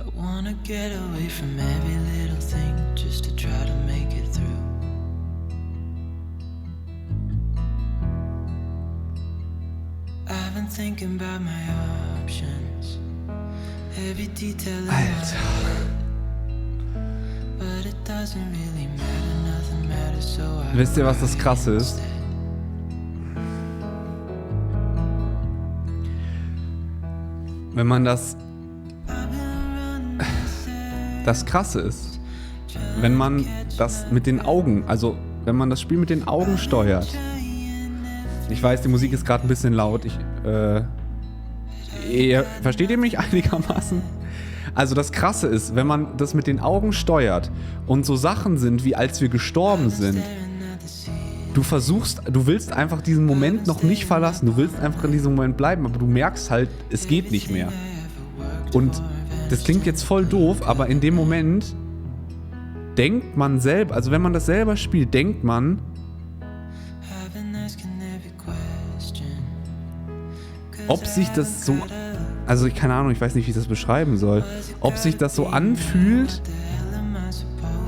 [SPEAKER 5] I wanna get away from every little thing just to try to make it through.
[SPEAKER 1] Alter. Wisst ihr, was das Krasse ist? Wenn man das Krasse ist, wenn man das mit den Augen, also wenn man das Spiel mit den Augen steuert. Ich weiß, die Musik ist gerade ein bisschen laut. Versteht ihr mich einigermaßen? Also das Krasse ist, wenn man das mit den Augen steuert und so Sachen sind, wie als wir gestorben sind, du willst einfach diesen Moment noch nicht verlassen, du willst einfach in diesem Moment bleiben, aber du merkst halt, es geht nicht mehr. Und das klingt jetzt voll doof, aber in dem Moment denkt man selber, also wenn man das selber spielt, denkt man, ob sich das so, also ich keine Ahnung, ich weiß nicht, wie ich das beschreiben soll, ob sich das so anfühlt,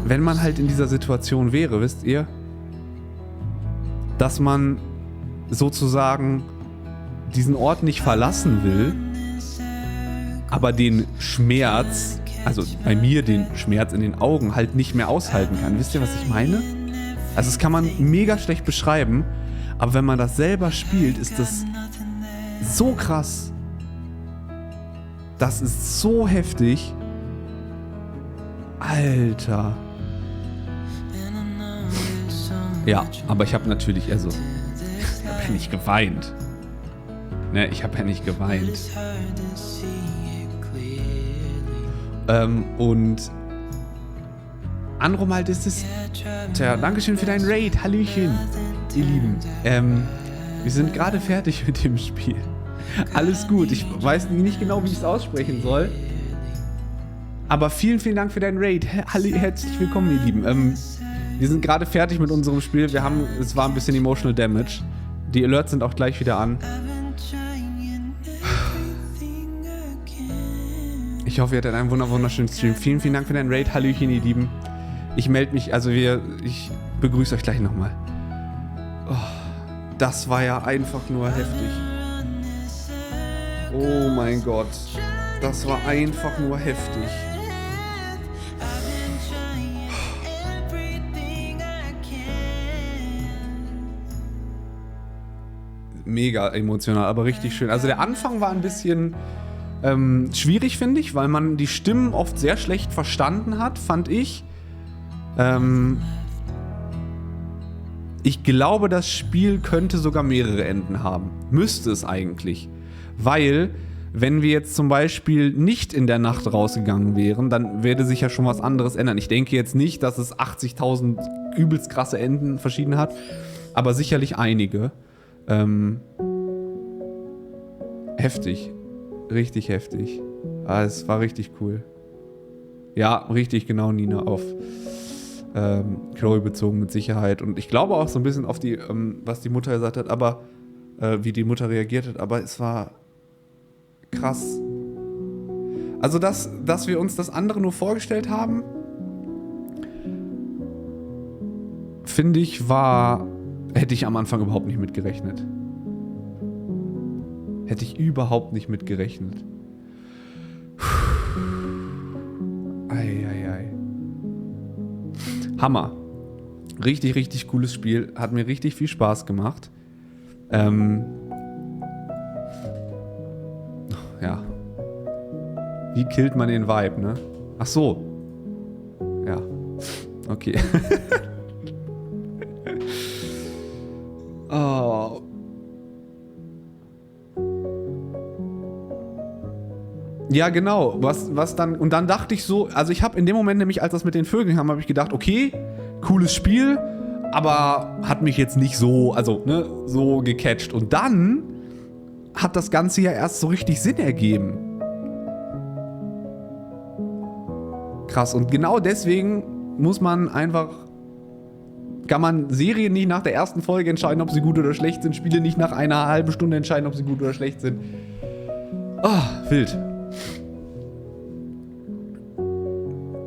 [SPEAKER 1] wenn man halt in dieser Situation wäre, wisst ihr? Dass man sozusagen diesen Ort nicht verlassen will, aber den Schmerz, also bei mir den Schmerz in den Augen halt nicht mehr aushalten kann. Wisst ihr, was ich meine? Also das kann man mega schlecht beschreiben, aber wenn man das selber spielt, ist das so krass. Das ist so heftig. Alter. Ja, aber ich habe natürlich, also, ich habe ja nicht geweint. Ne, ich habe ja nicht geweint. Und Anrum halt ist es. Tja, Dankeschön für deinen Raid. Hallöchen, ihr Lieben. Wir sind gerade fertig mit dem Spiel. Alles gut. Ich weiß nicht genau, wie ich es aussprechen soll. Aber vielen, vielen Dank für deinen Raid. Herzlich willkommen, ihr Lieben. Wir sind gerade fertig mit unserem Spiel. Es war ein bisschen Emotional Damage. Die Alerts sind auch gleich wieder an. Ich hoffe, ihr hattet einen wunderschönen Stream. Vielen, vielen Dank für deinen Raid. Hallöchen, ihr Lieben. Ich melde mich, also ich begrüße euch gleich nochmal. Oh, das war ja einfach nur heftig. Oh mein Gott. Das war einfach nur heftig. Mega emotional, aber richtig schön. Also der Anfang war ein bisschen schwierig, finde ich, weil man die Stimmen oft sehr schlecht verstanden hat, fand ich. Ich glaube, das Spiel könnte sogar mehrere Enden haben. Müsste es eigentlich. Weil, wenn wir jetzt zum Beispiel nicht in der Nacht rausgegangen wären, dann würde sich ja schon was anderes ändern. Ich denke jetzt nicht, dass es 80.000 übelst krasse Enden verschieden hat, aber sicherlich einige. Heftig. Richtig heftig. Es war richtig cool. Ja, richtig genau, Nina, auf Chloe bezogen mit Sicherheit. Und ich glaube auch so ein bisschen auf die, was die Mutter gesagt hat, aber wie die Mutter reagiert hat, aber es war krass. Also, dass wir uns das andere nur vorgestellt haben, finde ich, hätte ich am Anfang überhaupt nicht mitgerechnet. Hätte ich überhaupt nicht mitgerechnet. Eieiei. Hammer. Richtig, richtig cooles Spiel. Hat mir richtig viel Spaß gemacht. Ja. Wie killt man den Vibe, ne? Ach so. Ja. Okay. Oh. Ja, genau. Was dann. Und dann dachte ich so, also ich habe in dem Moment nämlich, als das mit den Vögeln kam, habe ich gedacht, okay, cooles Spiel, aber hat mich jetzt nicht so, also, ne, so gecatcht. Und dann hat das Ganze ja erst so richtig Sinn ergeben. Krass. Und genau deswegen kann man Serien nicht nach der ersten Folge entscheiden, ob sie gut oder schlecht sind, Spiele nicht nach einer halben Stunde entscheiden, ob sie gut oder schlecht sind. Oh, wild.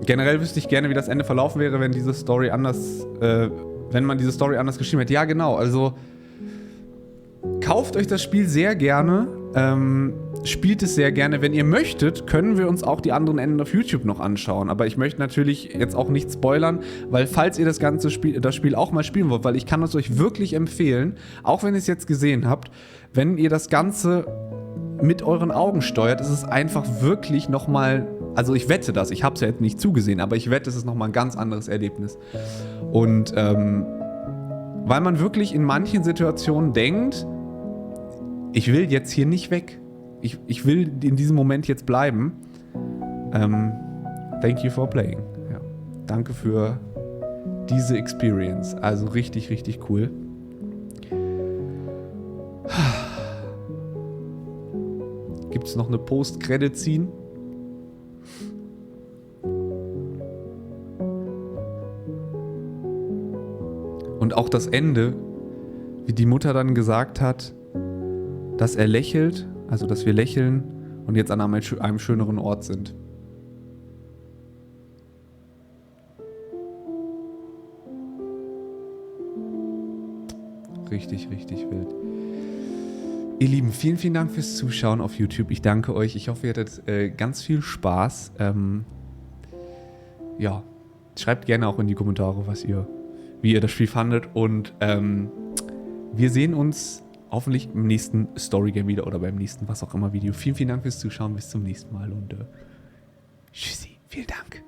[SPEAKER 1] Generell wüsste ich gerne, wie das Ende verlaufen wäre, wenn diese Story wenn man diese Story anders geschrieben hätte. Ja, genau, also Kauft euch das Spiel sehr gerne. Spielt es sehr gerne. Wenn ihr möchtet, können wir uns auch die anderen Enden auf YouTube noch anschauen. Aber ich möchte natürlich jetzt auch nicht spoilern, weil falls ihr das Spiel auch mal spielen wollt, weil ich kann es euch wirklich empfehlen, auch wenn ihr es jetzt gesehen habt, wenn ihr das Ganze mit euren Augen steuert, ist es einfach wirklich nochmal, also ich wette das, ich habe es ja jetzt nicht zugesehen, aber ich wette, es ist nochmal ein ganz anderes Erlebnis. Und weil man wirklich in manchen Situationen denkt, ich will jetzt hier nicht weg. Ich will in diesem Moment jetzt bleiben. Thank you for playing. Ja. Danke für diese Experience. Also richtig, richtig cool. Gibt es noch eine Post-Credit-Scene? Und auch das Ende, wie die Mutter dann gesagt hat, dass er lächelt, also dass wir lächeln und jetzt an einem schöneren Ort sind. Richtig, richtig wild. Ihr Lieben, vielen, vielen Dank fürs Zuschauen auf YouTube. Ich danke euch. Ich hoffe, ihr hattet ganz viel Spaß. Ja, schreibt gerne auch in die Kommentare, wie ihr das Spiel fandet. Und wir sehen uns hoffentlich im nächsten Storygame wieder oder beim nächsten was auch immer Video. Vielen, vielen Dank fürs Zuschauen. Bis zum nächsten Mal und tschüssi. Vielen Dank.